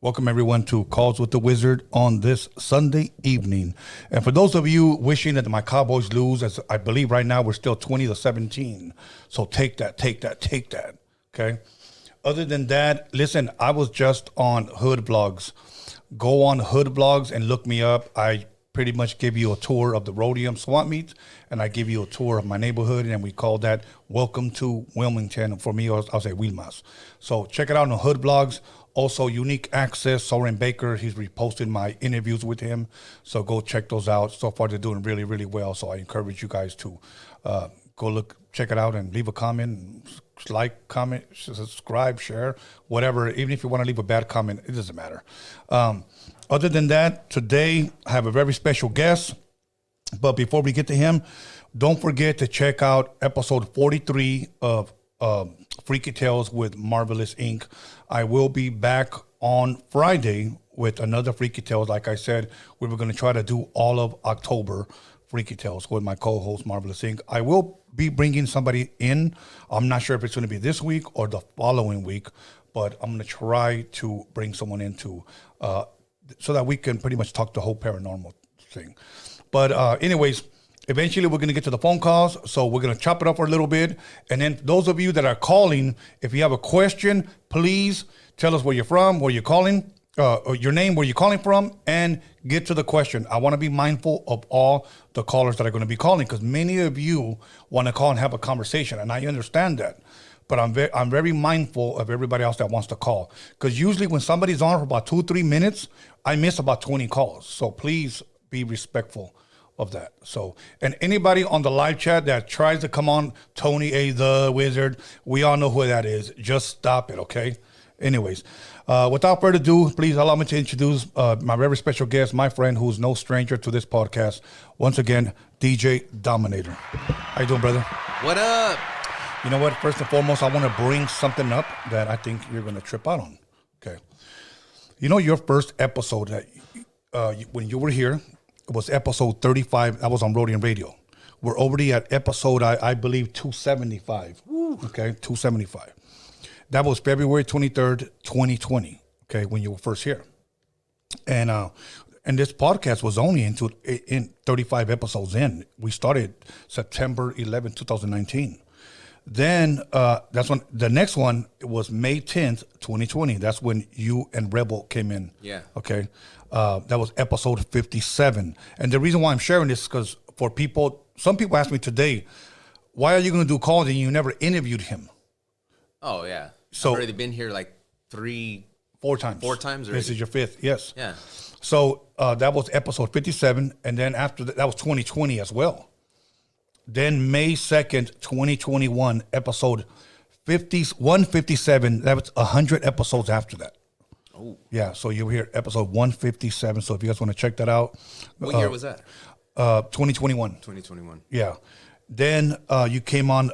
Welcome, everyone, to Calls with the Wizard on this Sunday evening. And for those of you wishing that my Cowboys lose, as I believe right now we're still 20-17. So take that, okay? Other than that, listen, I was just on Hood Vlogs. Go on Hood Vlogs and look me up. I pretty much give you a tour of the Roadium swap meet, and I give you a tour of my neighborhood, and we call that Welcome to Wilmington. For me, I'll say Wilmas. So check it out on Hood Vlogs. Also, Unique Access, Soren Baker, he's reposted my interviews with him. So go check those out. So far, they're doing really, really well. So I encourage you guys to go look, check it out, and leave a comment, like, comment, subscribe, share, whatever. Even if you want to leave a bad comment, it doesn't matter. Other than that, today I have a very special guest. But before we get to him, don't forget to check out episode 43 of Freaky Tales with Marvelous Inc. I will be back on Friday with another Freaky Tales. Like I said, we were going to try to do all of October Freaky Tales with my co-host Marvelous Inc. I will be bringing somebody in. I'm not sure if it's going to be this week or the following week, but I'm going to try to bring someone into so that we can pretty much talk the whole paranormal thing. But anyways, eventually we're going to get to the phone calls, so we're going to chop it up for a little bit. And then those of you that are calling, if you have a question, please tell us where you're from, where you're calling, or your name, where you're calling from, and get to the question. I want to be mindful of all the callers that are going to be calling, because many of you want to call and have a conversation, and I understand that. But I'm very mindful of everybody else that wants to call, because usually when somebody's on for about 2-3 minutes, I miss about 20 calls. So please be respectful of that. So, and anybody on the live chat that tries to come on, Tony A.DA, Wizard, we all know who that is. Just stop it, okay? Anyways, without further ado, please allow me to introduce my very special guest, my friend who's no stranger to this podcast. Once again, DJ Dominator. How you doing, brother? What up? You know what? First and foremost, I want to bring something up that I think you're going to trip out on. Okay. You know, your first episode that when you were here, it was episode 35. I was on Roadium Radio. We're already at episode, I believe, 275. Woo. Okay, 275. That was February 23rd, 2020, okay, when you were first here. And this podcast was only in 35 episodes in. We started September 11, 2019. Then that's when the next one was May 10th, 2020. That's when you and Rebel came in. Yeah. Okay. That was episode 57. And the reason why I'm sharing this is because for people, some people asked me today, why are you going to do calls and you never interviewed him? Oh, yeah. So I've already been here like 4 times. 4 times already. This is your 5th, yes. Yeah. So that was episode 57. And then after that was 2020 as well. Then May 2nd, 2021, episode 157. That was 100 episodes after that. Oh. Yeah, so you were here, episode 157. So if you guys want to check that out. What year was that? 2021. 2021. Yeah. Then you came on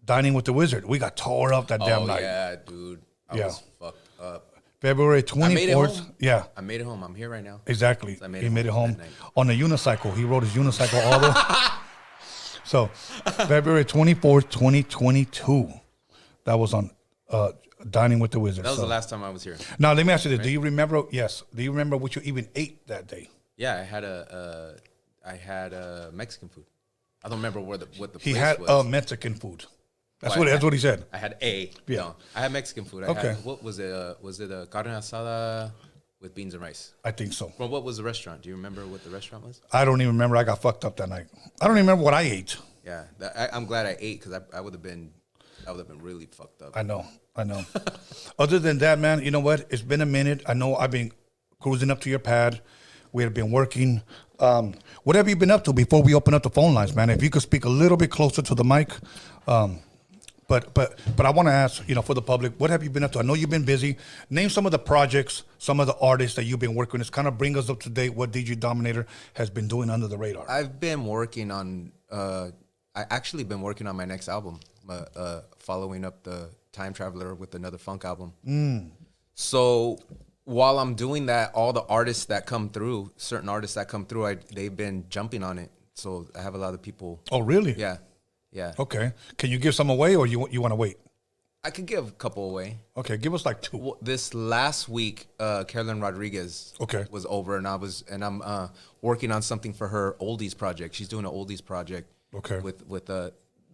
Dining with the Wizard. We got tore up that damn night. Oh, yeah, dude. I was fucked up. February 24th. I made it home. Yeah. I made it home. I'm here right now. Exactly. So He made it home on a unicycle. He rode his unicycle all the way. So February 24th, 2022. That was on Dining with the Wizard. That was the last time I was here. Now, let me ask you this. Right? Do you remember? Yes. Do you remember what you even ate that day? Yeah, I had Mexican food. I don't remember what the He place had was. Mexican food. That's what he said. I had Yeah. No, I had Mexican food. What was it? Was it a carne asada with beans and rice? I think so. Well, what was the restaurant? Do you remember what the restaurant was? I don't even remember. I got fucked up that night. I don't even remember what I ate. Yeah, I'm glad I ate because I would have been really fucked up. I know. Other than that, man, you know what? It's been a minute. I know I've been cruising up to your pad. We have been working. What have you been up to before we open up the phone lines, man? If you could speak a little bit closer to the mic. But I want to ask, for the public, what have you been up to? I know you've been busy. Name some of the projects, some of the artists that you've been working with. It's kind of bring us up to date what DJ Dominator has been doing under the radar. I've been working on, I actually been working on my next album, following up the Time Traveler with another funk album. So while I'm doing that, all the artists that come through, certain artists that come through, they've been jumping on it. So I have a lot of people. Oh, really? Yeah. Yeah. Okay. Can you give some away, or you want to wait? I could give a couple away. Okay, give us like 2. Well, this last week, Carolyn Rodriguez was over, and I'm working on something for her oldies project. She's doing an oldies project. Okay. With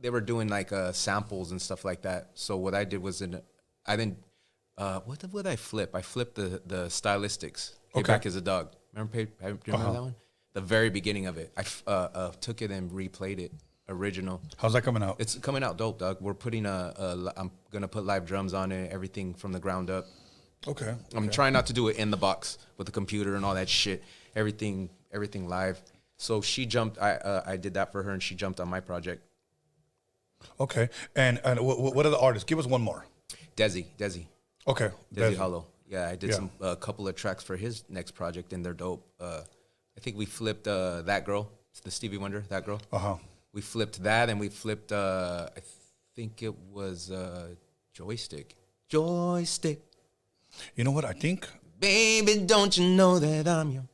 they were doing like samples and stuff like that. So what I did was what did I flip? I flipped the stylistics. Payback as a Dog. Remember do you remember that one? The very beginning of it. I took it and replayed it. Original. How's that coming out? It's coming out dope, dog. We're putting I'm gonna put live drums on it, everything from the ground up. Okay. I'm trying not to do it in the box with the computer and all that shit. Everything live. So she jumped. I did that for her, and she jumped on my project. Okay. And what are the artists? Give us one more. Desi. Okay. Desi Hollow. Yeah, I did a couple of tracks for his next project, and they're dope. I think we flipped That Girl. It's the Stevie Wonder, That Girl. We flipped that, and we flipped, I think it was Joystick. You know what? I think... Baby, don't you know that I'm your...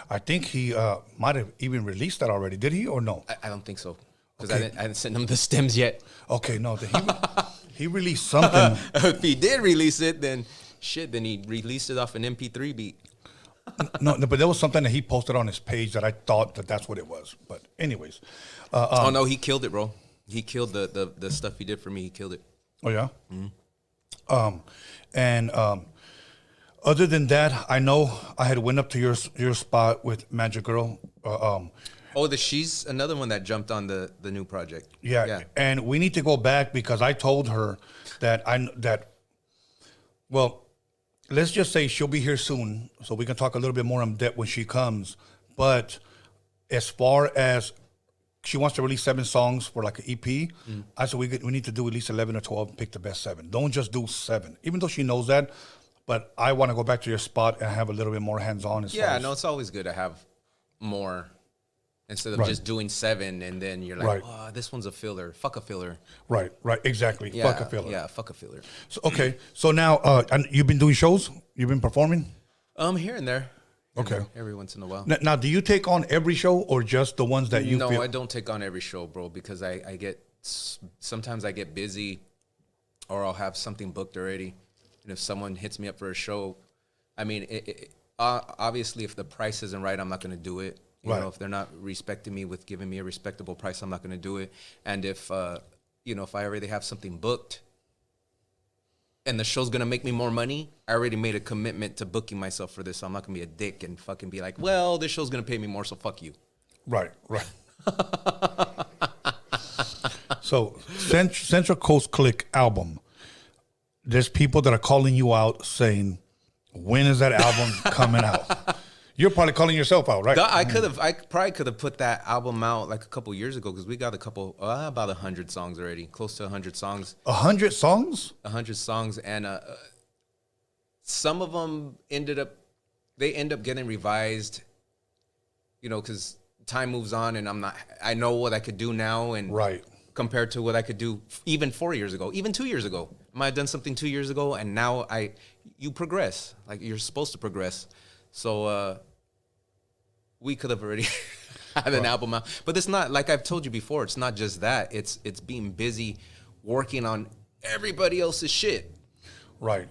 I think he might have even released that already. Did he or no? I don't think so. Because I didn't send him the stems yet. Okay, no. He released something. If he did release it, then he released it off an MP3 beat. No, but there was something that he posted on his page that I thought that's what it was. But anyways. Oh, no, he killed it, bro. He killed the stuff he did for me. He killed it. Oh, yeah? Mm-hmm. Other than that, I know I had went up to your spot with Magic Girl. She's another one that jumped on the new project. Yeah, and we need to go back because I told her well, let's just say she'll be here soon, so we can talk a little bit more in depth when she comes. But as far as she wants to release 7 songs for like an EP, I said we need to do at least 11 or 12 and pick the best 7. Don't just do 7, even though she knows that. But I want to go back to your spot and have a little bit more hands-on. No, it's always good to have more instead of just doing 7 and then you're like, oh, this one's a filler. Fuck a filler. Right, exactly. Yeah, fuck a filler. Yeah, fuck a filler. So, okay, so now and you've been doing shows? You've been performing? Here and there. Okay. Every once in a while. Now, do you take on every show or just the ones that you feel? No, I don't take on every show, bro, because sometimes I get busy or I'll have something booked already. And if someone hits me up for a show, I mean, obviously if the price isn't right, I'm not going to do it. You know, if they're not respecting me with giving me a respectable price, I'm not going to do it. And if I already have something booked and the show's going to make me more money, I already made a commitment to booking myself for this. So I'm not going to be a dick and fucking be like, well, this show's going to pay me more, so fuck you. Right. So Central Coast Click album. There's people that are calling you out saying, when is that album coming out? You're probably calling yourself out, right? I probably could have put that album out like a couple years ago because we got about 100 songs already, close to 100 songs. 100 songs? 100 songs, and some of them end up getting revised, because time moves on, and I know what I could do now, and compared to what I could do even 4 years ago, even 2 years ago. I might have done something 2 years ago, and now you progress. Like, you're supposed to progress. So we could have already had an album out. But it's not, like I've told you before, it's not just that. It's being busy working on everybody else's shit. Right.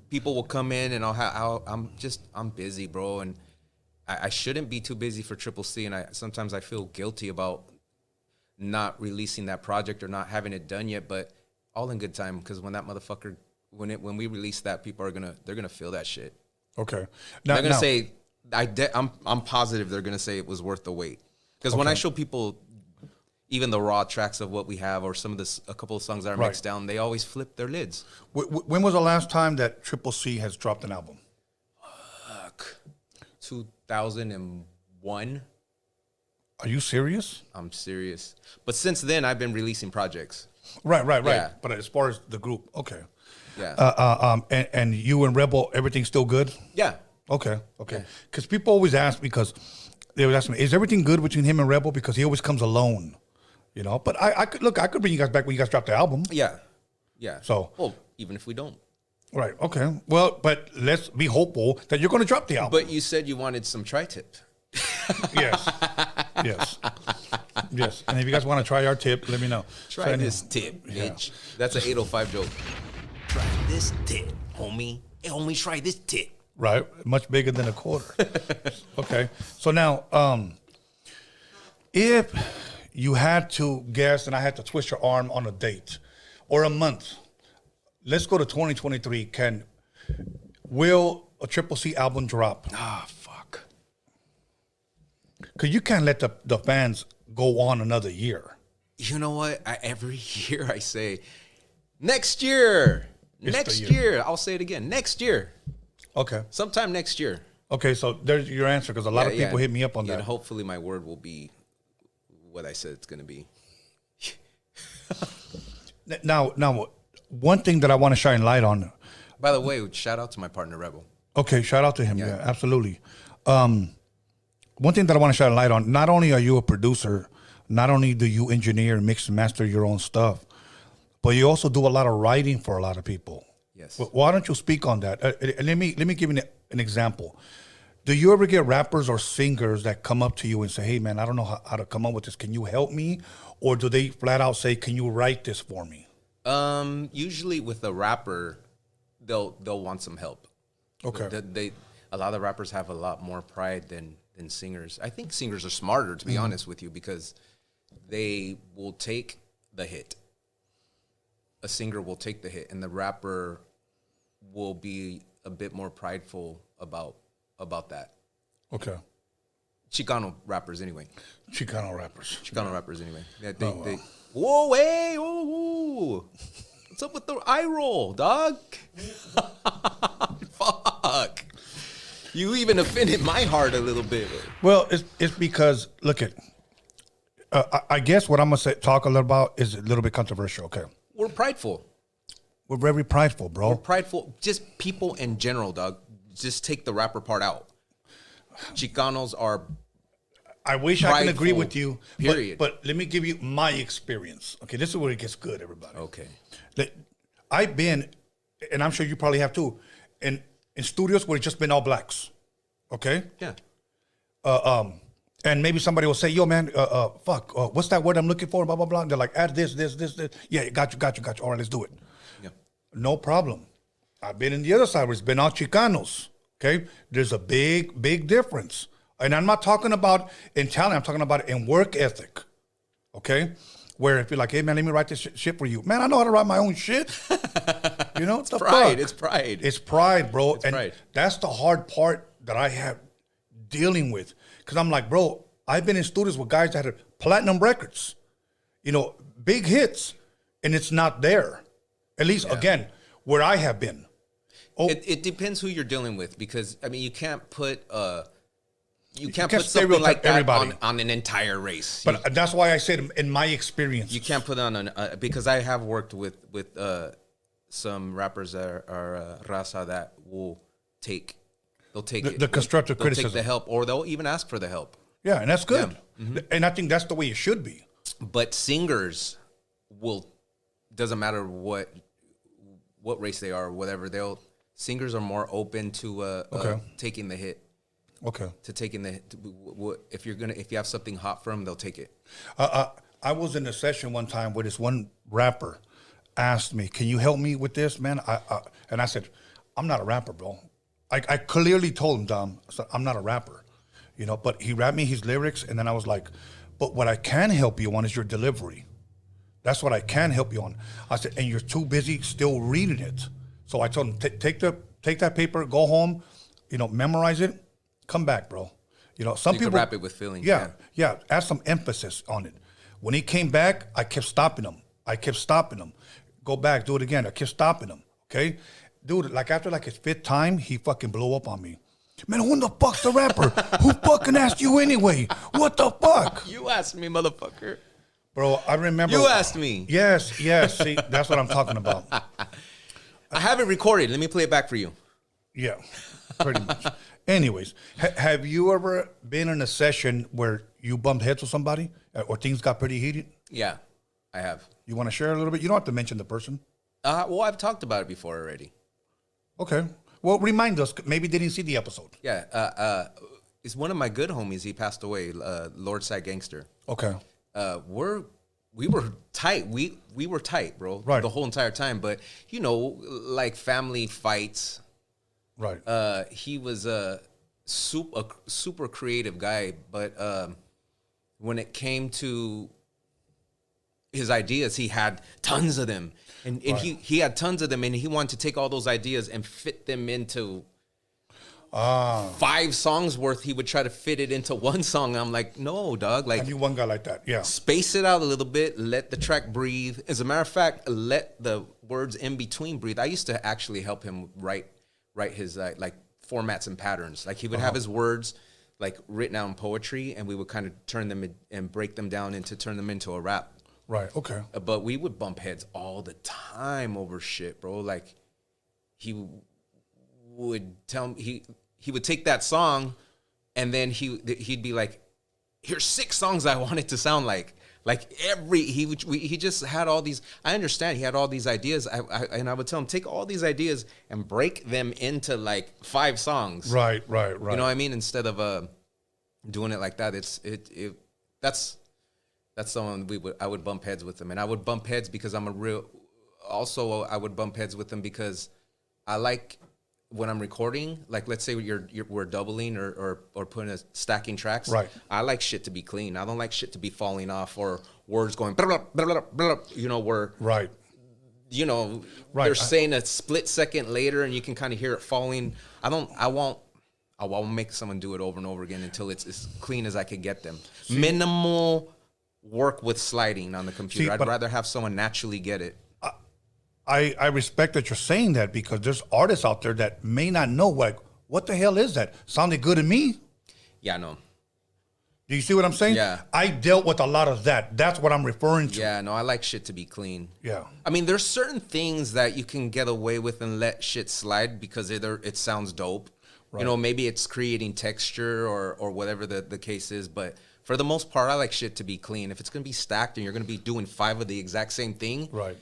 People will come in, and I'm busy, bro. And I shouldn't be too busy for Triple C, and sometimes I feel guilty about not releasing that project or not having it done yet, but all in good time, because when that motherfucker, when we release that, people they're gonna feel that shit. Okay. They're gonna say, I'm positive they're gonna say it was worth the wait. Because when I show people even the raw tracks of what we have, or a couple of songs that are mixed down, they always flip their lids. When was the last time that Triple C has dropped an album? 2001. Are you serious? I'm serious. But since then, I've been releasing projects. Right. Yeah. But as far as the group, okay. Yeah. And you and Rebel, everything's still good? Yeah. Okay. Because people always ask, because they would ask me, is everything good between him and Rebel? Because he always comes alone, But I could bring you guys back when you guys drop the album. Yeah. So, well, even if we don't. Right. Okay. Well, but let's be hopeful that you're going to drop the album. But you said you wanted some tri-tip. Yes. And if you guys want to try our tip, let me know. Try this tip, bitch. That's an 805 joke. this tit, homie. Hey, homie, try this tit. Right, much bigger than a quarter. Okay, so now, if you had to guess and I had to twist your arm on a date or a month, let's go to 2023. Will a Triple C album drop? Ah, fuck. Because you can't let the fans go on another year. You know what? Every year I say, next year. It's Next the year. year. I'll say it again. Next year. Okay. Sometime next year. Okay, so there's your answer, because a lot of people hit me up on that. And hopefully my word will be what I said it's going to be. Now, one thing that I want to shine light on. By the way, shout out to my partner, Rebel. Okay, shout out to him. Yeah, absolutely. One thing that I want to shine light on, not only are you a producer, not only do you engineer, mix, and master your own stuff, but you also do a lot of writing for a lot of people. Yes. Why don't you speak on that? Let me give you an example. Do you ever get rappers or singers that come up to you and say, "Hey, man, I don't know how to come up with this. Can you help me?" Or do they flat out say, "Can you write this for me?" Usually with a rapper, they'll want some help. Okay. A lot of rappers have a lot more pride than singers. I think singers are smarter, to be honest with you, because they will take the hit. A singer will take the hit, and the rapper will be a bit more prideful about that. Okay. Chicano rappers, anyway. Chicano rappers. Chicano rappers, anyway. Yeah, they whoa, hey, whoa. What's up with the eye roll, dog? Fuck. You even offended my heart a little bit. Well, it's because, look at, I guess what I'm going to talk a little about is a little bit controversial, okay? We're prideful. We're very prideful, bro. We're prideful. Just people in general, dog. Just take the rapper part out. Chicanos are I wish I can agree with you, period. But let me give you my experience. Okay, this is where it gets good, everybody. Okay. I've been, and I'm sure you probably have too, in studios where it's just been all blacks. Okay? Yeah. And maybe somebody will say, "Yo, man, what's that word I'm looking for?" Blah, blah, blah. And they're like, add this. Yeah, got you. All right, let's do it. Yeah. No problem. I've been in the other side where it's been all Chicanos. Okay? There's a big difference. And I'm not talking about in talent. I'm talking about in work ethic. Okay? Where if you're like, "Hey, man, let me write this shit for you." Man, I know how to write my own shit. You know? It's pride. It's pride. It's pride, bro. It's and pride. That's the hard part that I have dealing with. Because I'm like, bro, I've been in studios with guys that had platinum records. You know, big hits. And it's not there. At least, again, where I have been. Oh, It depends who you're dealing with, because I mean you can't put something stereotype like that everybody. on an entire race. But that's why I said in my experience. You can't put it on because I have worked with some rappers that are Raza that will take the constructive criticism. take the help, or they'll even ask for the help. Yeah, and that's good. Yeah. Mm-hmm. And I think that's the way it should be. But singers doesn't matter what race they are or whatever, singers are more open to taking the hit. Okay. To taking the if you have something hot for them, they'll take it. I was in a session one time where this one rapper asked me, "Can you help me with this, man?" And I said, "I'm not a rapper, bro." I clearly told him, Dom, I said, "I'm not a rapper, you know." But he rapped me his lyrics, and then I was like, "But what I can help you on is your delivery. That's what I can help you on." I said, "And you're too busy still reading it." So I told him, take that paper, go home, you know, memorize it, come back, bro. You know, some people rap it with feeling. Yeah. Add some emphasis on it. When he came back, I kept stopping him. Go back, do it again. I kept stopping him. Okay, dude. Like after his fifth time, he fucking blew up on me. "Man, who the fuck's the rapper? Who fucking asked you anyway? What the fuck?" You asked me, motherfucker. Bro, I remember. You asked me. Yes. See, that's what I'm talking about. I have it recorded. Let me play it back for you. Yeah, pretty much. Anyways, have you ever been in a session where you bumped heads with somebody or things got pretty heated? Yeah, I have. You want to share a little bit? You don't have to mention the person. Well, I've talked about it before already. Okay. Well, remind us. Maybe they didn't see the episode. Yeah. It's one of my good homies. He passed away, Lord Side Gangster. Okay. We're we were tight. We were tight, bro. Right. The whole entire time. But you know, like family fights. Right. He was a super creative guy, but when it came to his ideas, he had tons of them, and he had tons of them, and he wanted to take all those ideas and fit them into 5 songs worth. He would try to fit it into one song. I'm like, no, dog. Like, I knew one guy like that. Yeah. space it out a little bit. Let the track breathe. As a matter of fact, let the words in between breathe. I used to actually help him write his like formats and patterns. Like he would have his words like written out in poetry, and we would kind of turn them and break them down turn them into a rap. Right. Okay. But we would bump heads all the time over shit, bro. Like he would tell me he would take that song, and then he'd be like, "Here's 6 songs I want it to sound like." Like he just had all these. I understand he had all these ideas. And I would tell him, take all these ideas and break them into like 5 songs. Right. You know what I mean? Instead of doing it like that, that's someone I would bump heads with him, and I would bump heads because I'm a real. Also, I would bump heads with him because I like when I'm recording. Like, let's say we're doubling or putting stacking tracks. Right. I like shit to be clean. I don't like shit to be falling off or words going blah, blah, blah, blah, blah, you know, where Right. you know Right. they're saying a split second later and you can kind of hear it falling. I won't make someone do it over and over again until it's as clean as I could get them. Minimal work with sliding on the computer. I'd rather have someone naturally get it. I respect that you're saying that, because there's artists out there that may not know, like, what the hell is that? Sounded good to me. Yeah, no. Do you see what I'm saying? Yeah. I dealt with a lot of that. That's what I'm referring to. Yeah, no, I like shit to be clean. Yeah. I mean, there's certain things that you can get away with and let shit slide because it sounds dope. Right. You know, maybe it's creating texture or whatever the case is. But for the most part, I like shit to be clean. If it's going to be stacked and you're going to be doing 5 of the exact same thing. Right.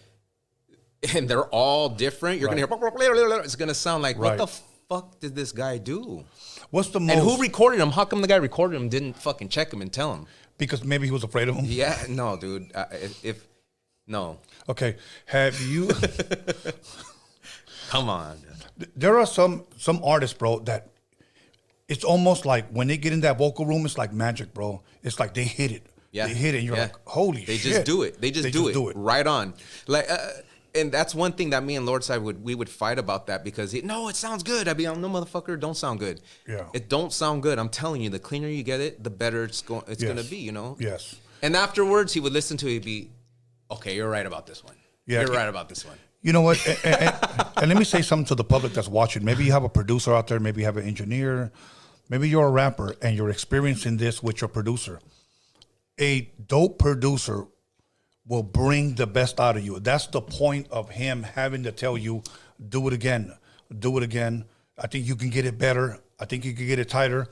And they're all different, you're going to hear, it's going to sound like, what Right. the fuck did this guy do? What's the most? And who recorded him? How come the guy recorded him didn't fucking check him and tell him? Because maybe he was afraid of him. Yeah, no, dude. No. Okay. Have you? Come on. There are some artists, bro, that it's almost like when they get in that vocal room, it's like magic, bro. It's like they hit it. Yeah. They hit it, and you're like, holy they shit. Just do it. They just do it. Right on. Like, and that's one thing that me and Lordside we would fight about that because no, it sounds good. I'd be like, no, motherfucker, it don't sound good. Yeah. It don't sound good. I'm telling you, the cleaner you get it, the better it's gonna be, you know? Yes. And afterwards he would listen to it, he'd be, okay, you're right about this one. Yeah. You're right about this one. You know what? And let me say something to the public that's watching. Maybe you have a producer out there, maybe you have an engineer, maybe you're a rapper and you're experiencing this with your producer. A dope producer will bring the best out of you. That's the point of him having to tell you, do it again. Do it again. I think you can get it better. I think you can get it tighter.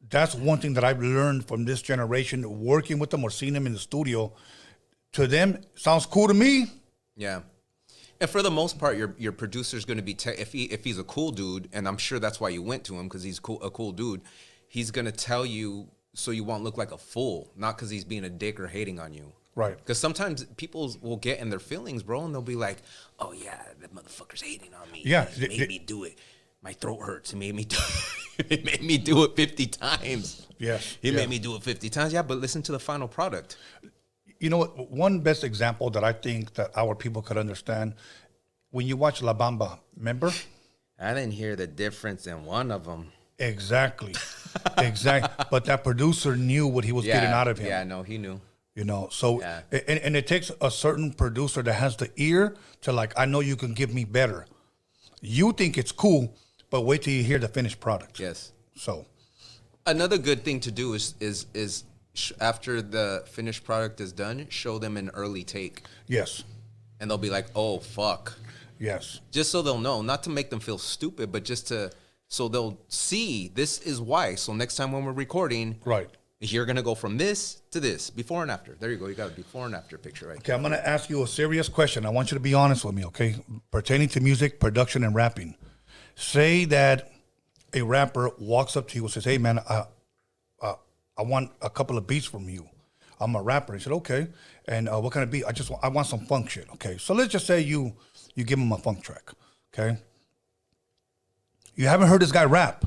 That's one thing that I've learned from this generation, working with them or seeing them in the studio. To them, sounds cool to me. Yeah. And for the most part, your producer's going to be, if he's a cool dude, and I'm sure that's why you went to him, because he's a cool dude, he's going to tell you so you won't look like a fool, not because he's being a dick or hating on you. Right. Because sometimes people will get in their feelings, bro, and they'll be like, oh, yeah, that motherfucker's hating on me. Yeah. He made me do it. My throat hurts. He made me do it. He made me do it 50 times. Yes. He made me do it 50 times. Yeah, but listen to the final product. You know what? One best example that I think that our people could understand, when you watch La Bamba, remember? I didn't hear the difference in one of them. Exactly. Exactly. But that producer knew what he was getting out of him. Yeah, no, he knew. You know, so, and it takes a certain producer that has the ear to like, I know you can give me better. You think it's cool, but wait till you hear the finished product. Yes. So. Another good thing to do is after the finished product is done, show them an early take. Yes. And they'll be like, oh, fuck. Yes. Just so they'll know, not to make them feel stupid, but so they'll see this is why. So next time when we're recording, right, you're going to go from this to this, before and after. There you go. You got a before and after picture right there. Okay, I'm going to ask you a serious question. I want you to be honest with me, okay? Pertaining to music, production, and rapping. Say that a rapper walks up to you and says, hey, man, I want a couple of beats from you. I'm a rapper. He said, okay. And what can it be? I want some funk shit. Okay. So let's just say you give him a funk track. Okay. You haven't heard this guy rap,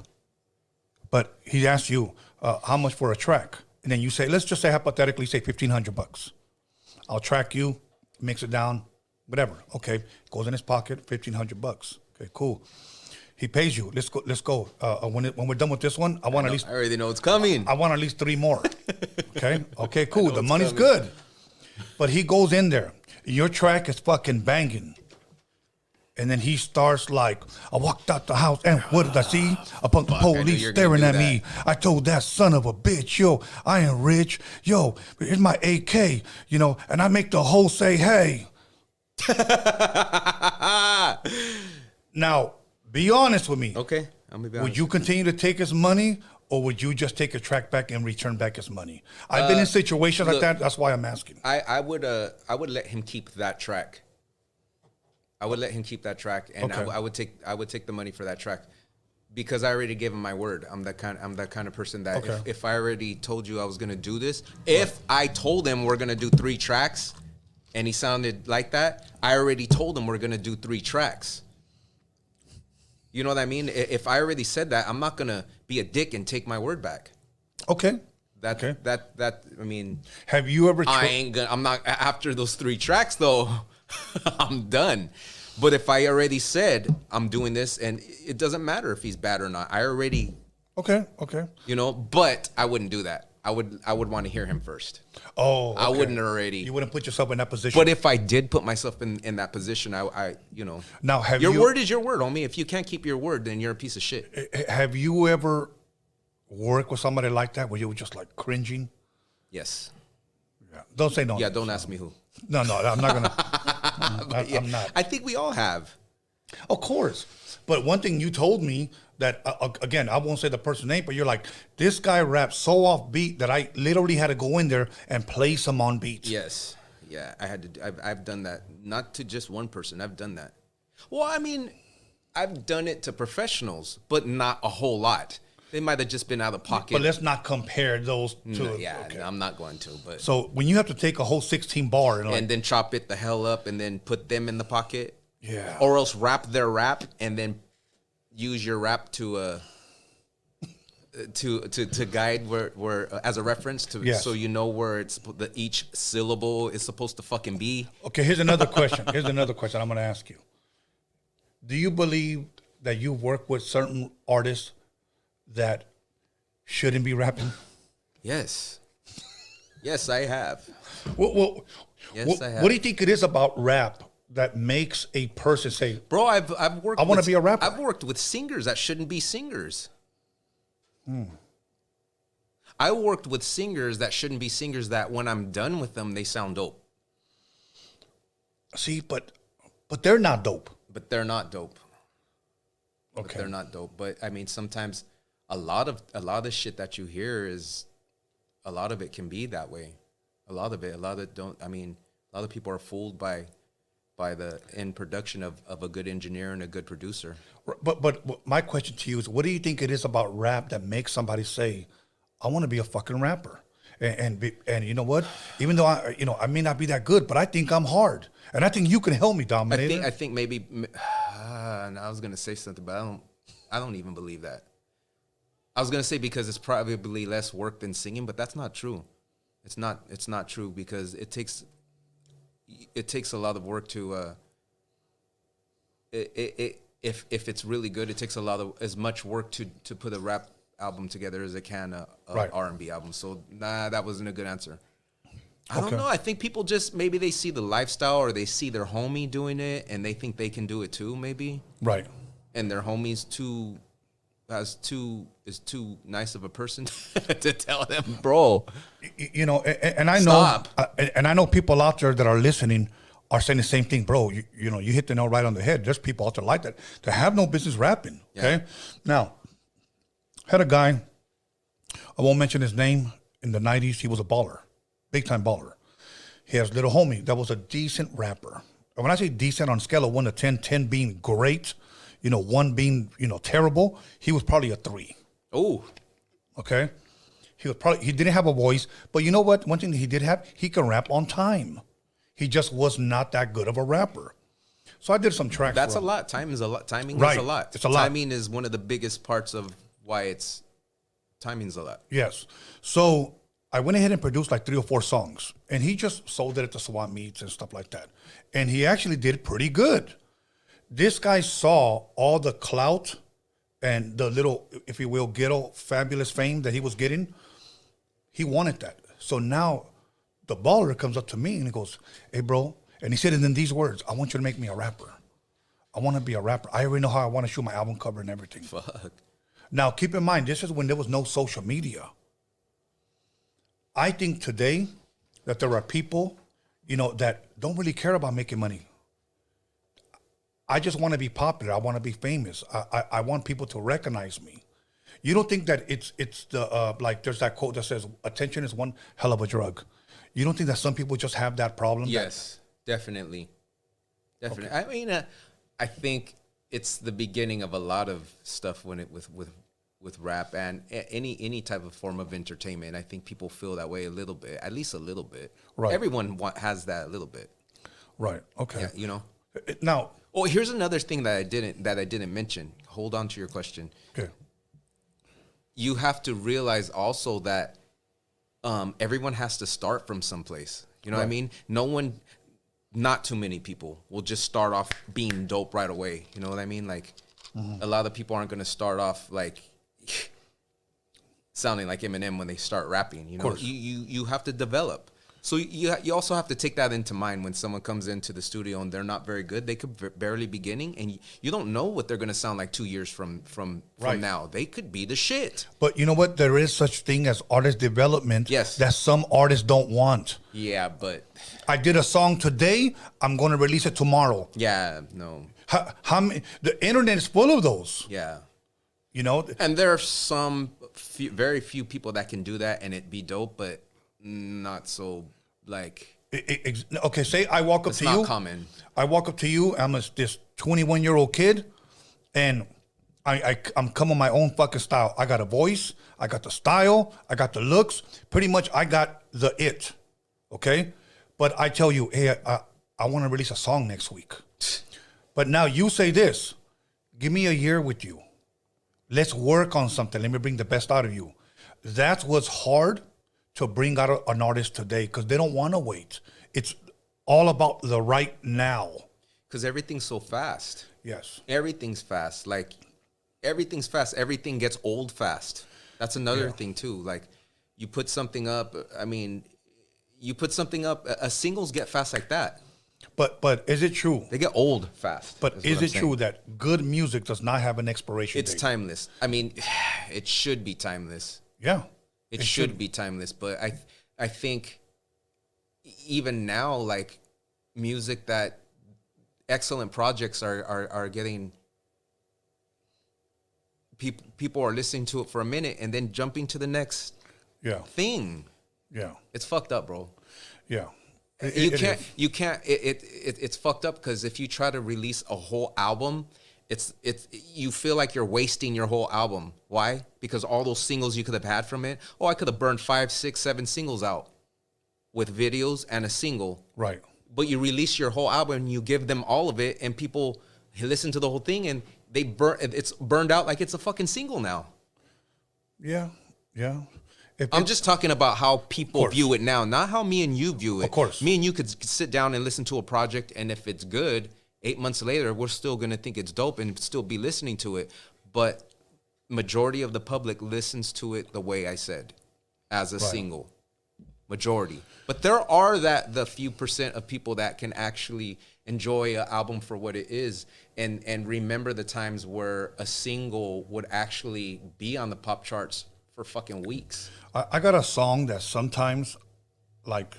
but he asks you how much for a track, and then you say, let's just say hypothetically, say $1,500. I'll track you, mix it down, whatever. Okay, goes in his pocket, $1,500. Okay, cool. He pays you. Let's go. Let's go. When we're done with this one, I want at least. I already know it's coming. I want at least 3 more. Okay. Okay. Cool. The money's good, but he goes in there. Your track is fucking banging. And then he starts like, I walked out the house and what did I see? A bunch of police staring at me. I told that son of a bitch, yo, I ain't rich. Yo, here's my AK, you know, and I make the whole say, hey. Now, be honest with me. Okay, I'm gonna be honest. Would you continue to take his money or would you just take a track back and return back his money? I've been in situations like that. That's why I'm asking. I would let him keep that track. I would let him keep that track, and Okay. I would take the money for that track, because I already gave him my word. I'm that kind of person that Okay. if I already told you I was gonna do this, if I told him we're gonna do 3 tracks, and he sounded like that, I already told him we're gonna do 3 tracks. You know what I mean? If I already said that, I'm not gonna be a dick and take my word back. Okay. That I mean, Have you ever I'm not after those 3 tracks though. I'm done. But if I already said I'm doing this, and it doesn't matter if he's bad or not, I already, Okay. you know, but I wouldn't do that. I would want to hear him first. Oh, okay. I wouldn't already. You wouldn't put yourself in that position. But if I did put myself in that position, I you know. Now, have your you- word is your word, homie. If you can't keep your word, then you're a piece of shit. Have you ever worked with somebody like that where you were just like cringing? Yes. Yeah. Don't say no. Yeah, don't ask me who. No, I'm not gonna. I'm not. I think we all have. Of course. But one thing you told me that again, I won't say the person's name, but you're like, this guy raps so off beat that I literally had to go in there and play some on beat. Yes. Yeah, I had to. I've done that. Not to just one person. I've done that. Well, I mean, I've done it to professionals, but not a whole lot. They might have just been out of pocket. But let's not compare those two. No, yeah, Okay. no, I'm not going to. But So when you have to take a whole 16 bar and, like, and then chop it the hell up and then put them in the pocket. Yeah. Or else rap their rap and then use your rap to guide where as a reference to Yes. so you know where it's each syllable is supposed to fucking be. Okay, here's another question. I'm going to ask you. Do you believe that you work with certain artists that shouldn't be rapping? Yes. Yes, I have. Yes, I have. What do you think it is about rap that makes a person say, Bro, I've worked I wanna with- be a rapper? I've worked with singers that shouldn't be singers. I worked with singers that shouldn't be singers that when I'm done with them, they sound dope. see, but they're not dope. But they're not dope. But Okay. they're not dope. But I mean, sometimes a lot of shit that you hear is, a lot of it can be that way. A lot of people are fooled by the end production of a good engineer and a good producer. But my question to you is, what do you think it is about rap that makes somebody say, I want to be a fucking rapper? And you know what? Even though I may not be that good, but I think I'm hard, and I think you can help me, Dominator. I think maybe. And I was gonna say something, but I don't even believe that. I was gonna say because it's probably less work than singing, but that's not true. It's not true because it takes a lot of work to. If it's really good, it takes as much work to put a rap album together as it can a Right. R&B album. So that wasn't a good answer. I don't Okay. know. I think people just maybe they see the lifestyle or they see their homie doing it and they think they can do it too, maybe. Right. And their homie's is too nice of a person to tell them, bro. You know, and I know, Stop. and I know people out there that are listening are saying the same thing, bro. You know, you hit the nail right on the head. There's people out there like that have no business rapping. Okay, Yeah. now had a guy, I won't mention his name. In the '90s, he was a baller, big time baller. He has a little homie that was a decent rapper. And when I say decent, on a scale of 1 to 10, 10 being great, 1 being terrible, he was probably a 3. Oh, Okay, He didn't have a voice, but you know what? One thing that he did have, he can rap on time. He just was not that good of a rapper. So I did some tracks. That's a lot. Timing is a lot. Right. Is a lot. It's a lot. Timing is one of the biggest parts of why it's timing's a lot. Yes. So I went ahead and produced like 3 or 4 songs, and he just sold it at the swap meets and stuff like that. And he actually did pretty good. This guy saw all the clout and the little, if you will, ghetto fabulous fame that he was getting. He wanted that. So now the baller comes up to me and he goes, "Hey, bro," and he said it in these words, "I want you to make me a rapper. I want to be a rapper. I already know how I want to shoot my album cover and everything." Fuck. Now, keep in mind, this is when there was no social media. I think today that there are people, that don't really care about making money. I just want to be popular. I want to be famous. I want people to recognize me. You don't think that it's the, like there's that quote that says, attention is one hell of a drug. You don't think that some people just have that problem? Yes, definitely. Definitely. Okay. I mean, I think it's the beginning of a lot of stuff when it with rap and any type of form of entertainment. I think people feel that way a little bit, at least a little bit. Right. Everyone has that a little bit. Right. Okay. Yeah, Now, oh, here's another thing that I didn't mention. Hold on to your question. Okay. You have to realize also that everyone has to start from someplace. You know what I mean? Not too many people will just start off being dope right away. You know what I mean? Like, a lot of people aren't going to start off like sounding like Eminem when they start rapping. You know, you have to develop. So you also have to take that into mind when someone comes into the studio and they're not very good. They could barely beginning, and you don't know what they're going to sound like 2 years from now. They could be the shit. But you know what? There is such thing as artist development. Yes. That some artists don't want. Yeah, but I did a song today. I'm going to release it tomorrow. Yeah, no. How many, the internet is full of those. Yeah. And there are very few people that can do that and it be dope, but not so like. Okay, say I walk up to you. It's not common. I walk up to you. I'm this 21-year-old kid, and I'm coming my own fucking style. I got a voice. I got the style. I got the looks. Pretty much, I got the it. Okay, but I tell you, hey, I want to release a song next week. But now you say this. Give me a year with you. Let's work on something. Let me bring the best out of you. That's what's hard to bring out an artist today, because they don't want to wait. It's all about the right now. Because everything's so fast. Yes. Everything's fast. Like, everything's fast. Everything gets old fast. That's another thing, too. Like, you put something up, singles get fast like that. But is it true? They get old fast. But is it true that good music does not have an expiration date? It's timeless. I mean, it should be timeless. Yeah. It should be timeless. But I think even now, like, music that excellent projects are getting, people are listening to it for a minute and then jumping to the next thing. Yeah. It's fucked up, bro. Yeah. You can't. It's fucked up, because if you try to release a whole album, you feel like you're wasting your whole album. Why? Because all those singles you could have had from it. Oh, I could have burned 5, 6, 7 singles out with videos and a single. Right. But you release your whole album and you give them all of it, and people listen to the whole thing and it's burned out like it's a fucking single now. Yeah. Yeah. I'm just talking about how people view it now, not how me and you view it. Of course. Me and you could sit down and listen to a project, and if it's good, 8 months later, we're still going to think it's dope and still be listening to it. But majority of the public listens to it the way I said, as a single. Majority. But there are the few percent of people that can actually enjoy an album for what it is and remember the times where a single would actually be on the pop charts for fucking weeks. I got a song that sometimes, like,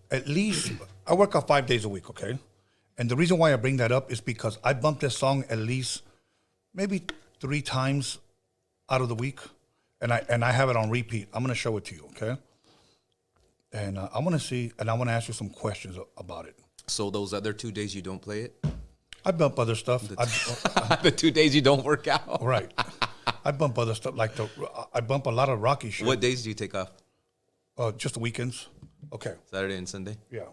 at least, I work out 5 days a week, okay? And the reason why I bring that up is because I bump this song at least maybe 3 times out of the week, and I have it on repeat. I'm going to show it to you, okay? And I want to see, and I want to ask you some questions about it. So those other 2 days you don't play it? I bump other stuff. The 2 days you don't work out? Right. I bump other stuff like I bump a lot of rocky shit. What days do you take off? Just the weekends. Okay. Saturday and Sunday? Yeah.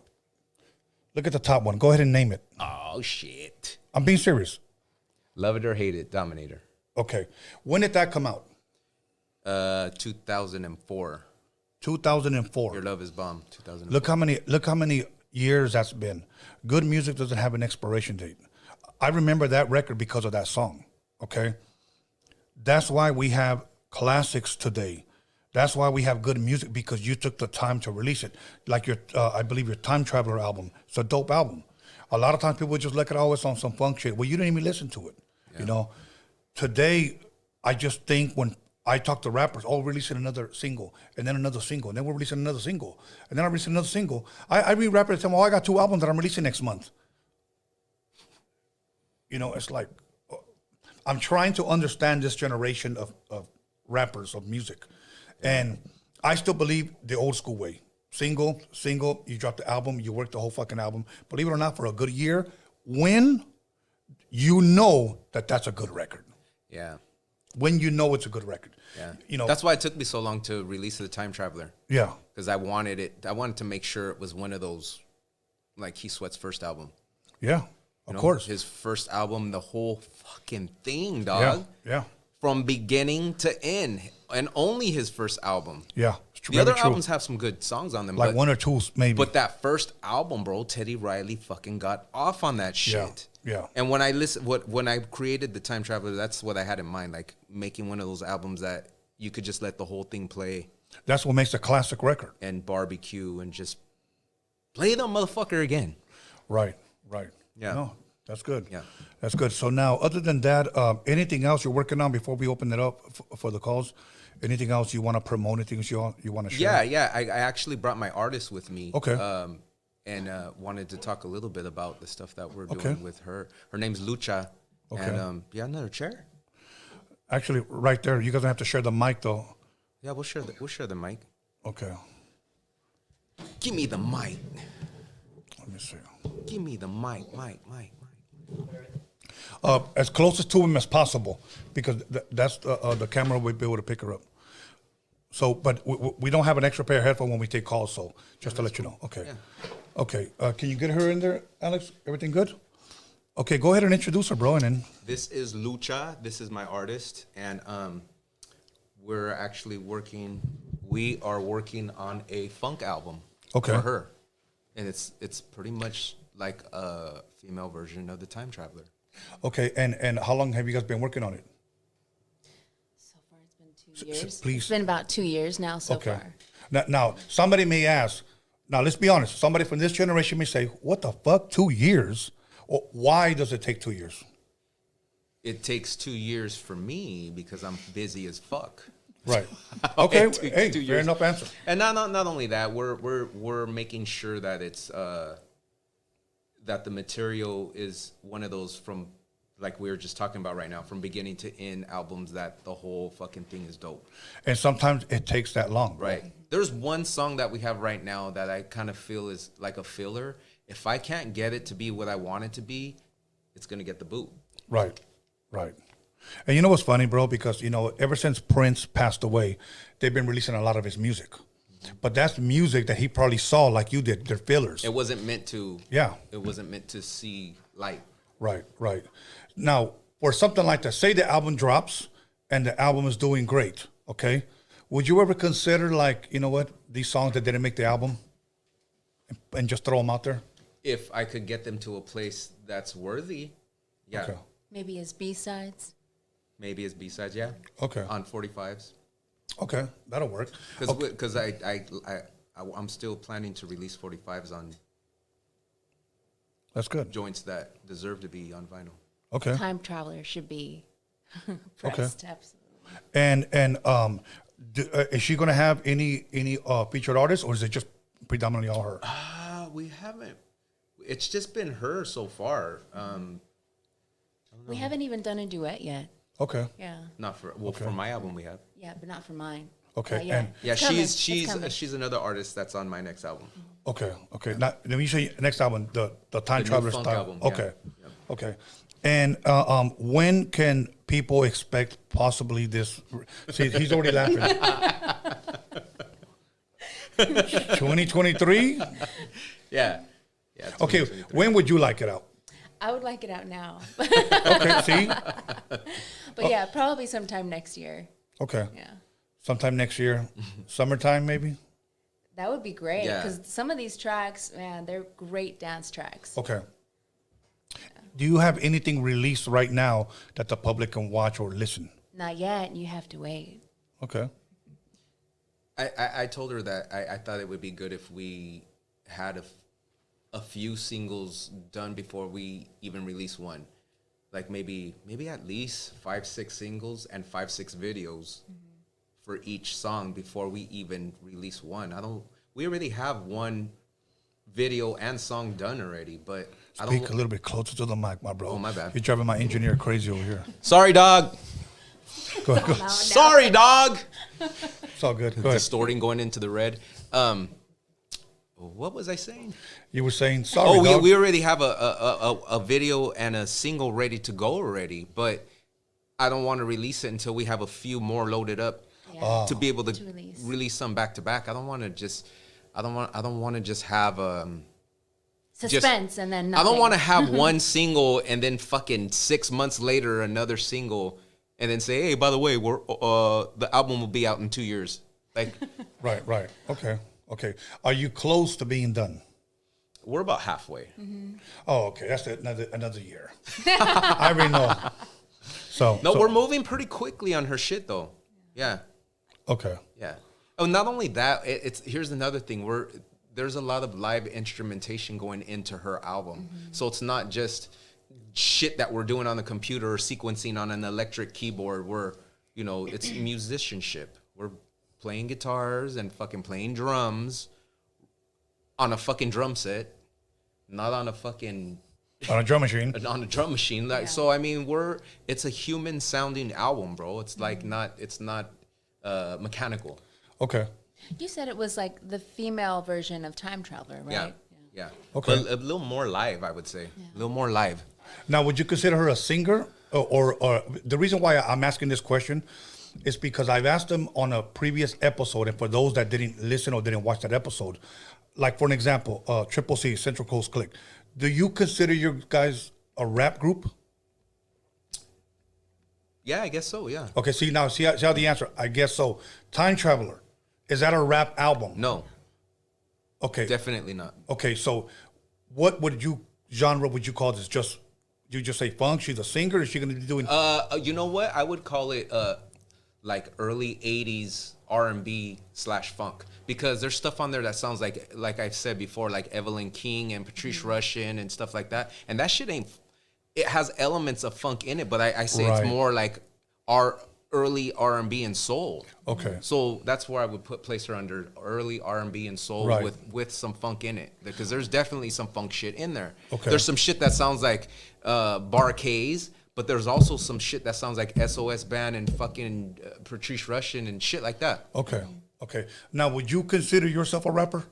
Look at the top one. Go ahead and name it. Oh, shit. I'm being serious. Love It or Hate It, Dominator. Okay. When did that come out? 2004. 2004. Your Love Is Bomb, 2004. Look how many years that's been. Good music doesn't have an expiration date. I remember that record because of that song. Okay. That's why we have classics today. That's why we have good music, because you took the time to release it. Like your, I believe your Time Traveler album. It's a dope album. A lot of times people just look at, oh, it's on some funk shit. Well, you didn't even listen to it. Yeah. You know, today, I just think when I talk to rappers, oh, we're releasing another single, and then another single, and then we're releasing another single, and then I release another single. I read rappers that tell me, oh, I got 2 albums that I'm releasing next month. You know, it's like, I'm trying to understand this generation of rappers, of music. And I still believe the old school way. Single, you drop the album, you work the whole fucking album. Believe it or not, for a good year, when you know that that's a good record. Yeah. When you know it's a good record. Yeah. You know, that's why it took me so long to release The Time Traveler. Yeah. Because I wanted to make sure it was one of those, like He Sweat's first album. Yeah, of course. His first album, the whole fucking thing, dog. Yeah. From beginning to end. And only his first album. Yeah. The other albums have some good songs on them. Like 1 or 2, maybe. But that first album, bro, Teddy Riley fucking got off on that shit. Yeah. And when I when I created The Time Traveler, that's what I had in mind. Like making one of those albums that you could just let the whole thing play. That's what makes a classic record. And barbecue and just play the motherfucker again. Right. Yeah. No, that's good. Yeah. That's good. So now, other than that, anything else you're working on before we open it up for the calls? Anything else you want to promote? Anything you want to share? Yeah. I actually brought my artist with me. Okay. And wanted to talk a little bit about the stuff that we're doing with her. Her name's Lucha. Okay. And another chair. Actually, right there. You guys don't have to share the mic though. Yeah, we'll share the mic. Okay. Give me the mic. Let me see. Give me the mic. As closest to him as possible, because that's the camera will be able to pick her up. So, but we don't have an extra pair of headphones when we take calls, so just to let you know. Okay. Yeah. Okay. Can you get her in there, Alex? Everything good? Okay, go ahead and introduce her, bro, and then. This is Lucha. This is my artist, and we're actually working. We are working on a funk album for her, and it's pretty much like a female version of The Time Traveler. Okay, and how long have you guys been working on it? So far, it's been 2 years. Please. It's been about 2 years now so far. Now, somebody may ask, now let's be honest, somebody from this generation may say, what the fuck, 2 years? Or why does it take 2 years? It takes 2 years for me because I'm busy as fuck. Right. Okay. Hey, fair enough answer. And not only that, we're making sure that it's that the material is one of those from, like we were just talking about right now, from beginning to end albums that the whole fucking thing is dope. And sometimes it takes that long. Right. There's one song that we have right now that I kind of feel is like a filler. If I can't get it to be what I want it to be, it's gonna get the boot. Right. And you know what's funny, bro? Because, you know, ever since Prince passed away, they've been releasing a lot of his music. But that's music that he probably saw like you did. They're fillers. It wasn't meant to. Yeah. It wasn't meant to see light. Right. Now, for something like that, say the album drops and the album is doing great, okay? Would you ever consider, like, you know what, these songs that didn't make the album and just throw them out there? If I could get them to a place that's worthy, yeah. Okay. Maybe as B-sides. Maybe as B-sides, yeah. Okay. On 45s. Okay, that'll work. Because I'm still planning to release 45s on That's good. joints that deserve to be on vinyl. Okay. Time Traveler should be pressed. Absolutely. And is she going to have any featured artists, or is it just predominantly all her? We haven't. It's just been her so far. We haven't even done a duet yet. Okay. Yeah. Not for for my album we have. Yeah, but not for mine. Okay. Yeah. And Yeah, It's coming. It's she's coming. another artist that's on my next album. okay. Now, when you say next album, the Time The new Traveler funk style. album, Okay. yeah. Okay. And when can people expect possibly this? See, he's already laughing. 2023? Yeah. Okay, when would you like it out? I would like it out now. Okay, see? But yeah, probably sometime next year. Okay. Yeah. Sometime next year, summertime maybe? That would be great Yeah. because some of these tracks, man, they're great dance tracks. Okay. Do you have anything released right now that the public can watch or listen? Not yet. You have to wait. Okay. I told her that I thought it would be good if we had a few singles done before we even release one. Like maybe at least 5-6 singles and 5-6 videos for each song before we even release one. We already have one video and song done already, but Speak a little bit closer to the mic, my bro. Oh, my bad. You're driving my engineer crazy over here. Sorry, dog. Go ahead. Now, Sorry, dog. It's all good. Go ahead. Distorting going into the red. What was I saying? You were saying sorry, Oh, dog. we already have a video and a single ready to go already, but I don't want to release it until we have a few more loaded up Yeah. to be able to To release. release some back to back. I don't want to just have Suspense and then I nothing. don't want to have one single and then fucking 6 months later another single and then say, hey, by the way, we're the album will be out in 2 years. Like Right. Okay. Are you close to being done? we're about halfway. Oh, okay. That's another year. I already know. So We're moving pretty quickly on her shit though. Yeah. okay. Yeah. Oh, not only that, here's another thing. There's a lot of live instrumentation going into her album. So it's not just shit that we're doing on the computer or sequencing on an electric keyboard. It's musicianship. We're playing guitars and fucking playing drums on a fucking drum set, not on a fucking On a drum machine. on a drum machine. Like, Yeah. so I mean, it's a human sounding album, bro. It's like it's not mechanical. Okay. You said it was like the female version of Time Traveler, right? Yeah. Okay. But a little more live, I would say. A little more live. Now, would you consider her a singer? Or the reason why I'm asking this question is because I've asked them on a previous episode, and for those that didn't listen or didn't watch that episode, like for an example, Triple C, Central Coast Click, do you consider your guys a rap group? Yeah, I guess so, yeah. Okay, see how the answer, I guess so. Time Traveler, is that a rap album? No, Okay. definitely not. Okay, so what genre would you call this? You just say funk? She's a singer? Is she going to be doing? You know what? I would call it like early 80s R&B / funk, because there's stuff on there that sounds like I said before, like Evelyn King and Patrice Rushen and stuff like that. And that shit it has elements of funk in it, but I say Right. it's more like our early R&B and soul. Okay. So that's where I would place her under early R&B and soul Right. with some funk in it, because there's definitely some funk shit in there. Okay. There's some shit that sounds like Bar-Kays, but there's also some shit that sounds like SOS Band and fucking Patrice Rushen and shit like that. Okay. Now, would you consider yourself a rapper?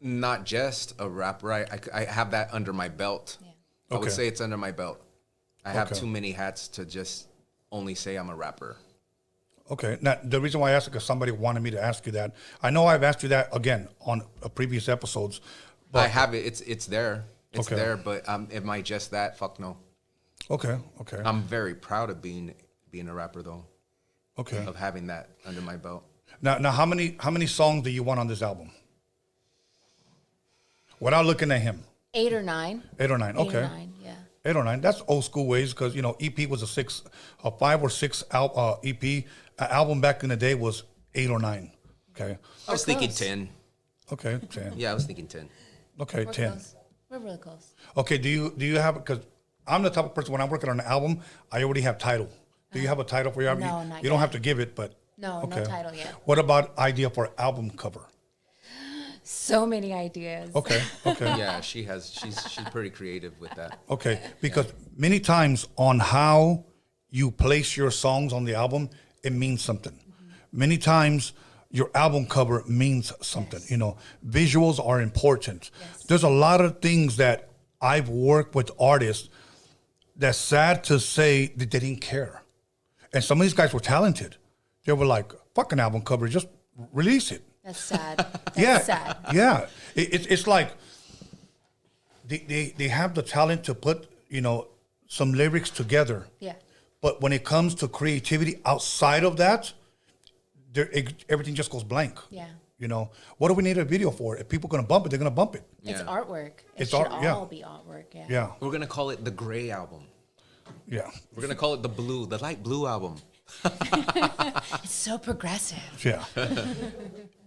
Not just a rapper. I have that under my belt. Yeah. I would Okay. say it's under my belt. I have Okay. too many hats to just only say I'm a rapper. Okay. Now, the reason why I asked it because somebody wanted me to ask you that. I know I've asked you that again on previous episodes. I have it. It's there. It's Okay. there. But am I just that? Fuck no. Okay. I'm very proud of being a rapper though, Okay. of having that under my belt. Now, how many songs do you want on this album? Without looking at him, 8 or 9. 8 or 9. 8 Okay. or 9, yeah. 8 or 9. That's old school ways because EP was a 5 or 6 EP. An album back in the day was 8 or 9. Okay. I was We're thinking close. 10. Okay. 10. Yeah, I was thinking 10. Okay. We're 10. close. We're really close. Okay. Do you have, because I'm the type of person when I'm working on an album, I already have title. Do you have a title for your album? No, not You don't yet. have to give it, but. No, no title yet. What about idea for album cover? So many ideas. Okay. Yeah, she's pretty creative with that. Okay, because many times on how you place your songs on the album, it means something. Many times your album cover means something. Yes. Visuals are important. Yes. There's a lot of things that I've worked with artists that's sad to say that they didn't care. And some of these guys were talented. They were like, fuck an album cover, just release it. That's sad. That's sad. Yeah. It's like they have the talent to put, some lyrics together. Yeah. But when it comes to creativity outside of that, everything just goes blank. Yeah. What do we need a video for? If people are going to bump it, they're going to bump it. It's artwork. It It's should art- yeah. all be artwork. Yeah. Yeah. We're going to call it the Gray album. Yeah. We're going to call it the light blue album. It's so progressive. Yeah.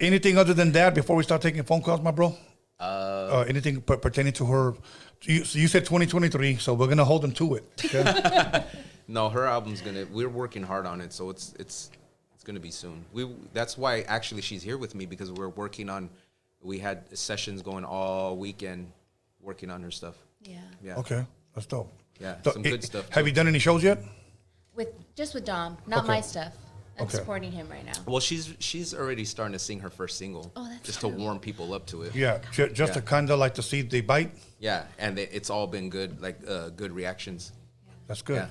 Anything other than that before we start taking phone calls, my bro? Anything pertaining to her? You said 2023, so we're gonna hold them to it. Okay? No, her album's we're working hard on it, so it's gonna be soon. That's why actually she's here with me, because we had sessions going all weekend working on her stuff. Yeah. Yeah. Okay, that's dope. Yeah, So some good stuff. Have you done any shows yet? Just with Dom, not Okay. my stuff. I'm Okay. supporting him right now. Well, she's already starting to sing her first single. Oh, that's just true. to warm people up to it. Yeah, just to kind of like to see if they bite. Yeah, and it's all been good, good reactions. That's good. Yeah.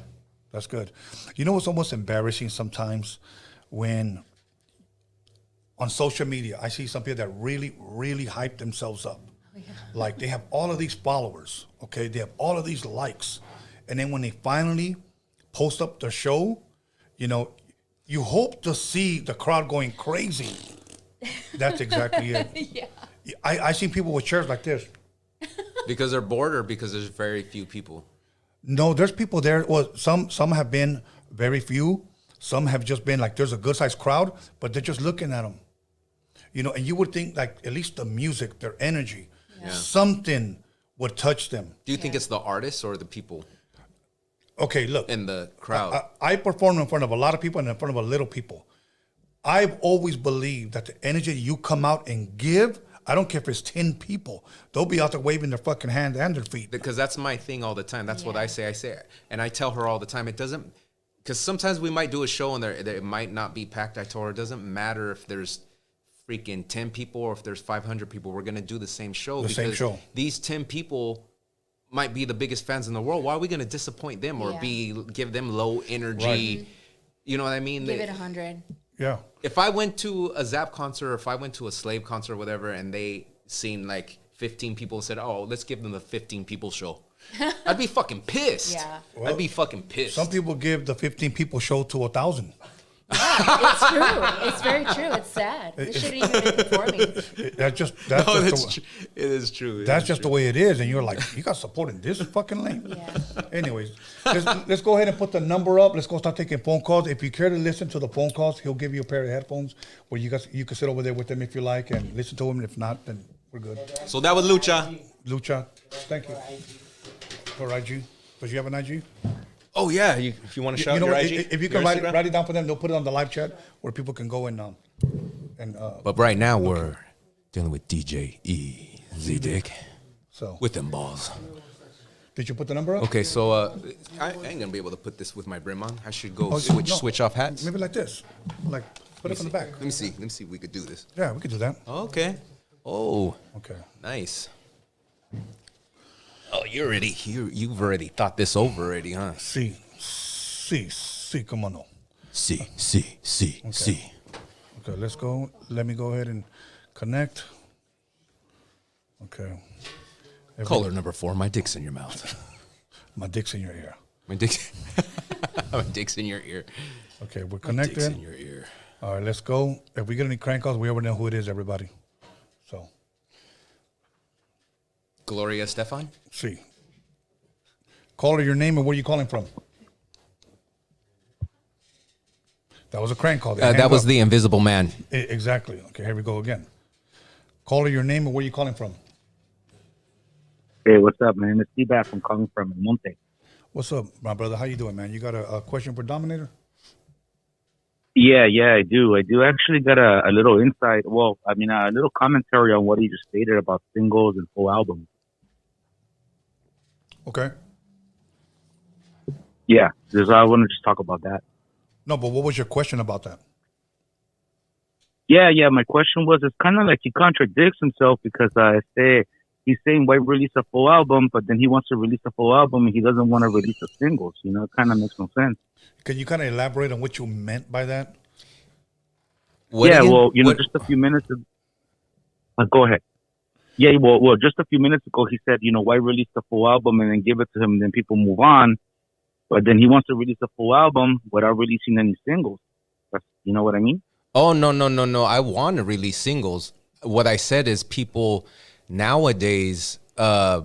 That's good. It's almost embarrassing sometimes when on social media I see some people that really, really hype themselves up. Oh, yeah. Like they have all of these followers, okay? They have all of these likes. And then when they finally post up their show, you hope to see the crowd going crazy. That's exactly it. Yeah. I seen people with chairs like this. Because they're bored, or because there's very few people? No, there's people there. Well, some have been very few. Some have just been like, there's a good sized crowd, but they're just looking at them. And you would think like at least the music, their energy, something would touch them. Do you think it's the artists or the people Okay, look. in the crowd? I perform in front of a lot of people and in front of a little people. I've always believed that the energy you come out and give, I don't care if it's 10 people, they'll be out there waving their fucking hand and their feet. Because that's my thing all the time. That's what Yeah. I say. And I tell her all the time, it doesn't, because sometimes we might do a show and it might not be packed. I told her, it doesn't matter if there's freaking 10 people or if there's 500 people. We're going to do the same show. The same show. These 10 people might be the biggest fans in the world. Why are we going to disappoint them or give them low energy? Right. You know what I mean? Give it 100. Yeah. If I went to a Zap concert or if I went to a Slave concert or whatever and they seen like 15 people and said, oh, let's give them the 15 people show, I'd be fucking pissed. Yeah. I'd be fucking pissed. Some people give the 15 people show to 1,000. It's true. It's very true. It's sad. We shouldn't even be performing. That's just It is true. That's just the way it is, and you're like, you got supporting this fucking lame. Yeah. Anyways, let's go ahead and put the number up. Let's go start taking phone calls. If you care to listen to the phone calls, he'll give you a pair of headphones where you can sit over there with them if you like and listen to him. If not, then we're good. So that was Lucha. Lucha, thank you. For IG, does you have an IG? Oh yeah, if you want to shout your what, IG, if you your can Instagram? write it down for them, they'll put it on the live chat where people can go and But right now we're dealing with DJ EZ Dick so. with them balls. Did you put the number up? Okay, so I ain't gonna be able to put this with my brim on. I should go Oh, switch off hats. Maybe like this, like put it from the back. Let me see if we could do this. Yeah, we could do that. Okay. Oh, Okay. nice. Oh, you've already thought this over already, huh? Sí, come on. See. Okay, let's go. Let me go ahead and connect. Okay. Caller number 4, my dick's in your mouth. My dick's in your ear. My dick's in your ear. Okay, we're My dick's in connected. your ear. All right, let's go. If we get any crank calls, we already know who it is, everybody. So, Gloria Stefan? see. Call her your name and where you calling from. That was a crank call. That was the Invisible Man. Exactly. Okay, here we go again. Call her your name and where you calling from. Hey, what's up, man? It's D-Bat from calling from Monte. What's up, my brother? How you doing, man? You got a question for Dominator? Yeah, I do. I do actually got a little insight. Well, I mean, a little commentary on what he just stated about singles and full albums. Okay. Yeah, because I want to just talk about that. No, but what was your question about that? Yeah. My question was, it's kind of like he contradicts himself because he's saying why release a full album, but then he wants to release a full album and he doesn't want to release the singles. You know, it kind of makes no sense. Can you kind of elaborate on what you meant by that? Well, just a few minutes ago. Go ahead. Yeah, well, just a few minutes ago, he said, why release the full album and then give it to him and then people move on? But then he wants to release a full album without releasing any singles. You know what I mean? Oh, no. I want to release singles. What I said is people nowadays, I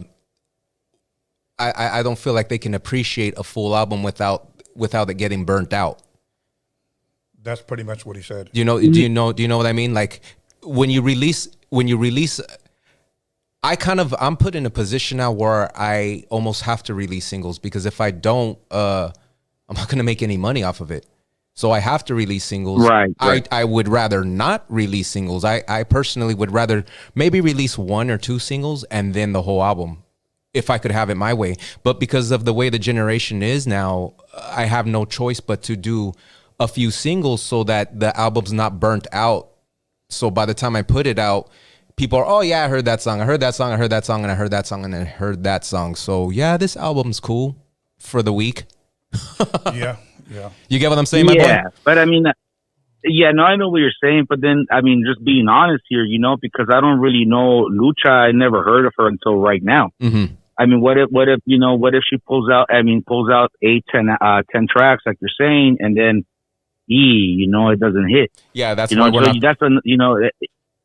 don't feel like they can appreciate a full album without it getting burnt out. That's pretty much what he said. Do you know what I mean? Like when you release, I'm put in a position now where I almost have to release singles because if I don't, I'm not going to make any money off of it. So I have to release singles. Right. I would rather not release singles. I personally would rather maybe release 1 or 2 singles and then the whole album if I could have it my way. But because of the way the generation is now, I have no choice but to do a few singles so that the album's not burnt out. So by the time I put it out, people are, oh yeah, I heard that song. I heard that song. I heard that song. And I heard that song. And I heard that song. So yeah, this album's cool for the week. Yeah. You get what I'm saying, my boy? Yeah, but I mean, I know what you're saying, but then, I mean, just being honest here, because I don't really know Lucha. I never heard of her until right now. Mm-hmm. I mean, what if she pulls out 10 tracks like you're saying, and then it doesn't hit. Yeah, that's why we're not.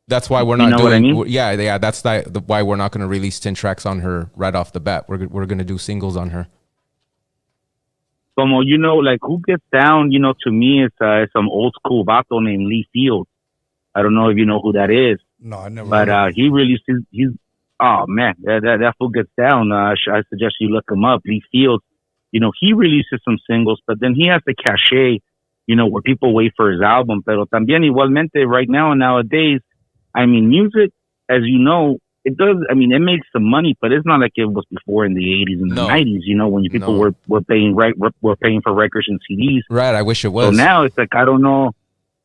That's why we're not doing. What I mean? Yeah. That's why we're not going to release 10 tracks on her right off the bat. We're going to do singles on her. Como like who gets down? To me, it's some old school vato named Lee Fields. I don't know if you know who that is. No, I never. But he releases. Oh man, that fool gets down. I suggest you look him up. Lee Fields. He releases some singles, but then he has the cachet. Where people wait for his album. Pero también igualmente right now and nowadays, I mean, music, as you know, it does. I mean, it makes some money, but it's not like it was before in the 80s and the 90s. When people were paying for records and CDs. Right. I wish it was. So now it's like I don't know.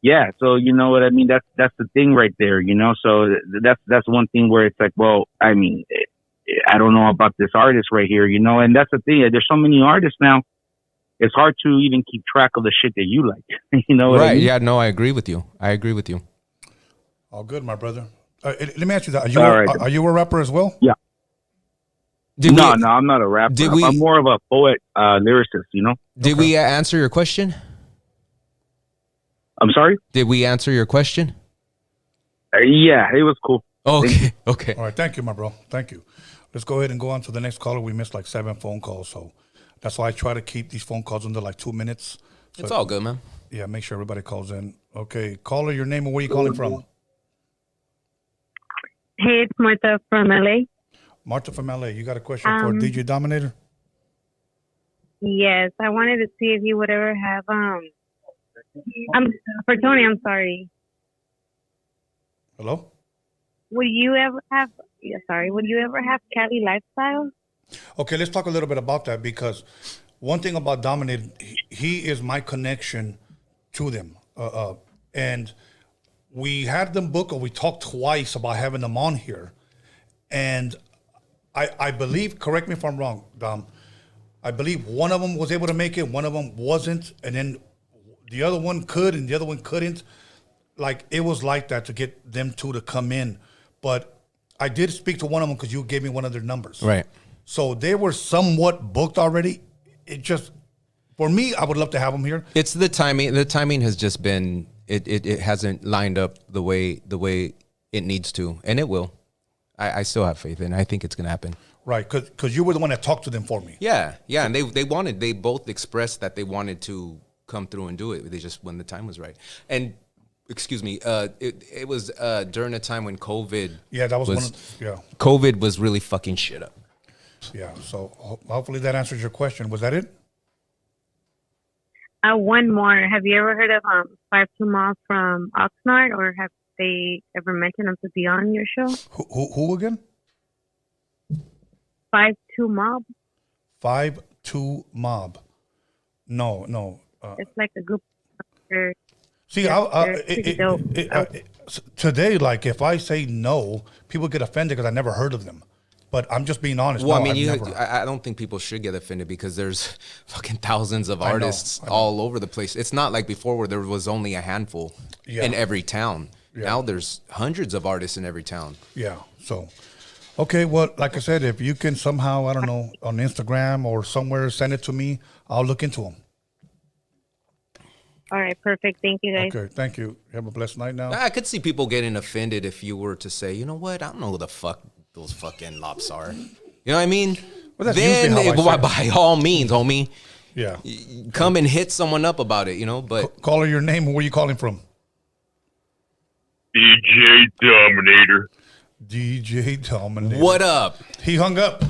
Yeah. So you know what I mean. That's the thing right there. So that's one thing where it's like, well, I mean, I don't know about this artist right here. And that's the thing. There's so many artists now. It's hard to even keep track of the shit that you like. What I mean? Yeah. No, I agree with you. All good, my brother. Let me ask you that. Are you a rapper as well? Yeah. No, I'm not a rapper. I'm more of a poet, lyricist, Did we answer your question? I'm sorry? Did we answer your question? Yeah, it was cool. Okay. All right, thank you, my bro. Thank you. Let's go ahead and go on to the next caller. We missed like 7 phone calls, so that's why I try to keep these phone calls under like 2 minutes. So, it's all good, man. Yeah, make sure everybody calls in. Okay, caller, your name and where you calling from? Hey, it's Martha from LA. Martha from LA. You got a question for DJ Dominator? Yes, I wanted to see if you would ever have for Tony, I'm sorry. Hello? Would you ever have CALI lifestyle? Okay, let's talk a little bit about that because one thing about Dominator, he is my connection to them. And we had them book, or we talked twice about having them on here. And I believe, correct me if I'm wrong, Dom, I believe one of them was able to make it, one of them wasn't, and then the other one could and the other one couldn't. Like, it was like that to get them two to come in. But I did speak to one of them because you gave me one of their numbers. Right. So they were somewhat booked already. It just, for me, I would love to have them here. It's the timing. The timing has just been, it hasn't lined up the way it needs to, and it will. I still have faith in it. I think it's going to happen. Right, because you were the one that talked to them for me. Yeah, and they both expressed that they wanted to come through and do it. They just, when the time was right. And excuse me, it was during a time when COVID. Yeah, that was COVID was really fucking shit up. Yeah, so hopefully that answers your question. Was that it? One more. Have you ever heard of 52 Mob from Oxnard, or have they ever mentioned them to be on your show? Who again? 52 Mob. 52 Mob. No. It's like a group. See, today, like, if I say no, people get offended because I never heard of them. But I'm just being honest. Well, No, I mean, I've never. I don't think people should get offended because there's fucking thousands of I know, artists all over the place. It's not like before where there was only a handful in every town. Yeah. Now there's hundreds of artists in every town. Yeah. So, okay. Well, like I said, if you can somehow, I don't know, on Instagram or somewhere, send it to me, I'll look into them. All right, perfect. Thank you, guys. Okay. Thank you. Have a blessed night now. I could see people getting offended if you were to say, you know what, I don't know who the fuck those fucking lops are. You know what I mean? Well, that's then, usually how I say it. by all means, homie, Yeah. come and hit someone up about it, you know? But Call her your name and where you calling from? DJ Dominator. DJ Dominator. what up? He hung up.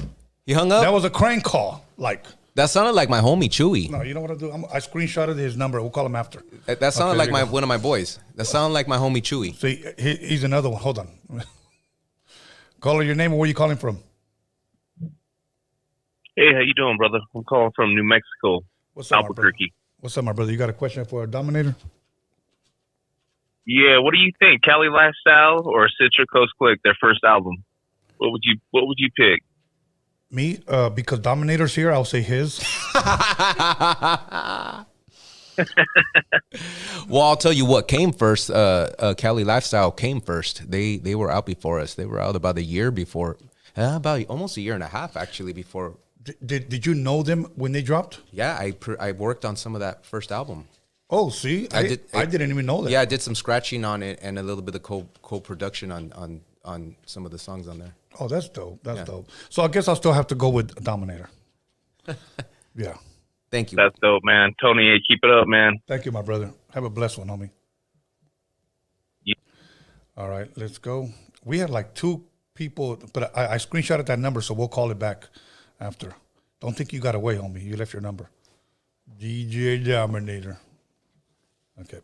You hung up? That was a crank call. Like, That sounded like my homie Chewy. no, you know what I'll do? I screenshotted his number. We'll call him after. That sounded Okay, like there you go. one of my boys. That sounded like my homie Chewy. See, he's another one. Hold on. Call her your name and where you calling from? Hey, how you doing, brother? I'm calling from New Mexico, What's up, my brother? Albuquerque. What's up, my brother? You got a question for a Dominator? Yeah, what do you think, Cali Lifestyle or Citra Coast Click, their first album? What would you pick? Me, because Dominator's here, I'll say his. Well, I'll tell you what came first. Cali Lifestyle came first. They were out before us. They were out about a year before, about almost a year and a half actually before. Did you know them when they dropped? Yeah, I worked on some of that first album. Oh, see, I didn't even know that. Yeah, I did some scratching on it and a little bit of co-production on some of the songs on there. Oh, that's dope. That's dope. So I guess I'll still have to go with Dominator. Yeah. Thank you. That's dope, man. Tony, hey, keep it up, man. Thank you, my brother. Have a blessed one, homie. Yeah. All right, let's go. We had like 2 people, but I screenshotted that number, so we'll call it back after. Don't think you got away, homie. You left your number. DJ Dominator. Okay.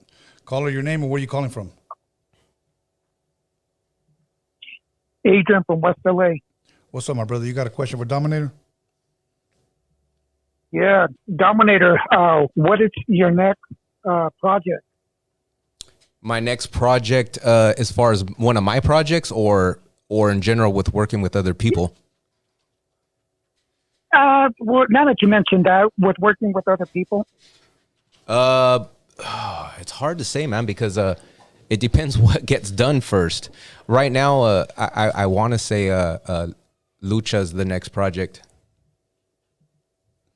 Caller, your name and where you calling from? Adrian from West LA. What's up, my brother? You got a question for Dominator? Yeah, Dominator, what is your next project? My next project, as far as one of my projects, or in general with working with other people. Well, now that you mentioned that, with working with other people. It's hard to say, man, because it depends what gets done first. Right now, I want to say Lucha is the next project.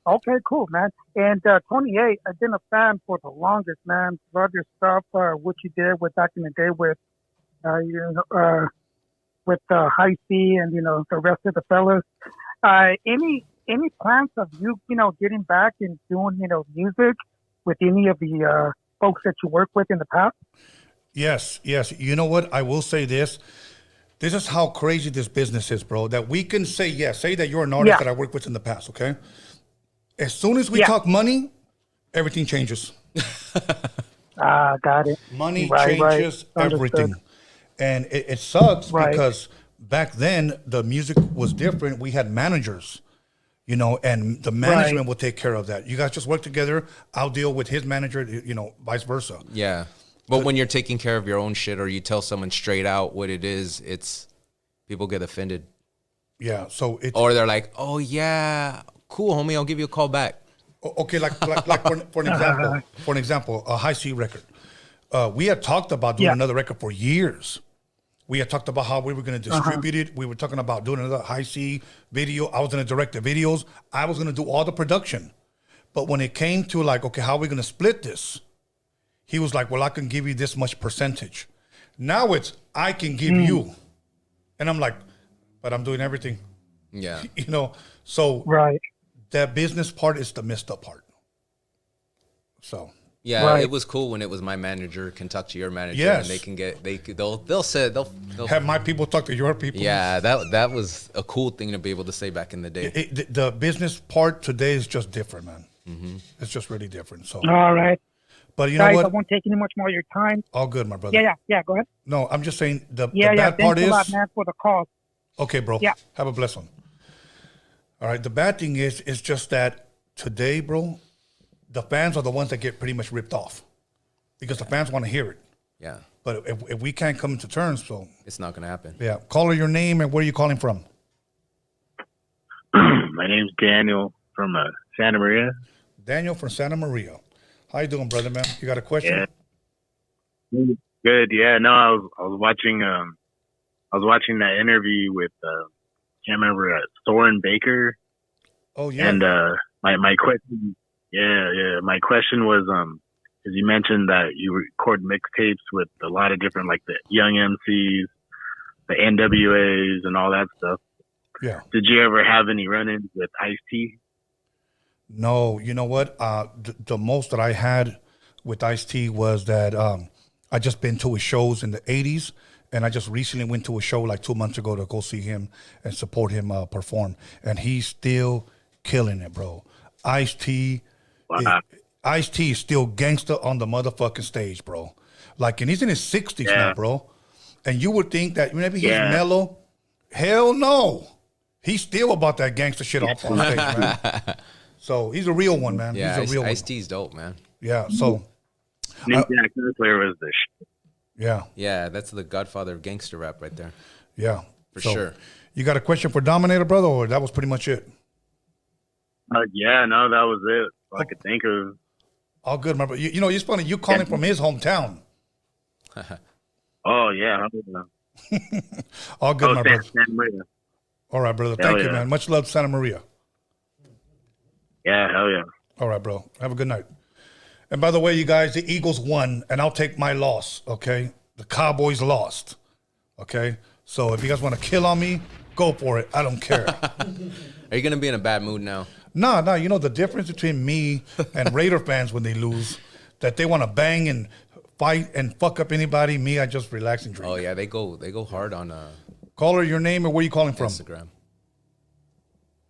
Okay, cool, man. And Tony A, I've been a fan for the longest, man. Love your stuff, what you did with back in the day with, with High C and the rest of the fellas. Any plans of you, getting back and doing, music with any of the folks that you work with in the past? Yes. You know what? I will say this. This is how crazy this business is, bro. That we can say, say that you're an artist that I worked with in the past, okay? As soon as we talk money, everything changes. Got it. Money changes everything. And it sucks because back then the music was different. We had managers, and the management will take care of that. You guys just work together. I'll deal with his manager, vice versa. Yeah. But when you're taking care of your own shit or you tell someone straight out what it is, it's people get offended. Yeah. So it's, or they're like, oh yeah, cool, homie, I'll give you a call back. Okay, like for an example, a High C record. We had talked about doing another record for years. We had talked about how we were going to distribute it. We were talking about doing another High C video. I was going to direct the videos. I was going to do all the production. But when it came to like, okay, how are we going to split this? He was like, well, I can give you this much percentage. Now it's, I can give you. And I'm like, but I'm doing everything. Yeah. So that business part is the messed up part. So. Yeah, it was cool when it was my manager can talk to your manager and they can get they'll have my people talk to your people. Yeah, that was a cool thing to be able to say back in the day. The business part today is just different, man. Mm-hmm. It's just really different. So all right, but you know what? I won't take any much more of your time. All good, my brother. Yeah. Go ahead. No, I'm just saying the bad part is. Thanks a lot, man, for the call. Okay, bro. Yeah. Have a blessed one. All right. The bad thing is just that today, bro, the fans are the ones that get pretty much ripped off because the fans want to hear it. Yeah. But if we can't come to terms, so it's not going to happen. Yeah. Call her your name and where are you calling from? My name's Daniel from Santa Maria. Daniel from Santa Maria. How you doing, brother, man? You got a question? Yeah. Good. Yeah. No, I was watching that interview with can't remember Thorin Baker. Oh yeah. And my question, my question was because you mentioned that you record mixtapes with a lot of different like the young MCs, the NWAs, and all that stuff. Yeah. Did you ever have any run-ins with Ice-T? No, you know what? The most that I had with Ice-T was that I just been to his shows in the 80s, and I just recently went to a show like 2 months ago to go see him and support him perform. And he's still killing it, bro. Ice-T, Wow. Ice-T is still gangster on the motherfucking stage, bro. Like, and he's in his 60s now, bro. And you would think that maybe he's mellow. Hell no. He's still about that gangster shit on stage, man. So he's a real one, man. Yeah, he's a real one. Ice-T's dope, man. Yeah, so. New Jack Player was the shit. Yeah. Yeah, that's the godfather of gangster rap right there. Yeah. For sure. You got a question for Dominator, brother, or that was pretty much it? Yeah, no, that was it. All I could think of. All good, my brother. You know, it's funny. You calling from his hometown. Oh, yeah. All good, my brother. Santa Maria. All right, brother. Hell Thank you, yeah. man. Much love, Santa Maria. Yeah, hell yeah. All right, bro. Have a good night. And by the way, you guys, the Eagles won, and I'll take my loss, okay? The Cowboys lost, okay? So if you guys want to kill on me, go for it. I don't care. Are you going to be in a bad mood now? No. You know the difference between me and Raider fans when they lose, that they want to bang and fight and fuck up anybody. Me, I just relax and drink. Oh, yeah, they go hard on Caller, your name and where you calling from? Instagram.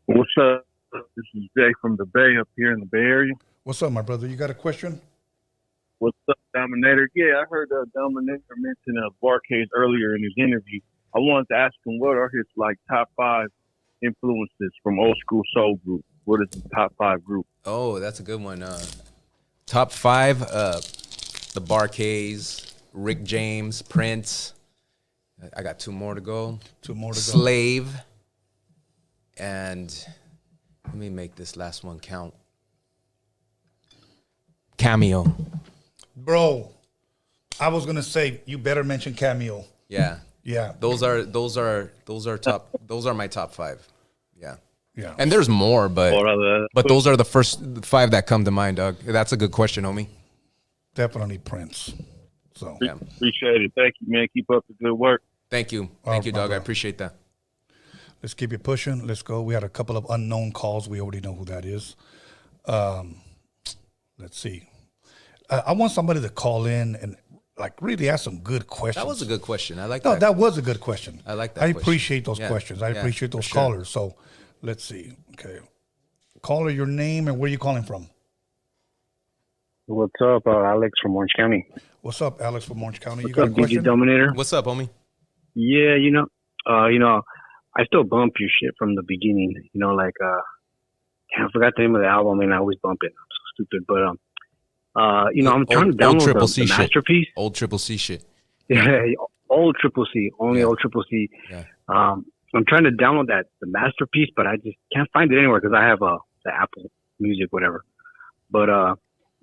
What's up? This is Jay from the Bay up here in the Bay Area. What's up, my brother? You got a question? What's up, Dominator? Yeah, I heard Dominator mention Barcade earlier in his interview. I wanted to ask him what are his like top 5 influences from old school soul group. What is the top 5 group? Oh, that's a good one. Top 5, the Barcades, Rick James, Prince. I got 2 more to go. Slave. And let me make this last one count. Cameo. Bro, I was gonna say you better mention Cameo. Yeah. Yeah. Those are my top 5. Yeah. Yeah. And there's more, but those are the first 5 that come to mind, Doug. That's a good question, homie. Definitely Prince. So yeah. Appreciate it. Thank you, man. Keep up the good work. Thank you. Thank you, Doug. I appreciate that. Let's keep it pushing. Let's go. We had a couple of unknown calls. We already know who that is. Let's see. I want somebody to call in and like really ask some good questions. That was a good question. I like that. that. No, that was a good question. I like that. I appreciate those questions. I appreciate those callers. So let's see. Okay. Caller, your name and where you calling from? What's up, Alex from Orange County? What's up, Alex from Orange County? What's up, DJ Dominator? What's up, homie? Yeah, I still bump your shit from the beginning. I forgot the name of the album, and I always bump it. I'm so stupid, but I'm trying to download the Masterpiece. Old Triple C shit. Yeah, old Triple C, only old Triple C. Yeah. I'm trying to download the Masterpiece, but I just can't find it anywhere because I have the Apple Music, whatever. But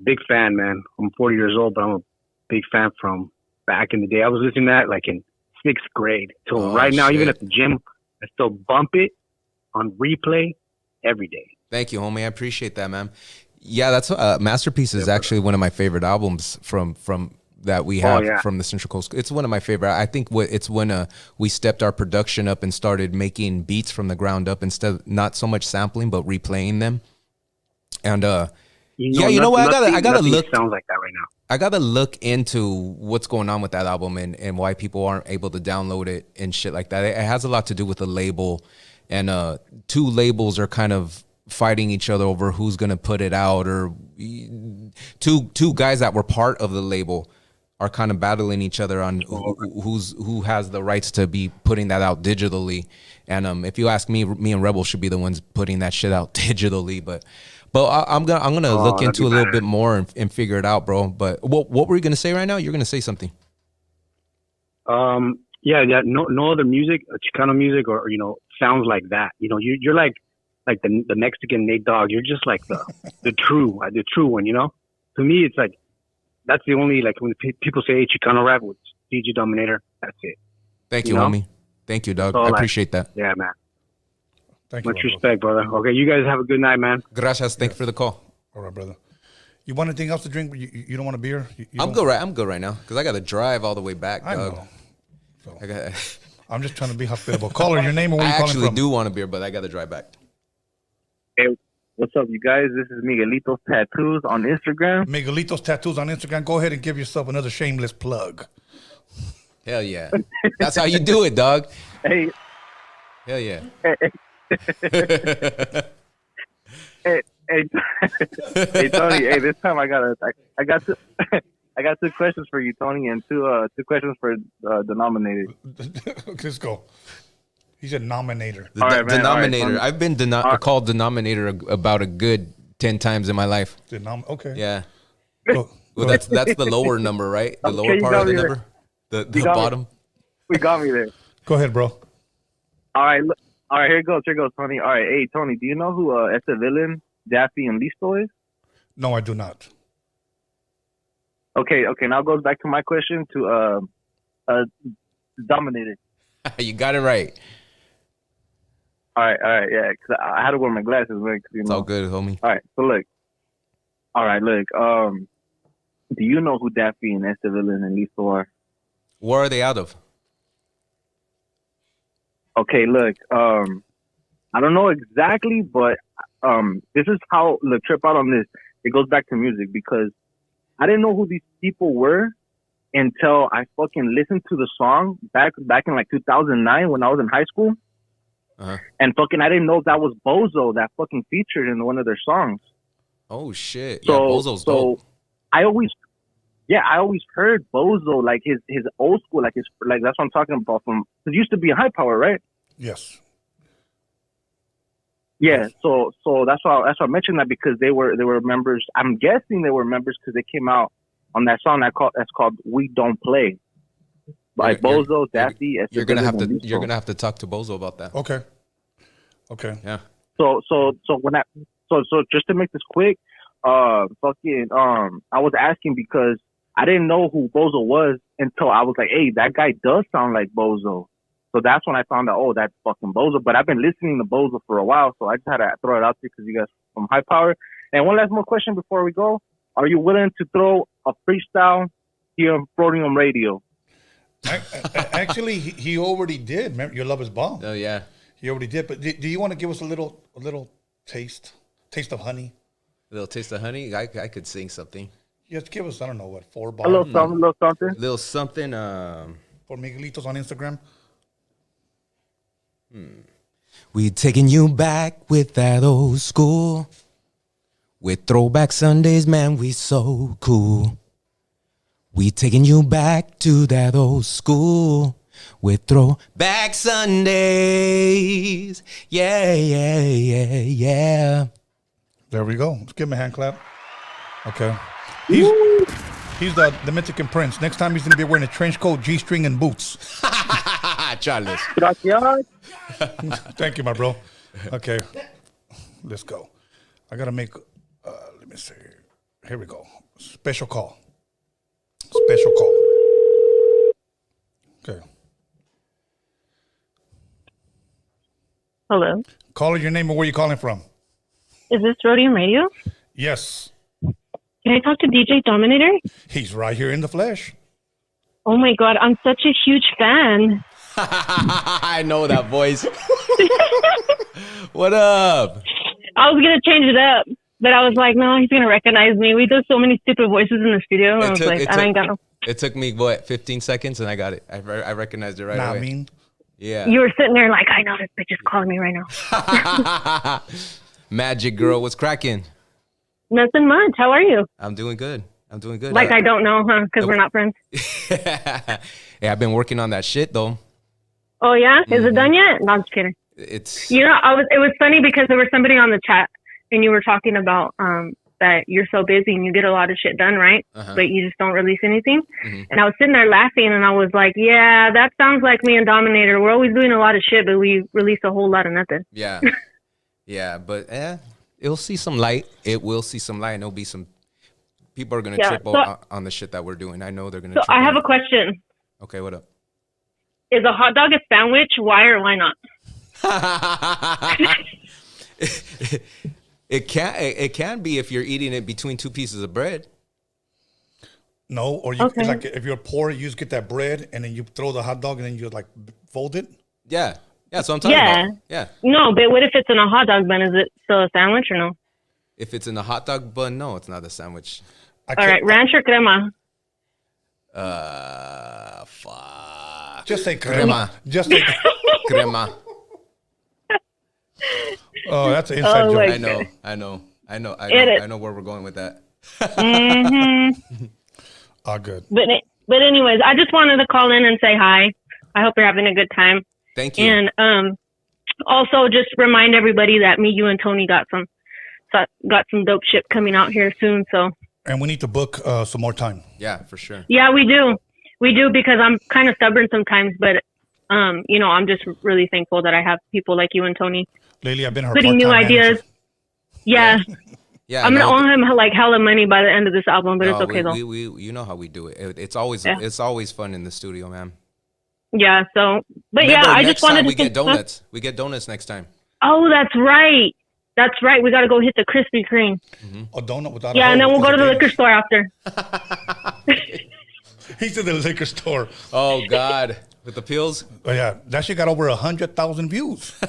big fan, man. I'm 40 years old, but I'm a big fan from back in the day. I was listening to that like in 6th grade till right now, even at the gym. I still bump it on replay every day. Thank you, homie. I appreciate that, man. Yeah, that's Masterpiece is actually one of my favorite albums from that we have from the Central Coast. It's one of my favorite. I think it's when we stepped our production up and started making beats from the ground up instead of not so much sampling but replaying them. And you know what? I gotta look. Sounds like that right now. I gotta look into what's going on with that album and why people aren't able to download it and shit like that. It has a lot to do with the label, and 2 labels are kind of fighting each other over who's gonna put it out, or two guys that were part of the label are kind of battling each other on who has the rights to be putting that out digitally. And if you ask me and Rebel should be the ones putting that shit out digitally, but I'm gonna look into a little bit more and figure it out, bro. But what were you gonna say right now? You're gonna say something. No other music, Chicano music, or sounds like that. You're like like the Mexican Nate Dogg. You're just like the true one, you know? To me, it's like, that's the only, like, when people say, hey, Chicano rap with DJ Dominator, that's it. Thank you, homie. Thank you, dog. So, I appreciate that. Yeah, man. Thank you. Much respect, brother. Okay, you guys have a good night, man. Gracias. Thank you for the call. All right, brother. You want anything else to drink? You don't want a beer? I'm good right now because I got to drive all the way back, I dog. know. So, I'm just trying to be hospitable. Caller, your name and where you I calling from? actually do want a beer, but I got to drive back. Hey, what's up, you guys? This is Miguelito's Tattoos on Instagram. Miguelito's Tattoos on Instagram. Go ahead and give yourself another shameless plug. Hell yeah. That's how you do it, dog. Hey. Hell yeah. Hey, Tony. Hey, this time I got two questions for you, Tony, and two questions for the nominated. Let's go. He's a nominator. Denominator. Right, I've been called denominator about a good 10 times in my life. Okay. Yeah. Go well, that's the lower number, right? The lower part of the number. The bottom. We got me there. Go ahead, bro. All right. All right. Here goes, Tony. All right. Hey, Tony. Do you know who Villain, Daffy, and Listo is? No, I do not. Okay. Now goes back to my question to Dominator. You got it right. All right. Yeah, because I had to wear my glasses, man. It's all good, homie. All right. So look. Do you know who Daffy and Villain and Listo are? Where are they out of? Okay, look, I don't know exactly, but this is how, look, trip out on this. It goes back to music because I didn't know who these people were until I fucking listened to the song back in like 2009 when I was in high school. Uh-huh. And fucking I didn't know that was Bozo that fucking featured in one of their songs. Oh, shit. So, yeah, Bozo's dope. I always heard Bozo, like his old school, like that's what I'm talking about from, it used to be a High Power, right? Yes. Yeah, so that's why I mentioned that because they were members. I'm guessing they were members because they came out on that song that's called "We Don't Play" by Bozo, Daffy. You're gonna have to talk to Bozo about that. Okay. Yeah. So just to make this quick, I was asking because I didn't know who Bozo was until I was like, hey, that guy does sound like Bozo. So that's when I found out, oh, that's fucking Bozo. But I've been listening to Bozo for a while, so I just had to throw it out there because you guys from High Power. And one last more question before we go. Are you willing to throw a freestyle here on Roadium Radio? Actually, he already did. Remember, Your Love Is Bomb. Oh, yeah. He already did. But do you want to give us a little taste of honey? A little taste of honey? I could sing something. Just give us, I don't know, what, 4 bars? A little something. Little something. For Miguelitos on Instagram. We taking you back with that old school. With throwback Sundays, man, we so cool. We taking you back to that old school. With throwback Sundays. Yeah. There we go. Let's give him a hand clap. Okay. He's the Mexican Prince. Next time he's going to be wearing a trench coat, G-string, and boots. Charles. Thank you, my bro. Okay. Let's go. I got to make, let me see. Here we go. Special call. Okay. Hello. Caller, your name and where you calling from? Is this Roadium Radio? Yes. Can I talk to DJ Dominator? He's right here in the flesh. Oh my God, I'm such a huge fan. I know that voice. What up? I was going to change it up, but I was like, no, he's going to recognize me. We do so many stupid voices in the studio. I ain't got no. It took me, 15 seconds, and I got it. I recognized it right away. I mean? Yeah. You were sitting there like, I know this bitch is calling me right now. Magic girl, what's cracking? Nothing much. How are you? I'm doing good. Like I don't know, huh? Because we're not friends. Yeah, I've been working on that shit, though. Oh, yeah? Is it done yet? No, I'm just kidding. It's... You know, it was funny because there was somebody on the chat, and you were talking about that you're so busy and you get a lot of shit done, right? Uh-huh. But you just don't release anything. Mm-hmm. And I was sitting there laughing, and I was like, yeah, that sounds like me and Dominator. We're always doing a lot of shit, but we release a whole lot of nothing. Yeah. Yeah, but it'll see some light. It will see some light, and there'll be some people are gonna trip on the shit that we're doing. I know they're gonna. So trip I have on a question. Okay, what up? Is a hot dog a sandwich? Why or why not? It can be if you're eating it between two pieces of bread. No, or you like if you're poor, you just get that bread and then you throw the hot dog and then you like fold it. Yeah, so I'm talking about. Yeah. No, but what if it's in a hot dog bun? Is it still a sandwich or no? If it's in a hot dog bun, no, it's not a sandwich. All right, ranch or crema? Fuck. Just say crema. Just say crema. Oh, that's an inside joke. I know where we're going with that. Oh, good. But anyways, I just wanted to call in and say hi. I hope you're having a good time. Thank you. And also just remind everybody that me, you, and Tony got some dope shit coming out here soon. So. And we need to book some more time. Yeah, for sure. Yeah, we do because I'm kind of stubborn sometimes, but I'm just really thankful that I have people like you and Tony. Lately, I've been her putting new ideas. Yeah. Yeah, I'm gonna owe him like hella money by the end of this album, but it's okay though. You know how we do it. It's always fun in the studio, man. Yeah. So, but remember, I just wanted to get donuts. We get donuts next time. Oh, that's right. That's right. We got to go hit the Krispy Kreme. Mm-hmm. A donut without. Yeah, and then we'll go to the liquor store after. He's in the liquor store. Oh God. With the pills? Oh, yeah. That shit got over 100,000 views.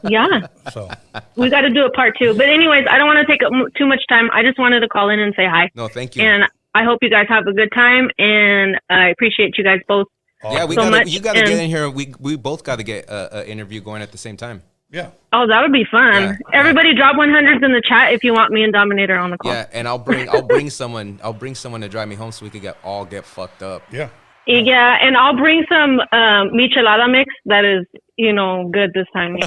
Yeah. So we got to do a part 2. But anyways, I don't want to take up too much time. I just wanted to call in and say hi. No, thank you. And I hope you guys have a good time. And I appreciate you guys both. Yeah, you got to get in here. We both got to get an interview going at the same time. Yeah. Oh, that would be fun. Yeah. Everybody drop 100s in the chat if you want me and Dominator on the call. Yeah, and I'll bring someone to drive me home so we could get fucked up. Yeah. Yeah, and I'll bring some michelada mix that is, good this time.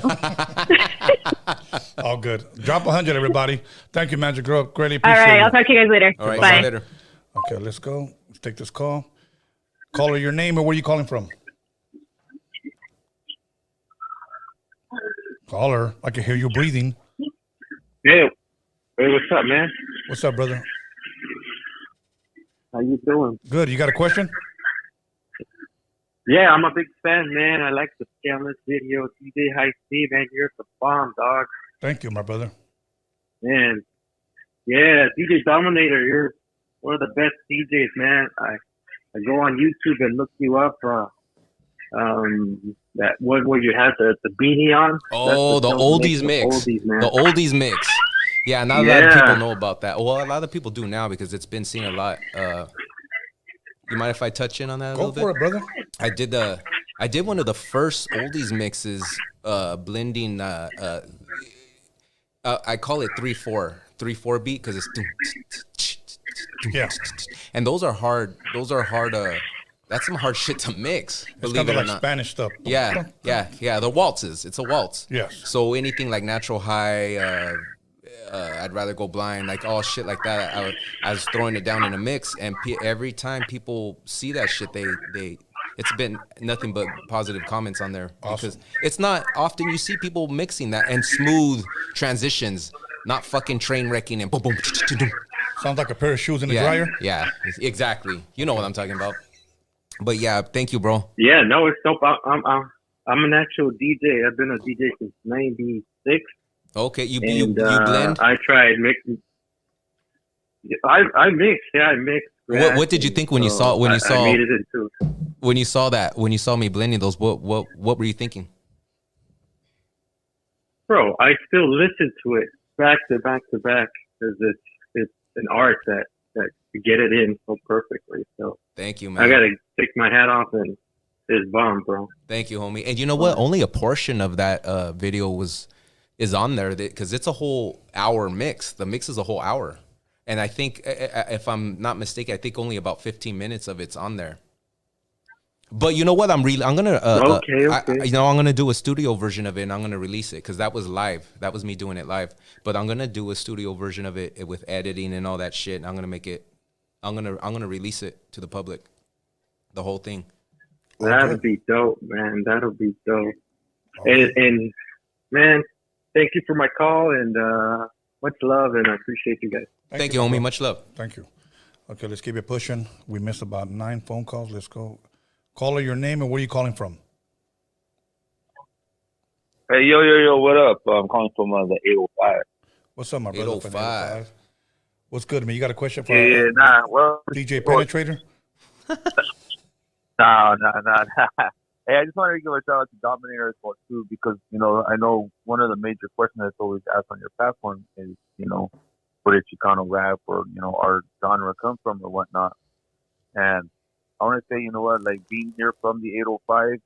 All good. Drop 100, everybody. Thank you, Magic Girl. Greatly appreciate it. All right, I'll talk to you guys later. All right, bye. See you later. Okay, let's go. Let's take this call. Caller, your name or where are you calling from? Caller, I can hear you breathing. Hey, what's up, man? What's up, brother? How you doing? Good. You got a question? Yeah, I'm a big fan, man. I like the SKANLESS video. DJ High C, man, you're the bomb, dog. Thank you, my brother. Man, yeah, DJ Dominator, you're one of the best DJs, man. I go on YouTube and look you up. That one where you had the beanie on. Oh, the oldies mix. The oldies mix. Yeah, not a lot of people know about that. Well, a lot of people do now because it's been seen a lot. You mind if I touch in on that a little bit? Go for it, brother. I did one of the first oldies mixes, blending. I call it 3/4 beat because it's. Yeah. And those are hard. That's some hard shit to mix. It's kind of like Spanish stuff. Yeah. The waltzes. It's a waltz. Yes. So anything like natural high. I'd rather go blind, like all shit like that. I was throwing it down in a mix, and every time people see that shit, it's been nothing but positive comments on there because it's not often you see people mixing that and smooth transitions, not fucking train wrecking and boom boom. Sounds like a pair of shoes in the dryer. Yeah, exactly. You know what I'm talking about. But yeah, thank you, bro. Yeah, no, it's dope. I'm an actual DJ. I've been a DJ since '96. Okay, you blend? I tried mixing. I mixed. Yeah, I mixed. What did you think when you saw I made it into when you saw me blending those? What were you thinking? Bro, I still listen to it back to back to back because it's an art that you get it in so perfectly. So thank you, man. I gotta take my hat off and it's bomb, bro. Thank you, homie. And you know what? Only a portion of that video is on there because it's a whole hour mix. The mix is a whole hour. And I think, if I'm not mistaken, I think only about 15 minutes of it's on there. But you know what? I'm gonna okay. I'm gonna do a studio version of it and I'm gonna release it because that was live. That was me doing it live. But I'm gonna do a studio version of it with editing and all that shit. And I'm gonna make it. I'm gonna release it to the public, the whole thing. That'll be dope, man. That'll be dope. And man, thank you for my call, and much love, and I appreciate you guys. Thank you, homie. Much love. Thank you. Okay, let's keep it pushing. We missed about 9 phone calls. Let's go. Caller, your name and where are you calling from? Hey, yo, what up? I'm calling from the 805. What's up, my brother? 805. What's good, man? You got a question for DJ Penetrator? Nah. Hey, I just wanted to give a shout out to Dominator as well too, because I know one of the major questions that's always asked on your platform is where did Chicano rap or our genre come from or whatnot. And I want to say, like being here from the 805,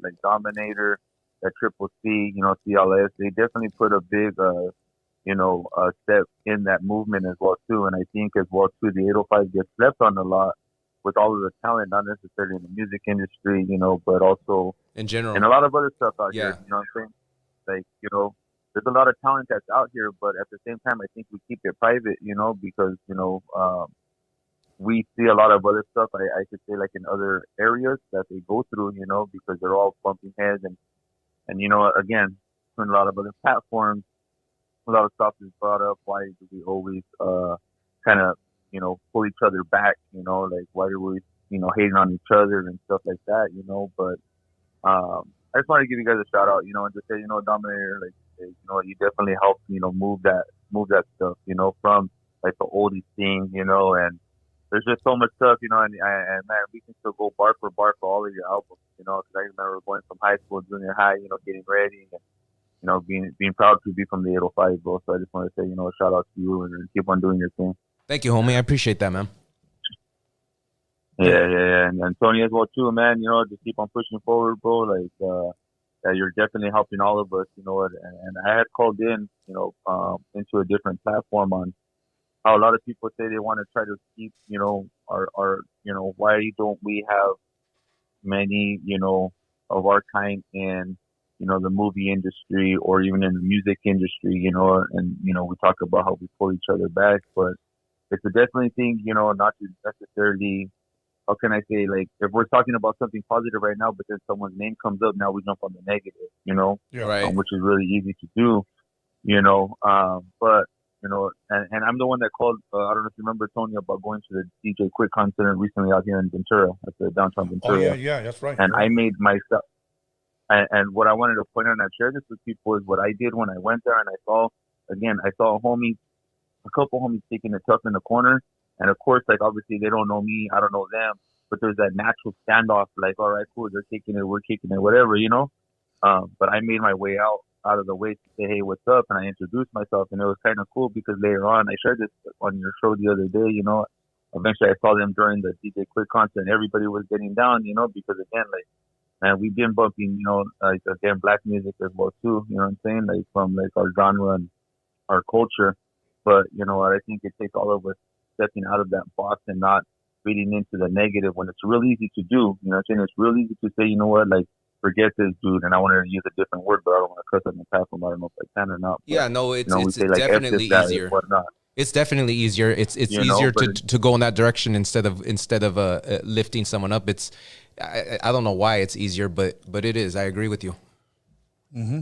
like Dominator, that Triple C, CLS, they definitely put a big step in that movement as well too. And I think as well too, the 805 gets slept on a lot with all of the talent, not necessarily in the music industry, but also in general and a lot of other stuff out Yeah. here. You know what I'm saying? Like, there's a lot of talent that's out here, but at the same time, I think we keep it private, because we see a lot of other stuff. I could say like in other areas that they go through, because they're all bumping heads and again, on a lot of other platforms, a lot of stuff is brought up. Why do we always kind of pull each other back? Like why are we hating on each other and stuff like that? But I just want to give you guys a shout out, and just say Dominator, like you definitely helped move that stuff from like the oldie scene, and there's just so much stuff, and man, we can still go bar for all of your albums, because I remember going from high school, junior high, getting ready and, being proud to be from the 805, bro. So I just want to say, a shout out to you and keep on doing your thing. Thank you, homie. I appreciate that, man. Yeah. And Tony as well too, man, just keep on pushing forward, bro. Like, you're definitely helping all of us, and I had called in, into a different platform on how a lot of people say they want to try to keep, our why don't we have many, of our kind in, the movie industry or even in the music industry, and, we talk about how we pull each other back, but it's a definitely thing, not to necessarily, how can I say, like, if we're talking about something positive right now, but then someone's name comes up, now we jump on the negative, Yeah, right. Which is really easy to do, but, and I'm the one that called, I don't know if you remember, Tony, about going to the DJ Quick concert recently out here in Ventura, at the downtown Ventura. Oh, yeah, that's right. And I made myself, and what I wanted to point out and I share this with people is what I did when I went there and I saw a couple homies taking it tough in the corner. And of course, like, obviously they don't know me, I don't know them, but there's that natural standoff, like, all right, cool, they're taking it, we're kicking it, whatever, but I made my way out of the way to say, hey, what's up? And I introduced myself, and it was kind of cool because later on, I shared this on your show the other day, eventually I saw them during the DJ Quick concert, and everybody was getting down, because again, like, man, we've been bumping, like, again, black music as well too, you know what I'm saying? Like, from like our genre and our culture. But, I think it takes all of us stepping out of that box and not reading into the negative when it's real easy to do, you know what I'm saying? It's real easy to say, like, forget this dude, and I wanted to use a different word, but I don't want to cuss on the platform. I don't know if I can or not. But, Yeah, no, it's say, like, definitely easier. It's definitely easier. It's easier to go in that direction instead of lifting someone up. It's I don't know why it's easier, but it is. I agree with you. Mm-hmm.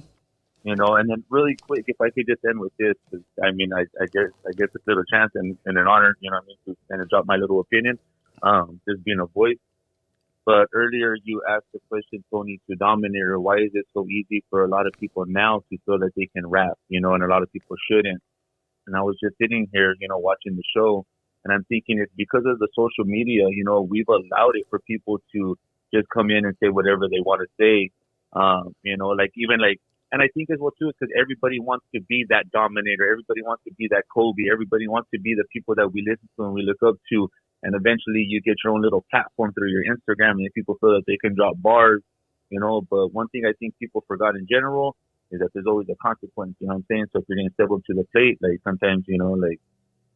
And then really quick, if I could just end with this, 'cause, I mean, I guess this little chance and an honor, to kind of drop my little opinion, just being a voice. But earlier you asked the question, Tony, to Dominator, why is it so easy for a lot of people now to feel that they can rap, and a lot of people shouldn't. And I was just sitting here, watching the show, and I'm thinking it's because of the social media, we've allowed it for people to just come in and say whatever they want to say, and I think as well too, because everybody wants to be that Dominator, everybody wants to be that Kobe, everybody wants to be the people that we listen to and we look up to, and eventually you get your own little platform through your Instagram, and people feel that they can drop bars, but one thing I think people forgot in general is that there's always a consequence, you know what I'm saying? So if you're going to step up to the plate, like, sometimes,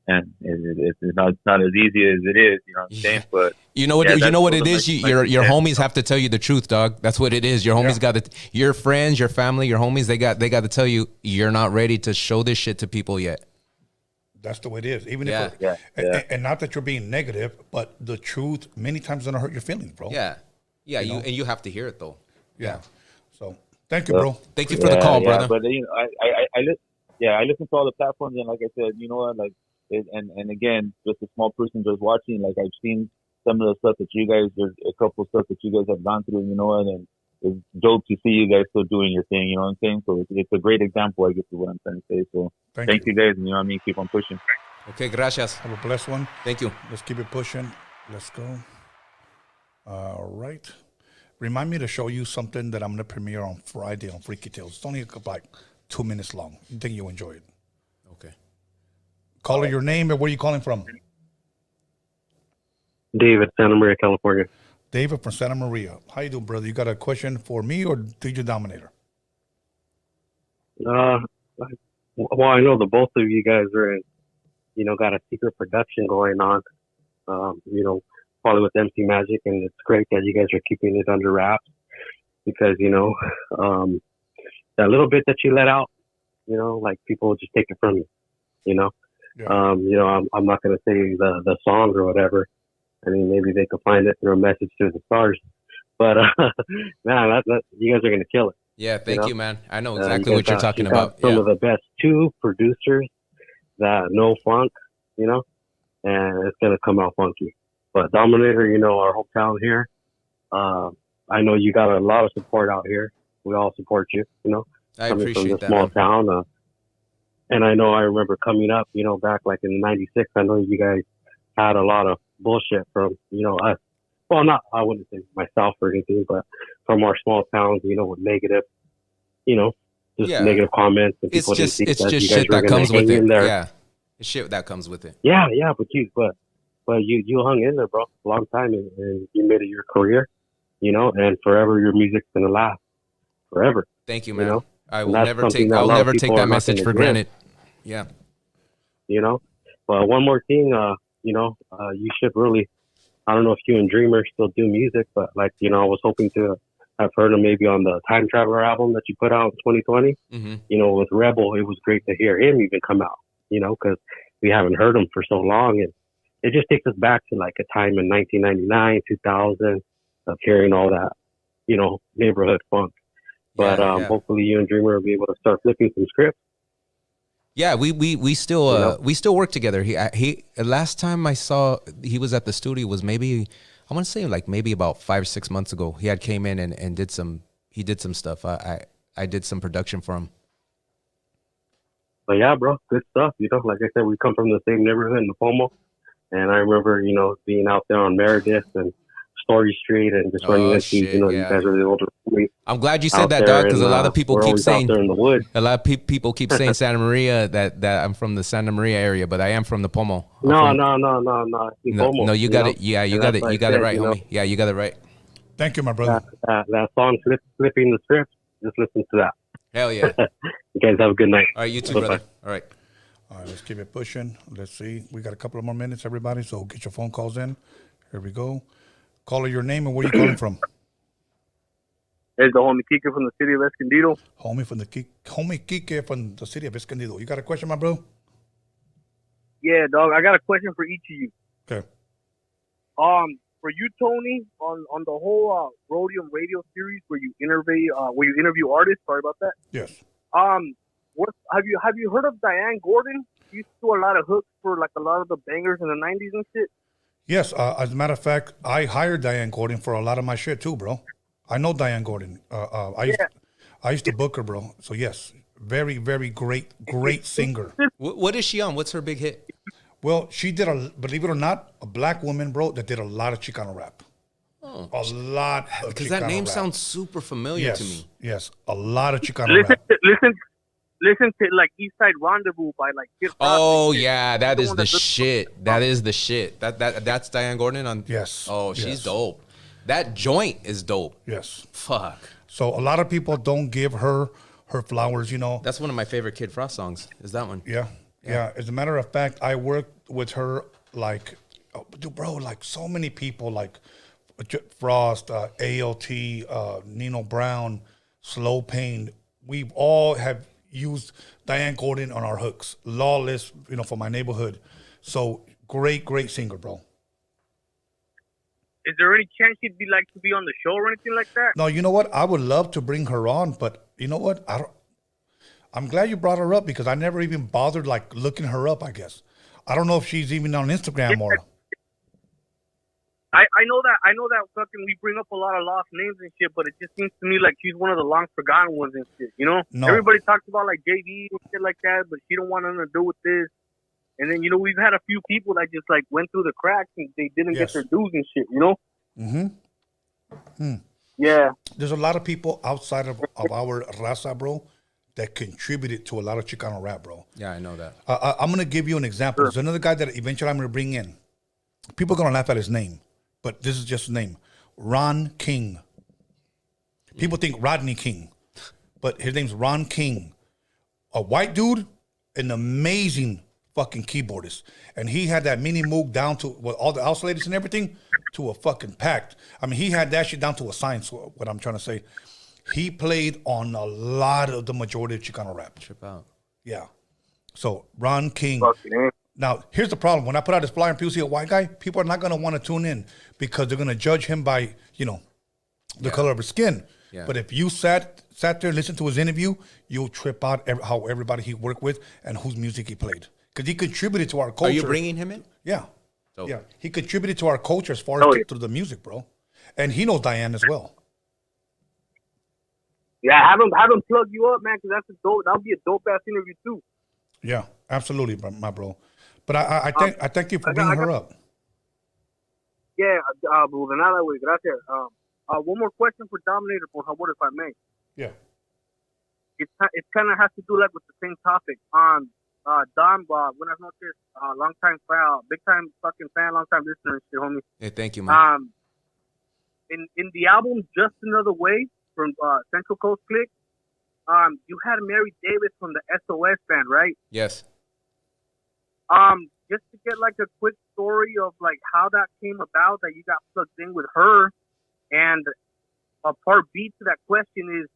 and it's not as easy as it is, you know what I'm saying? But you know what it is. Your homies have to tell you the truth, dog. That's what it is. Your homies got to. Your friends, your family, your homies. They got to tell you you're not ready to show this shit to people yet. That's the way it is. Even and not that you're being negative, but the truth many times gonna hurt your feelings, bro. Yeah. You have to hear it though. Yeah. So Thank you, bro. Thank you for the call, brother. But you know, I listen to all the platforms, and like I said, you know what, like, and again, just a small person just watching, like I've seen some of the stuff that you guys, there's a couple stuff that you guys have gone through, you know what, and it's dope to see you guys still doing your thing, you know what I'm saying? So it's a great example, I guess, is what I'm trying to say. So thank you guys, and you know what I mean? Keep on pushing. Okay, gracias. Have a blessed one. Thank you. Let's keep it pushing. Let's go. All right. Remind me to show you something that I'm going to premiere on Friday on Freaky Tales. It's only like 2 minutes long. I think you'll enjoy it. Okay. Caller, your name and where are you calling from? David, Santa Maria, California. David from Santa Maria. How you doing, brother? You got a question for me or DJ Dominator? Well, I know the both of you guys are in, you know, got a secret production going on, you know, probably with MC Magic, and it's great that you guys are keeping it under wraps because, you know, that little bit that you let out, you know, like people will just take it from you, you know. Yeah. You know, I'm not going to say the song or whatever. I mean, maybe they could find it through a message to the stars, but man, you guys are going to kill it. Yeah, thank you, man. I know exactly what you're talking about. Some of the best 2 producers that know funk, you know, and it's going to come out funky. But Dominator, you know, our hometown here, I know you got a lot of support out here. We all support you, you know, I coming appreciate from the that, small man. town. And I know I remember coming up, you know, back like in '96, I know you guys had a lot of bullshit from, you know, us. Well, I wouldn't say myself or anything, but from our small towns, you know, with negative, you know, just negative comments. And people it's didn't think just you guys shit were that gonna comes with hang in it. there. Yeah, it's shit that comes with it. Yeah, but you hung in there, bro, a long time, and you made it your career, you know, and forever your music's gonna last, forever. Thank you, man. You know? I And will that's never something take. that a I'll lot of never take people that are not message gonna for get. granted. Yeah. You know, but one more thing, you know, you should really. I don't know if you and Dreamer still do music, but like, you know, I was hoping to have heard him maybe on the Time Traveler album that you put out in 2020. Mm-hmm. You know, with Rebel, it was great to hear him even come out, you know, because we haven't heard him for so long. And it just takes us back to like a time in 1999, 2000 of hearing all that, you know, neighborhood funk. But hopefully you and Dreamer will be able to start flipping some scripts. Yeah, we still work together. He last time I saw he was at the studio was maybe I want to say like maybe about 5 or 6 months ago. He had came in and did some stuff. I did some production for him. But yeah, bro, good stuff. You know, like I said, we come from the same neighborhood in the Pomo, and I remember, you know, being out there on Meredith and Story Street and just running into, you know, you guys are the older. I'm glad you said that, dog, because a lot of people keep saying out there in the woods. A lot of people keep saying Santa Maria that I'm from the Santa Maria area, but I am from the Pomo. No. No, you got it. Yeah, you got it. You got it right, homie. Yeah, you got it right. Thank you, my brother. That song, Flipping the Script, just listen to that. Hell yeah. You guys have a good night. All right, you too, Bye-bye. brother. All right. All right, let's keep it pushing. Let's see. We got a couple of more minutes, everybody, so get your phone calls in. Here we go. Caller, your name and where you calling from? It's the homie Kike from the city of Escondido. Homie Kike from the city of Escondido. You got a question, my bro? Yeah, dog. I got a question for each of you. Okay. For you, Tony, on the whole Roadium radio series where you interview artists. Sorry about that. Yes. What have you heard of Diane Gordon? She used to do a lot of hooks for like a lot of the bangers in the '90s and shit. Yes. As a matter of fact, I hired Diane Gordon for a lot of my shit too, bro. I know Diane Gordon. I used to book her, bro. So yes, very, very great singer. What is she on? What's her big hit? Well, she did believe it or not, a black woman, bro, that did a lot of Chicano rap. Oh, a lot of because Chicano that name rap. sounds super familiar to me. Yes, a lot of Chicano rap. Listen to like East Side Rendezvous by like Kid Rock. Oh yeah, that is the shit. That is the shit. That's Diane Gordon on. Yes. Oh, she's dope. That joint is dope. Yes. Fuck. So a lot of people don't give her flowers, you know. That's one of my favorite Kid Frost songs. Is that one? Yeah. As a matter of fact, I worked with her like, bro, like so many people like Frost, ALT, Nino Brown, Slow Pain. We all have used Diane Gordon on our hooks. Lawless, you know, for my neighborhood. So great singer, bro. Is there any chance she'd be like to be on the show or anything like that? No, you know what? I would love to bring her on, but you know what? I'm glad you brought her up because I never even bothered like looking her up, I guess. I don't know if she's even on Instagram or. I know that fucking we bring up a lot of lost names and shit, but it just seems to me like she's one of the long forgotten ones and shit, you know? No. Everybody talks about like JEDI and shit like that, but she don't want nothing to do with this. And then, you know, we've had a few people that just like went through the cracks and they didn't get their dues and shit, you know? Yeah. There's a lot of people outside of our Raza, bro, that contributed to a lot of Chicano rap, bro. Yeah, I know that. I'm going to give you an example. There's another guy that eventually I'm going to bring in. People are going to laugh at his name, but this is just his name. Ron King. People think Rodney King, but his name's Ron King. A white dude, an amazing fucking keyboardist. And he had that mini Moog down to with all the oscillators and everything to a fucking packed. I mean, he had that shit down to a science, what I'm trying to say. He played on a lot of the majority of Chicano rap. Trip out. Yeah. So, Ron King. Now, here's the problem. When I put out this flyer and people see a white guy, people are not going to want to tune in because they're going to judge him by, you know, the color of his skin. Yeah. But if you sat there and listened to his interview, you'll trip out how everybody he worked with and whose music he played. Because he contributed to our culture. Are you bringing him in? Yeah. Dope. Yeah. He contributed to our culture as far as through the music, bro. And he knows Diane as well. Yeah, have him plug you up, man, because that'll be a dope ass interview too. Yeah, absolutely, my bro. But I thank you for bringing her up. Yeah, well, de nada, güey, gracias. One more question for Dominator, por favor, if I may. Yeah. It kind of has to do like with the same topic. Dom, buenas noches, long time fan, big time fucking fan, long time listener, and shit, homie. Hey, thank you, man. In the album Just Another Way from Central Coast Click, you had Mary Davis from the SOS band, right? Yes. Just to get like a quick story of like how that came about that you got plugged in with her, and a part B to that question is,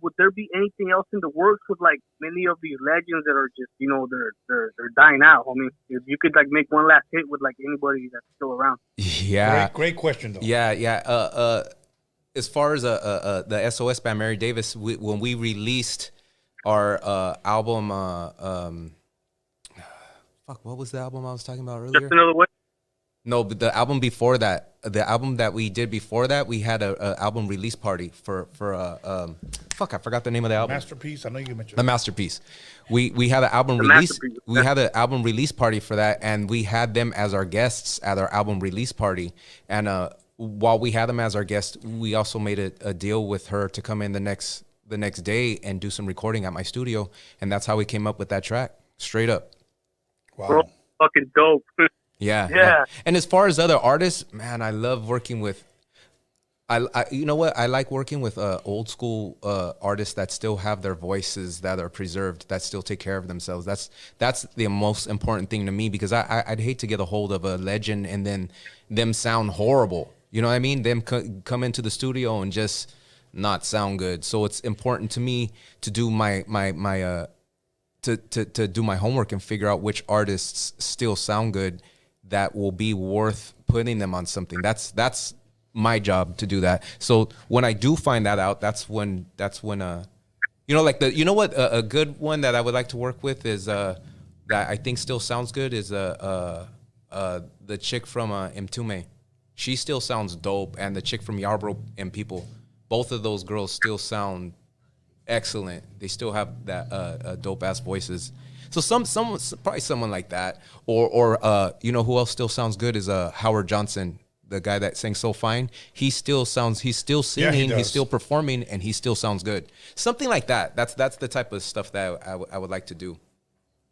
would there be anything else in the works with like many of these legends that are just, you know, they're dying out? I mean, if you could like make one last hit with like anybody that's still around. Yeah. Great question though. Yeah. As far as the SOS band, Mary Davis, when we released our album, what was the album I was talking about earlier? Just Another Way. No, but the album before that, the album that we did before that, we had a album release party for I forgot the name of the album. Masterpiece. I know you mentioned the Masterpiece. We had an album release. We had an album release party for that, and we had them as our guests at our album release party. And while we had them as our guests, we also made a deal with her to come in the next day and do some recording at my studio, and that's how we came up with that track. Straight up. Wow. Bro, fucking dope. Yeah. And as far as other artists, man, I love working with. I you know what? I like working with old school artists that still have their voices that are preserved, that still take care of themselves. That's the most important thing to me, because I'd hate to get a hold of a legend and then them sound horrible. You know what I mean? Them come into the studio and just not sound good. So it's important to me to do my to do my homework and figure out which artists still sound good that will be worth putting them on something. That's my job to do that. So when I do find that out, that's when you know, like a good one that I would like to work with is that I think still sounds good is the chick from Mtume. She still sounds dope, and the chick from Yarborough and People, both of those girls still sound excellent. They still have that dope ass voices. So probably someone like that, or you know who else still sounds good is Howard Johnson, the guy that sang So Fine. He's still singing, he's still performing, and he still sounds good. Something like that. That's the type of stuff that I would like to do.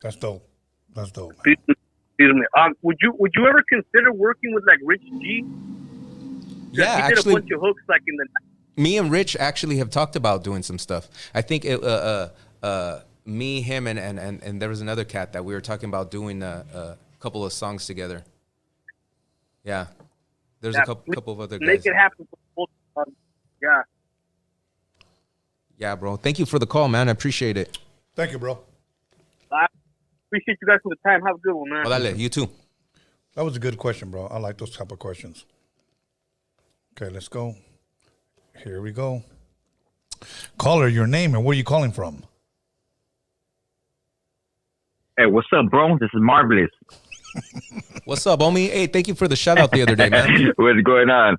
That's dope. That's dope. Excuse me. Would you ever consider working with like Rich G? Yeah, he did actually, a bunch of hooks like in the. Me and Rich actually have talked about doing some stuff. I think me, him, and there was another cat that we were talking about doing a couple of songs together. Yeah, there's a couple of other guys. Make it happen. Yeah. Yeah, bro. Thank you for the call, man. I appreciate it. Thank you, bro. I appreciate you guys for the time. Have a good one, man. Oh, dale, you too. That was a good question, bro. I like those type of questions. Okay, let's go. Here we go. Caller, your name and where are you calling from? Hey, what's up, bro? This is Marvelous. What's up, homie? Hey, thank you for the shout out the other day, man. What's going on?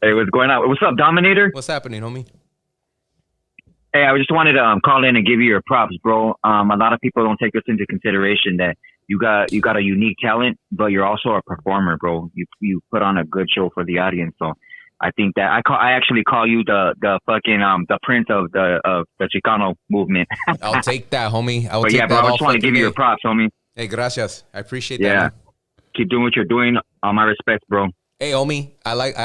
Hey, what's going on? What's up, Dominator? What's happening, homie? Hey, I just wanted to call in and give you your props, bro. A lot of people don't take this into consideration that you got a unique talent, but you're also a performer, bro. You put on a good show for the audience. So I think that I actually call you the fucking the prince of the Chicano movement. I'll take that, homie. I just want to give you your props, homie. Hey, gracias. I appreciate that. Yeah, Man. keep doing what you're doing. All my respect, bro. Hey, homie.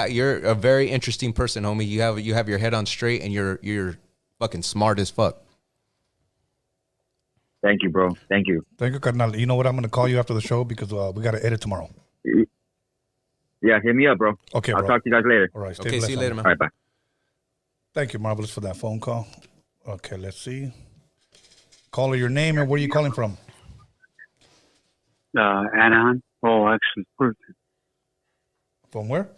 You're a very interesting person, homie. You have your head on straight, and you're fucking smart as fuck. Thank you, bro. Thank you. Thank you, Carnal. You know what? I'm going to call you after the show because we got to edit tomorrow. Yeah, hit me up, bro. Okay, I'll bro. talk to you guys later. All right. Okay, see you later, man. All right, bye. Thank you, Marvelous, for that phone call. Okay, let's see. Caller, your name and where are you calling from? Anaheim. Oh, actually, Fullerton. From where?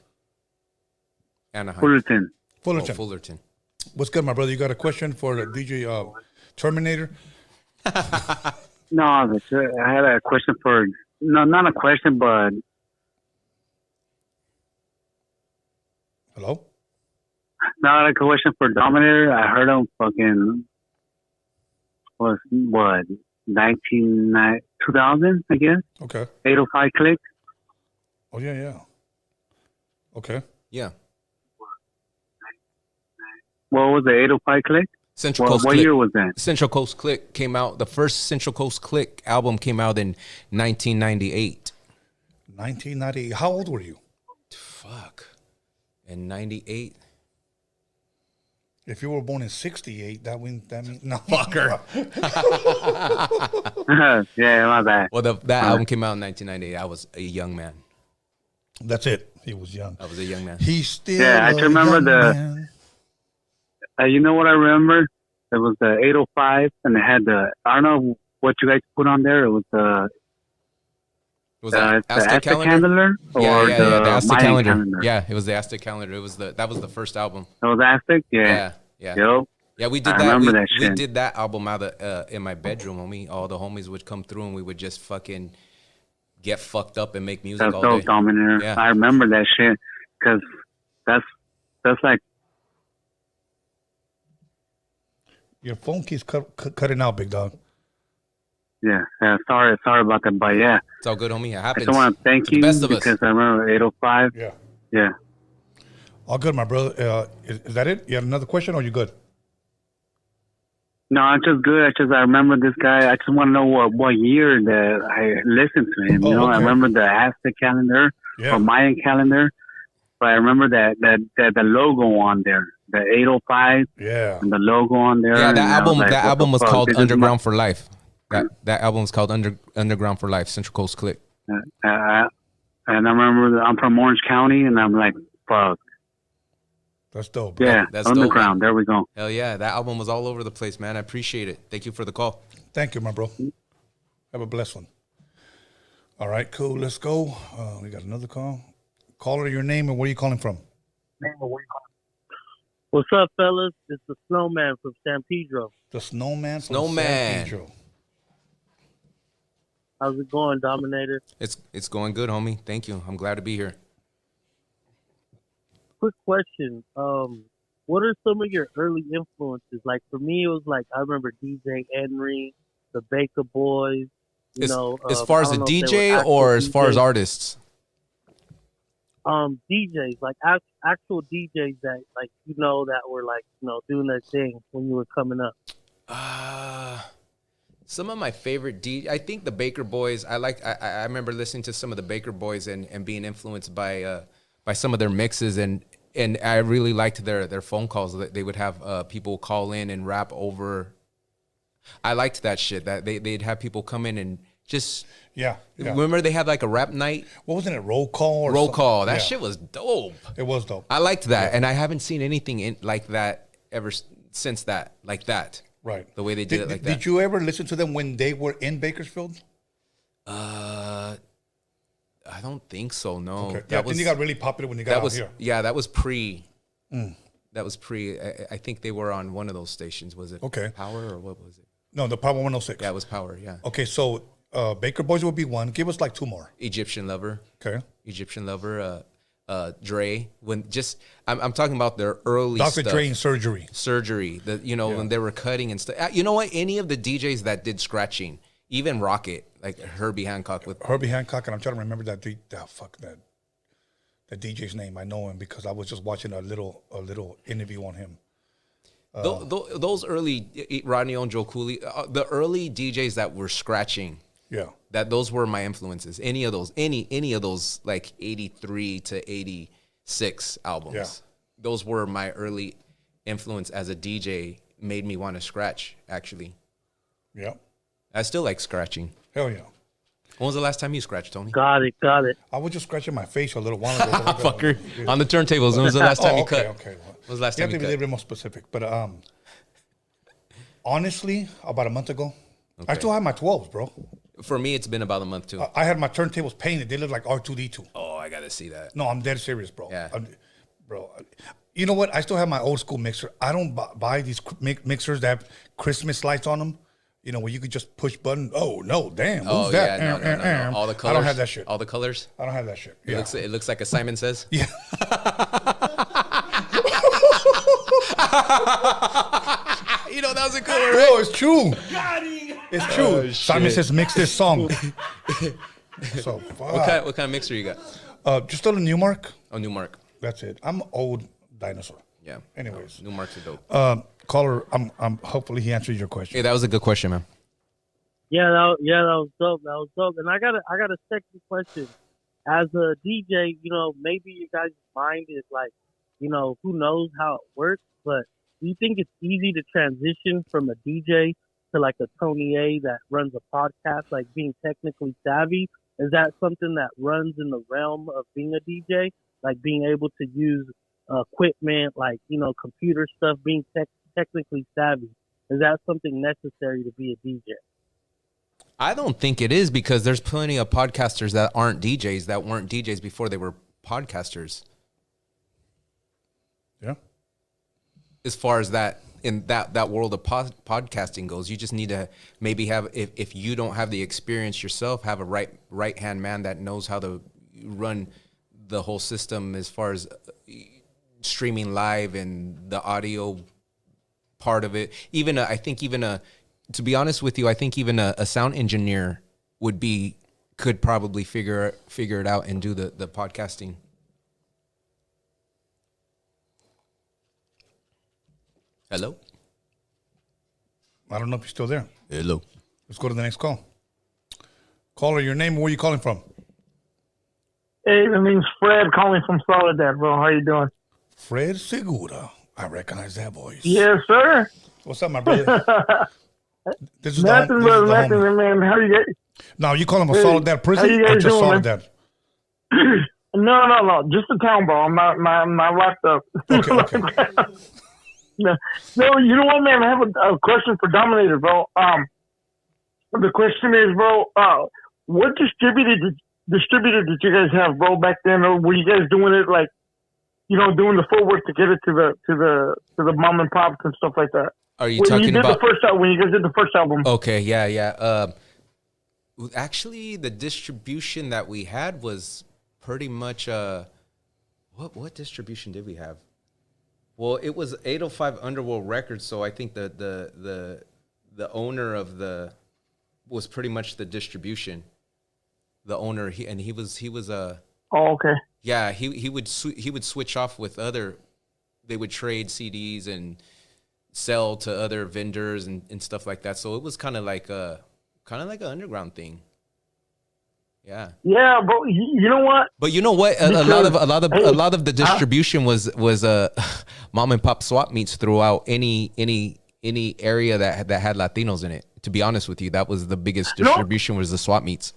Anaheim. Fullerton. Fullerton. Oh, Fullerton. What's good, my brother? You got a question for the DJ Terminator? No, I had a question for, no, not a question, but. Hello? Not a question for Dominator. I heard him fucking, was what, 2000, I guess? Okay. 805 click. Oh, yeah. Okay. Yeah. What was the 805 click? Central Coast what Click. year was that? Central Coast Click came out. The first Central Coast Click album came out in 1998. 1998. How old were you? Fuck. In 98. If you were born in 68, that means no. Fucker. Yeah, my bad. Well, that album came out in 1998. I was a young man. That's it. He was young. I was a young man. He's still I just remember you know what I remember? It was the 805, and it had I don't know what you guys put on there. It was the Aztec calendar? Yeah, or the Aztec Mayan calendar. Yeah, it was the Aztec calendar. That was the first album. It was Aztec? Yeah. Yo. Yeah, we did I that. remember that We shit. did that album out in my bedroom, homie. All the homies would come through, and we would just fucking get fucked up and make music That's all dope, day. Dominator. Yeah. I remember that shit because that's like. Your phone keeps cutting out, big dog. Yeah. Sorry about that, but yeah. It's all good, homie. It I happens. just want to thank To the you best of us. because I remember 805. Yeah. Yeah. All good, my brother. Is that it? You had another question or you good? No, I'm just good. I remember this guy. I just want to know what year that I listened to him. You know, okay. I remember the Aztec calendar or Mayan calendar, but I remember that the logo on there, the 805. Yeah. And the logo on there. Yeah, and I was like, that what album the was fuck? called This is Underground for Life. That album was called Underground for Life. Central Coast Click. And I remember I'm from Orange County, and I'm like, fuck. That's dope. Yeah, That's Underground. dope. There we go. Hell yeah, that album was all over the place, man. I appreciate it. Thank you for the call. Thank you, my bro. Have a blessed one. All right, cool. Let's go. We got another call. Caller, your name and where are you calling from? What's up, fellas? It's the Snowman from San Pedro. The Snowman from San Pedro. How's it going, Dominator? It's going good, homie. Thank you. I'm glad to be here. Quick question. What are some of your early influences? Like for me, it was like I remember DJ Henry, the Baker Boys. As far as a DJ or as far as artists? DJs, like actual DJs that that were doing their thing when you were coming up. Some of my favorite I think the Baker Boys. I remember listening to some of the Baker Boys and being influenced by some of their mixes and I really liked their phone calls. They would have people call in and rap over. I liked that shit. That they'd have people come in and just yeah. Remember they had like a rap night. What wasn't it? Roll call. Roll call. That shit was dope. It was dope. I liked that, and I haven't seen anything like that ever since that. Like that. Right. The way they did it like that. Did you ever listen to them when they were in Bakersfield? I don't think so. No. Okay. Yeah, I think you got really popular when you got out here. Yeah, that was pre. That was pre. I think they were on one of those stations. Was it Power or what was it? No, the Power 106. Yeah, it was Power. Yeah. Okay, so Baker Boys would be one. Give us like two more. Egyptian Lover. Okay. Egyptian Lover. Dre. I'm talking about their early Dr. stuff. Dre and Surgery. Surgery. When they were cutting and stuff. You know what? Any of the DJs that did scratching, even Rocket, like Herbie Hancock and I'm trying to remember that DJ's name. I know him because I was just watching a little interview on him. Those early Rodney and Joe Cooley, the early DJs that were scratching. Yeah. Those were my influences. Any of those like 83 to 86 albums. Yeah. Those were my early influence as a DJ, made me want to scratch, actually. Yeah. I still like scratching. Hell yeah. When was the last time you scratched, Tony? Got it. I was just scratching my face a little while ago. Fucker. On the turntables. When was the last time you cut? Okay. When was the last you time have to be a little bit more specific. But honestly, about a month ago, I still have my 12s, bro. For me, it's been about a month, too. I had my turntables painted. They look like R2-D2. Oh, I got to see that. No, I'm dead serious, bro. Yeah. Bro, you know what? I still have my old school mixer. I don't buy these mixers that have Christmas lights on them. You know, where you could just push button. Oh, no, damn. Who's that? Yeah, no. All the colors. I don't have that shit. All the colors? I don't have that shit. It looks like a Simon Says? Yeah. That was a good one, Bro, it's true. It's true. Oh, Simon Says, mix this song. So, fuck. What kind of mixer you got? Just a Newmark. Oh, Newmark. That's it. I'm old dinosaur. Yeah. Anyways. Newmarks are dope. Caller, I'm hopefully he answered your question. Hey, that was a good question, man. Yeah, that was dope. That was dope. And I got a second question. As a DJ, maybe your guys' mind is like, who knows how it works, but do you think it's easy to transition from a DJ to like a Tony A that runs a podcast, like being technically savvy? Is that something that runs in the realm of being a DJ? Like being able to use equipment, like, computer stuff, being technically savvy. Is that something necessary to be a DJ? I don't think it is, because there's plenty of podcasters that aren't DJs, that weren't DJs before they were podcasters. Yeah. As far as that, in that world of podcasting goes, you just need to maybe have, if you don't have the experience yourself, have a right-hand man that knows how to run the whole system as far as streaming live and the audio part of it. To be honest with you, I think even a sound engineer could probably figure it out and do the podcasting. Hello? I don't know if you're still there. Hello. Let's go to the next call. Caller, your name, where are you calling from? Hey, my name's Fred, calling from Soledad, bro. How you doing? Fred Segura. I recognize that voice. Yes, sir. What's up, my brother? This is nothing, the nothing, man. How you guys? No, you call him a Soledad prison or just doing, Soledad? No. Just the town, bro. I'm not locked up. Okay. No, you know what, man? I have a question for Dominator, bro. The question is, bro, what distributor did you guys have, bro, back then? Or were you guys doing it like, doing the footwork to get it to the mom and pops and stuff like that? Are you talking about when you guys did the first album? Okay, yeah. Actually, the distribution that we had was pretty much what distribution did we have? Well, it was 805 Underworld Records, so I think the owner of was pretty much the distribution. The owner, he was Oh, okay. Yeah, he would switch off with other. They would trade CDs and sell to other vendors and stuff like that. So it was kind of like an underground thing. Yeah. Yeah, but you know what? But you know what? A lot of the distribution was mom and pop swap meets throughout any area that had Latinos in it. To be honest with you, that was the biggest distribution was the swap meets.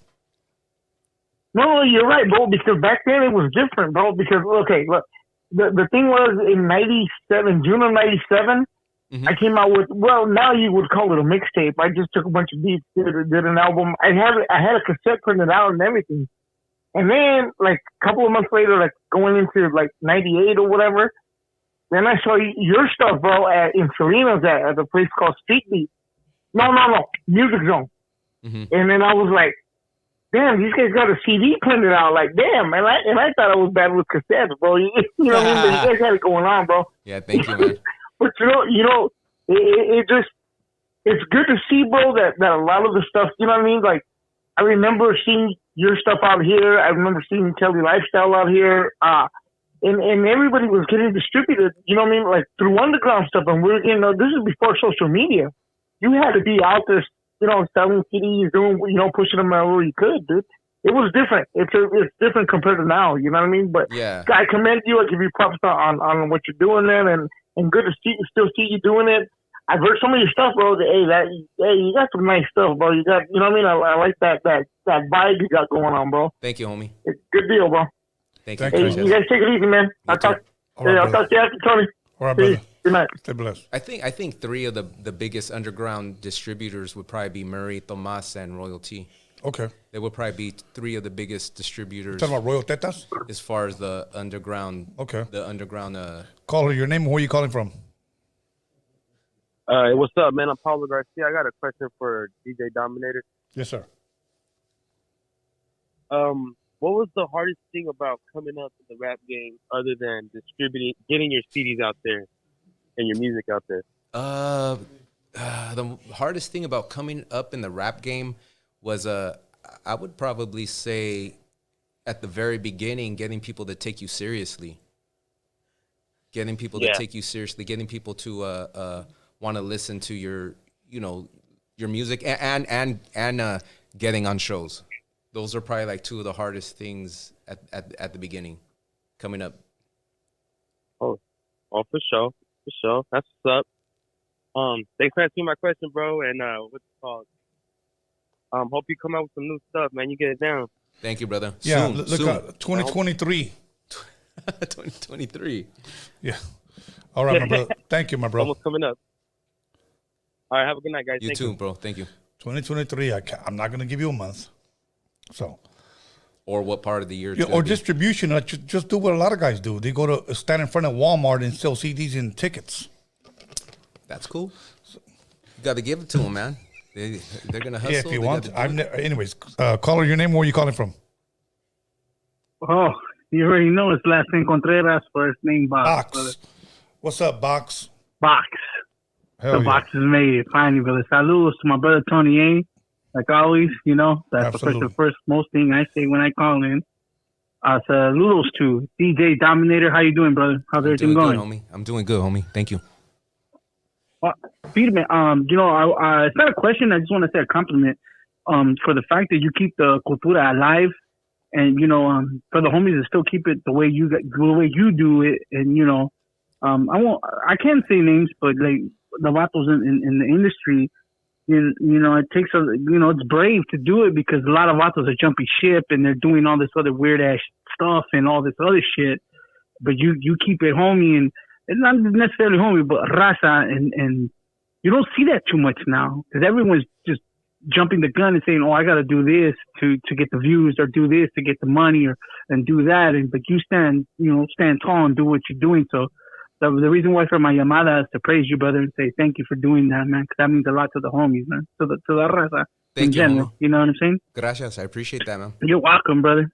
No, you're right, bro. Because back then it was different, bro. Because okay, look, the thing was in '97, June of '97. Mm-hmm. I came out with, well, now you would call it a mixtape. I just took a bunch of beats, did an album. I had a cassette printed out and everything. And then, like, a couple of months later, like, going into, like, 98 or whatever, then I saw your stuff, bro, in Salinas at a place called Street Beat. No, Music Zone. Mm-hmm. And then I was like, damn, these guys got a CD printed out. Like, damn, and I thought I was bad with cassettes, bro. You know what I mean? But you guys had it going on, bro. Yeah, thank you, man. But it just, it's good to see, bro, that a lot of the stuff, you know what I mean? Like, I remember seeing your stuff out here. I remember seeing Kelly Lifestyle out here. And everybody was getting distributed, you know what I mean? Like, through underground stuff. And this is before social media. You had to be out there, selling CDs, doing, pushing them wherever you could, dude. It was different. It's different compared to now, you know what I mean? But yeah. I commend you. I give you props on what you're doing there, and good to still see you doing it. I've heard some of your stuff, bro. Hey, you got some nice stuff, bro. You got, you know what I mean? I like that vibe you got going on, bro. Thank you, homie. It's a good deal, bro. Thank you. Hey, you guys take it easy, man. I'll talk to you after, Tony. All right, brother. Good night. Stay blessed. I think three of the biggest underground distributors would probably be Murray, Tomas, and Royalty. Okay. They would probably be three of the biggest distributors. Talking about Royal Tetas? As far as the underground. Okay. The underground. Caller, your name and where you calling from? Hey, what's up, man? I'm Paulo Garcia. I got a question for DJ Dominator. Yes, sir. What was the hardest thing about coming up in the rap game other than getting your CDs out there and your music out there? The hardest thing about coming up in the rap game was, I would probably say at the very beginning, getting people to take you seriously. Getting people to take you seriously, getting people to want to listen to your music and getting on shows. Those are probably like two of the hardest things at the beginning, coming up. Oh, for sure. That's what's up. Thanks for answering my question, bro. And what's it called? Hope you come out with some new stuff, man. You get it down. Thank you, brother. Yeah, soon, look, soon. 2023. 2023. Yeah. All right, my brother. Thank you, my bro. Almost coming up. All right, have a good night, guys. You too, bro. Thank you. 2023. I'm not going to give you a month. So. Or what part of the year? Or distribution. Just do what a lot of guys do. They go to stand in front of Walmart and sell CDs and tickets. That's cool. You got to give it to them, man. They're going to hustle. Yeah, if you want. Anyways, caller, your name, where are you calling from? Oh, you already know it's last name Contreras, first name Box. Box. What's up, Box? Box. Hell the yeah. Box is made. Finally, brother. Saludos to my brother Tony A. Like always, that's the first most thing I say when I call in. Saludos to DJ Dominator. How you doing, brother? How's everything going? Good, homie. I'm doing good, homie. Thank you. Peterman, it's not a question. I just want to say a compliment for the fact that you keep the cultura alive, and for the homies to still keep it the way you do it, and I can't say names, but like the vatos in the industry, it takes it's brave to do it because a lot of vatos are jumping ship and they're doing all this other weird ass stuff and all this other shit, but you keep it homie and. It's not necessarily homie, but Raza, and you don't see that too much now because everyone's just jumping the gun and saying, "Oh, I got to do this to get the views, or do this to get the money, and do that." But you stand tall and do what you're doing. So the reason why for my llamada is to praise you, brother, and say thank you for doing that, man, because that means a lot to the homies, man, to the Raza in general. Homie. You know what I'm saying? Gracias, I appreciate that, man. You're welcome, brother.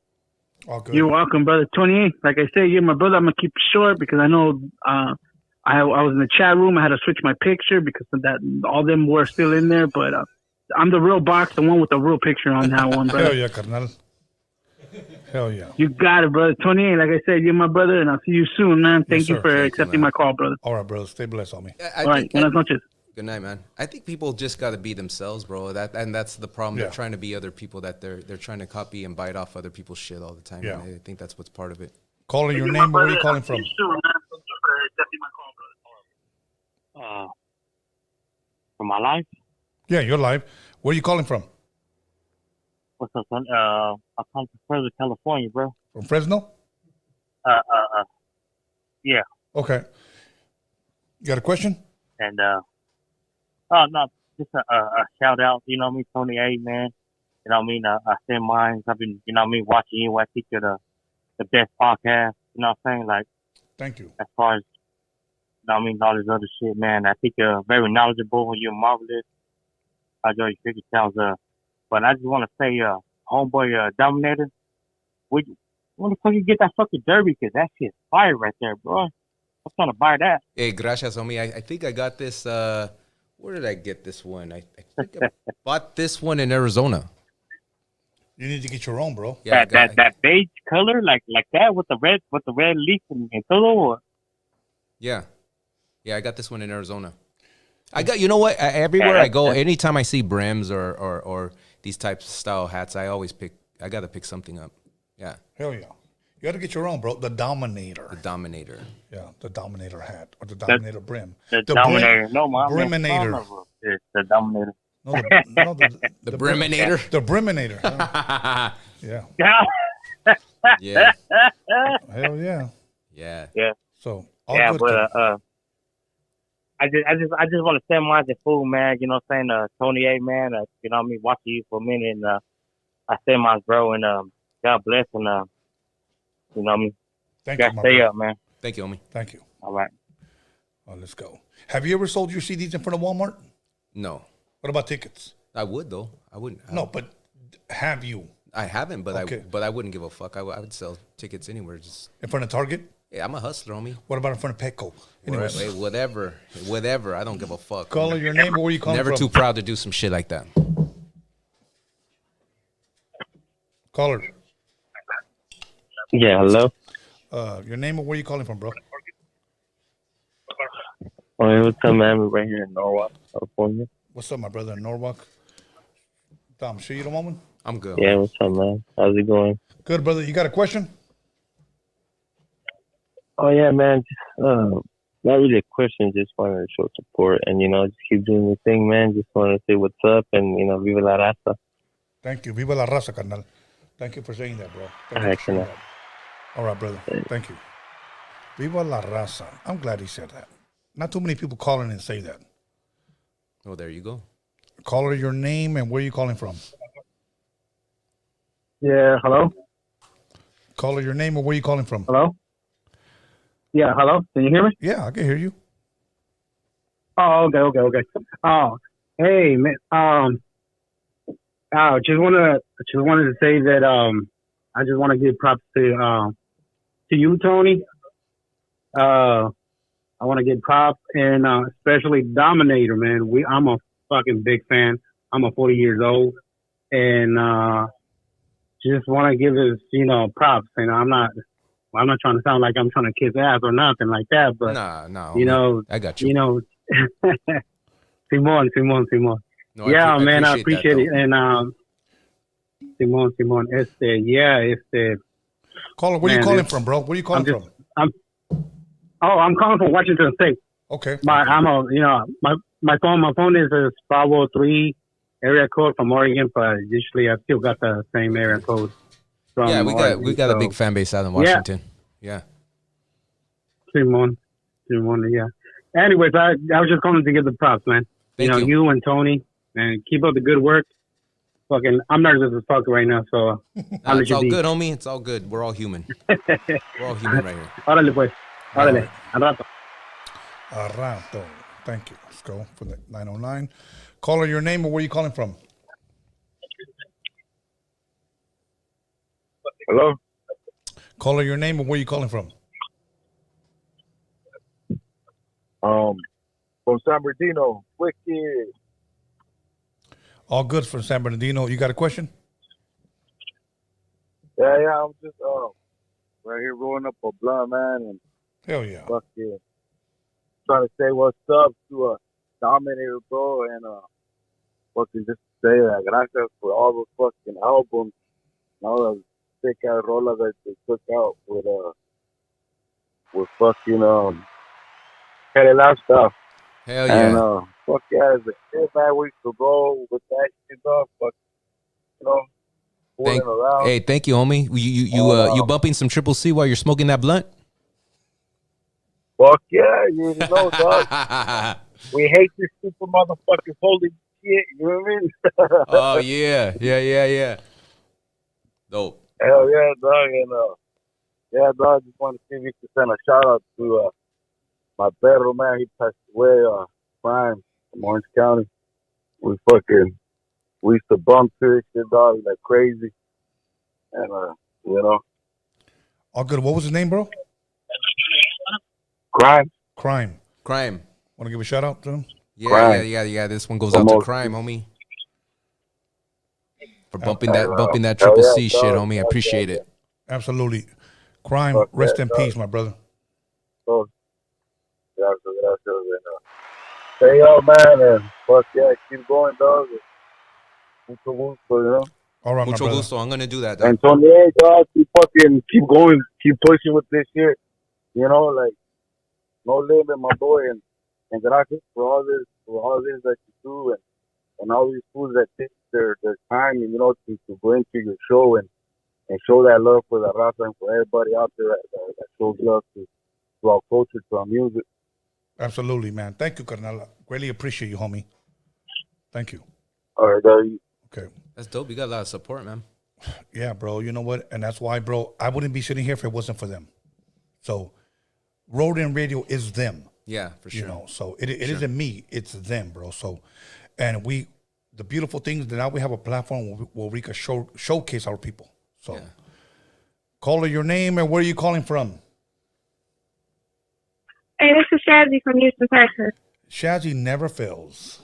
All good. You're welcome, brother. 28. Like I say, you're my brother. I'm gonna keep it short because I know I was in the chat room. I had to switch my picture because of that. All them were still in there, but I'm the real Box, the one with the real picture on that one, brother. Hell yeah, carnal. Hell yeah. You got it, brother. 28. Like I said, you're my brother, and I'll see you soon, man. Thank you for accepting my call, brother. All right, brother. Stay blessed, homie. All right. Buenas noches. Good night, man. I think people just got to be themselves, bro. That's the problem. Yeah. They're trying to be other people. That they're trying to copy and bite off other people's shit all the time. Yeah. And I think that's what's part of it. Calling your name. Where are you calling from? From my life? Yeah, you're live. Where are you calling from? What's up, son? I come from Fresno, California, bro. From Fresno? Yeah. Okay. You got a question? And no, just a shout out. You know me, Tony A, man. You know what I mean? I send mine. I've been, you know what I mean, watching you. I think you're the best podcast. You know what I'm saying? Like, thank you. As far as, you know what I mean, all this other shit, man. I think you're very knowledgeable. You're marvelous. I enjoy your figure sounds. But I just want to say, homeboy, Dominator, when the fuck you get that fucking derby? Because that shit's fire right there, bro. I'm trying to buy that. Hey, gracias, homie. I think I got this. Where did I get this one? I think I bought this one in Arizona. You need to get your own, bro. Yeah, that beige color, like that with the red leaf and todo. Yeah, I got this one in Arizona. I got, you know what? Everywhere I go, anytime I see brims or these types of style hats, I gotta pick something up. Yeah. Hell yeah. You gotta get your own, bro. The Dominator. The Dominator. Yeah, the Dominator hat or the Dominator brim. The Dominator. No, man. Briminator. It's the Dominator. No, the Briminator. The Briminator. Yeah. Yeah. Hell yeah. Yeah. Yeah. So yeah, good, but I just want to send mine to food, man. You know what I'm saying? Tony A, man. You know what I mean? Watching you for a minute, and I send mine, bro, and God bless, and you know what I mean? Thank you, stay up, man. Thank you, homie. Thank you. All right. Let's go. Have you ever sold your CDs in front of Walmart? No. What about tickets? I would though. I wouldn't. No, but have you? I haven't, but Okay. I wouldn't give a fuck. I would sell tickets anywhere. Just In front of Target? yeah, I'm a hustler, homie. What about in front of Petco? Anyways. Wait, whatever. I don't give a fuck. Caller, your name or where you calling Never from? too proud to do some shit like that. Caller. Yeah, hello. Your name or where you calling from, bro? Oh, hey, what's up, man? We're right here in Norwalk, California. What's up, my brother in Norwalk? Tom, sure you don't want one? I'm good. Yeah, what's up, man? How's it going? Good, brother. You got a question? Oh, yeah, man. Just, not really a question. Just wanted to show support and, just keep doing your thing, man. Just wanted to say what's up and, viva la raza. Thank you. Viva la raza, carnal. Thank you for saying that, bro. Thank you for saying that. All right, brother. Thank you. Viva la raza. I'm glad he said that. Not too many people call in and say that. Oh, there you go. Caller, your name and where you calling from? Yeah, hello? Caller, your name or where you calling from? Hello? Yeah, hello? Can you hear me? Yeah, I can hear you. Oh, okay. Oh, hey, man. Just wanted to say that I just want to give props to you, Tony. I want to give props and especially Dominator, man. I'm a fucking big fan. I'm a 40 years old, and just want to give us, props. And I'm not trying to sound like I'm trying to kiss ass or nothing like that, but no, I got you. Simon. No, Yeah, man, I appreciate that, it. And Simon, Caller, where you calling from, bro? Where you calling from? I'm calling from Washington State. Okay. My phone is a 503 area code from Oregon, but usually I still got the same area code. Yeah, we got a big fan base out in Washington. Yeah. Simon, yeah. Anyways, I was just calling to give the props, man. Thank you. You and Tony, and keep up the good work. Fucking, I'm nervous as fuck right now, so I'll it's all good, homie. It's all good. We're all human. We're all human right here. Órale, pues. Órale. Al rato. A rato. Thank you. Let's go for the 909. Caller, your name or where you calling from? Hello? Caller, your name or where you calling from? From San Bernardino. Wicked. All good from San Bernardino. You got a question? Yeah, I'm just right here rolling up a blunt, man, and hell yeah. Fucking trying to say what's up to Dominator, bro, and fucking just say that gracias for all those fucking albums, and all the sick ass rolas that they took out with fucking Cali stuff. Hell yeah. And fuck yeah, it's a 5 weeks to go with that shit up, but fooling around. Hey, thank you, homie. You bumping some Triple C while you're smoking that blunt? Fuck yeah, you know, dog. We hate this super motherfuckers holding shit. You know what I mean? Oh yeah. Dope. Hell yeah, dog. And yeah, dog. Just want to see if you could send a shout out to my perro, man. He passed away. Prime from Orange County. We used to bump to this shit, dog, like crazy. And you know. All good. What was his name, bro? Crime. Want to give a shout out to him? Yeah. This one goes out to Crime, homie. For bumping that triple C shit, homie. I appreciate it. Absolutely. Crime, rest in peace, my brother. Stay up, man, and fuck yeah, keep going, dog. Mucho gusto, you know. All right, Mucho gusto. I'm gonna do that, dog. And Tony, dog, keep going, keep pushing with this shit. You know, like no limit, my boy, and gracias for all this that you do, and all these fools that take their time, you know, to bring to your show and show that love for the Raza and for everybody out there that shows love to our culture, to our music. Absolutely, man. Thank you, Carnal. Really appreciate you, homie. Thank you. All right, dog. Okay. That's dope. You got a lot of support, man. Yeah, bro. You know what? And that's why, bro, I wouldn't be sitting here if it wasn't for them. So, Roadium Radio is them. Yeah, for sure. You know, so it isn't me. It's them, bro. So, and the beautiful thing is that now we have a platform where we can showcase our people. So, call her your name and where are you calling from? Hey, this is Shazzy from Houston, Texas. Shazzy never fails.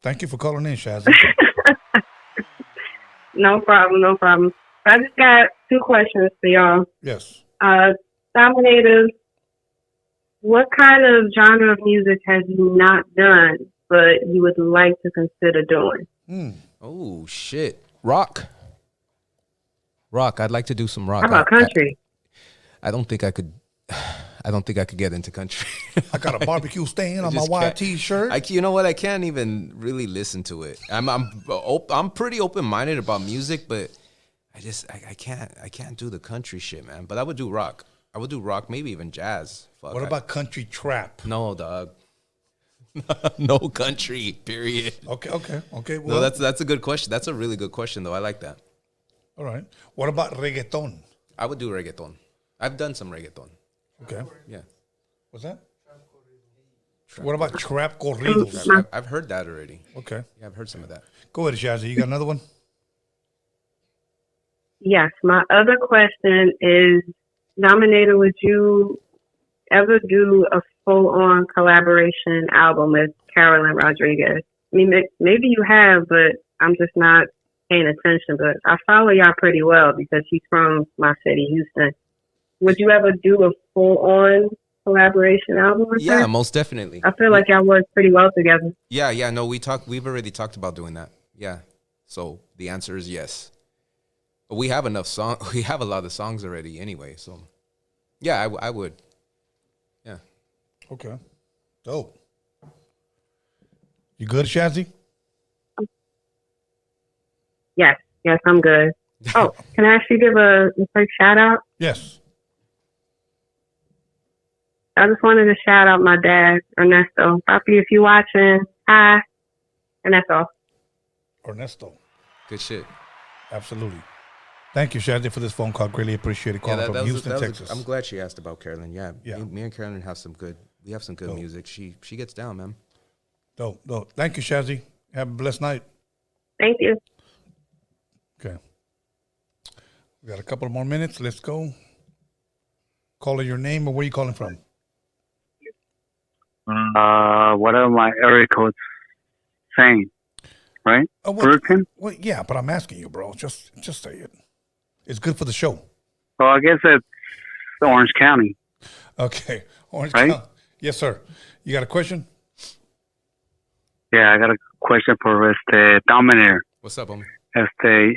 Thank you for calling in, Shazzy. No problem. I just got 2 questions for y'all. Yes. Dominators, what kind of genre of music have you not done, but you would like to consider doing? Oh, shit. Rock. I'd like to do some rock. How about country? I don't think I could get into country. I got a barbecue stain on my white T-shirt. You know what? I can't even really listen to it. I'm pretty open-minded about music, but I can't do the country shit, man. But I would do rock. Maybe even jazz. Fuck, what about country trap? No, dog. No country, period. Okay. No, Well, that's a good question. That's a really good question, though. I like that. All right. What about reggaeton? I would do reggaeton. I've done some reggaeton. Okay. Yeah. What's that? What about trap corridos? I've heard that already. Okay. Yeah, I've heard some of that. Go ahead, Shazzy. You got another one? Yes. My other question is, Dominator, would you ever do a full-on collaboration album with Carolyn Rodriguez? I mean, maybe you have, but I'm just not paying attention. But I follow y'all pretty well because she's from my city, Houston. Would you ever do a full-on collaboration album with her? Yeah, most definitely. I feel like y'all work pretty well together. Yeah. No, we've already talked about doing that. Yeah. So the answer is yes. But we have enough song. We have a lot of songs already anyway. So yeah, I would. Yeah. Okay. Dope. You good, Shazzy? Yes, I'm good. Oh, can I actually give a quick shout out? Yes. I just wanted to shout out my dad, Ernesto. Papi, if you're watching, hi. And that's all. Ernesto. Good shit. Absolutely. Thank you, Shazzy, for this phone call. Greatly appreciate it. Calling from Houston, Texas. I'm glad she asked about Carolyn. Yeah. Me and Carolyn have some good Dope. music. She gets down, man. Dope. Thank you, Shazzy. Have a blessed night. Thank you. Okay. We got a couple more minutes. Let's go. Call her your name or where are you calling from? What are my area codes saying? Right? Brooklyn? Well, yeah, but I'm asking you, bro. Just say it. It's good for the show. Well, I guess it's Orange County. Okay. Orange Right? County. Yes, sir. You got a question? Yeah, I got a question for Dominator. What's up, homie?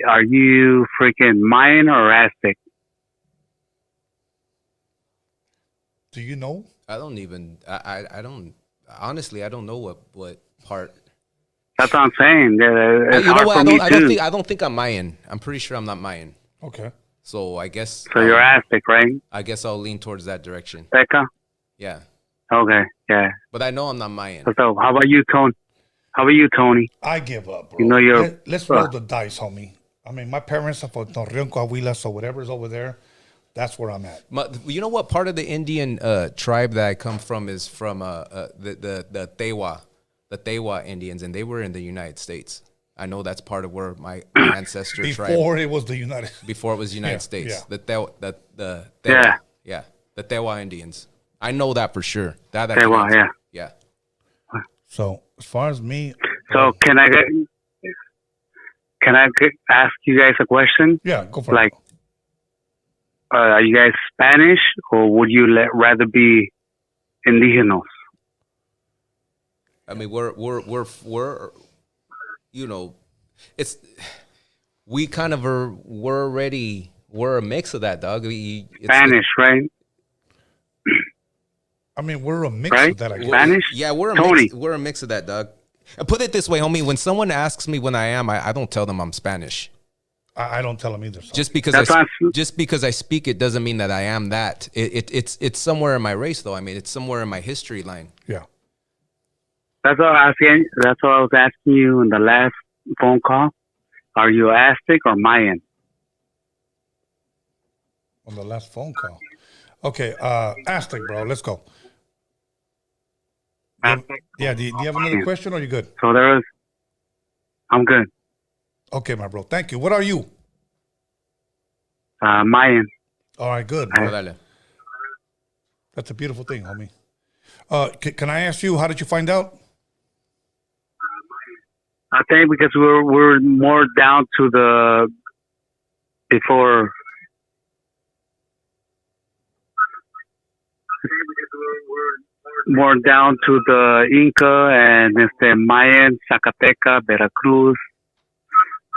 Are you freaking Mayan or Aztec? Do you know? I don't honestly, I don't know what part. That's what I'm saying. It's You know hard what? for me too. I don't think I'm Mayan. I'm pretty sure I'm not Mayan. Okay. So I guess. So you're Aztec, right? I guess I'll lean towards that direction. Becca? Yeah. Okay, yeah. But I know I'm not Mayan. So how about you, Tone? How about you, Tony? I give up, bro. You know you're. Let's roll the dice, homie. I mean, my parents are from Torreon, Coahuila, so whatever's over there, that's where I'm at. You know what part of the Indian tribe that I come from is from the Tewa Indians, and they were in the United States. I know that's part of where my ancestor tribe. Before it was the United. Before it was United States. Yeah. The Tewa, the Tewa Indians. I know that for sure. Tewa, yeah. Yeah. So as far as me. So can I ask you guys a question? Yeah, go for it. Are you guys Spanish, or would you rather be indigenos? I mean, we're you know, we kind of we're a mix of that, dog. Spanish, right? I mean, we're a mix right? of that. I guess. Spanish? Yeah, we're a mix of that, dog. Put it this way, homie. When someone asks me when I am, I don't tell them I'm Spanish. I don't tell them either. So. Just because I speak it doesn't mean that I am that. It's somewhere in my race, though. I mean, it's somewhere in my history line. Yeah. That's all I was asking you in the last phone call. Are you Aztec or Mayan? On the last phone call. Okay, Aztec, bro. Let's go. Yeah, do you have another question, or are you good? So I'm good. Okay, my bro. Thank you. What are you? Mayan. All right, good. Bro. That's a beautiful thing, homie. Can I ask you, how did you find out? I think because we're more down to the before. More down to the Inca and Mayan, Zacateca, Veracruz,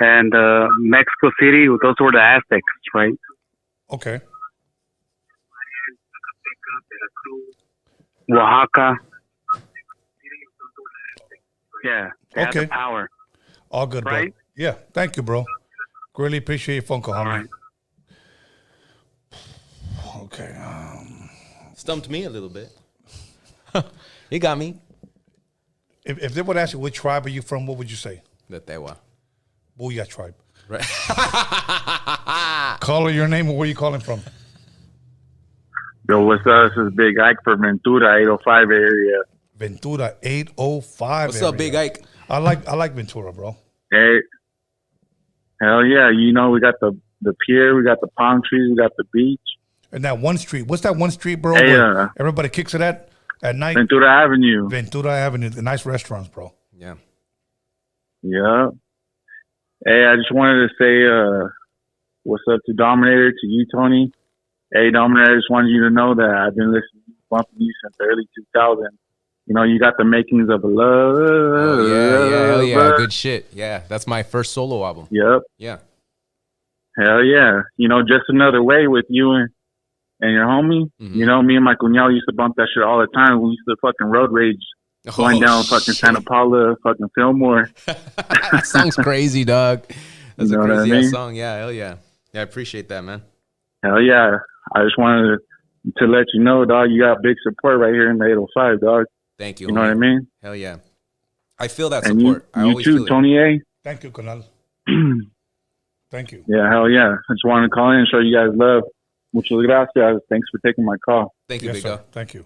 and Mexico City. Those were the Aztecs, right? Okay. Oaxaca. Yeah. They had Okay. the power. All good, right? bro. Yeah. Thank you, bro. Really appreciate your phone call, homie. Right. Okay. Stumped me a little bit. You got me. If they would ask you which tribe are you from, what would you say? The Tewa. Booyah tribe. Right. Call her your name, or where you calling from? Yo, what's up? This is Big Ike for Ventura, 805 area. Ventura 805. What's up, Big Ike? I like Ventura, bro. Hey, hell yeah! You know we got the pier, we got the palm trees, we got the beach, and that one street. What's that one street, bro? Hey, where everybody kicks it at night. Ventura Avenue. Ventura Avenue. The nice restaurants, bro. Yeah. Yeah. Hey, I just wanted to say what's up to Dominator, to you, Tony. Hey, Dominator, I just wanted you to know that I've been listening to you since the early 2000s. You know, you got the makings of a love. Oh, yeah. Good shit. Yeah, that's my first solo album. Yep. Yeah. Hell yeah. You know, just another way with you and your homie. Mm-hmm. You know, me and my cuñado used to bump that shit all the time. We used to fucking road rage. Going down fucking Santa Paula, fucking Fillmore. That song's crazy, dog. That's You know a what I crazy mean? ass song. Yeah, hell yeah. Yeah, I appreciate that, man. Hell yeah. I just wanted to let you know, dog, you got big support right here in the 805, dog. Thank you. You know what I mean? Hell yeah. I feel that And support. I you always too, feel Tony A. Thank you, Conal. Thank you. Yeah, hell yeah. I just wanted to call in and show you guys love. Muchas gracias. Thanks for taking my call. Thank you, Yes, Big sir. dog. Thank you.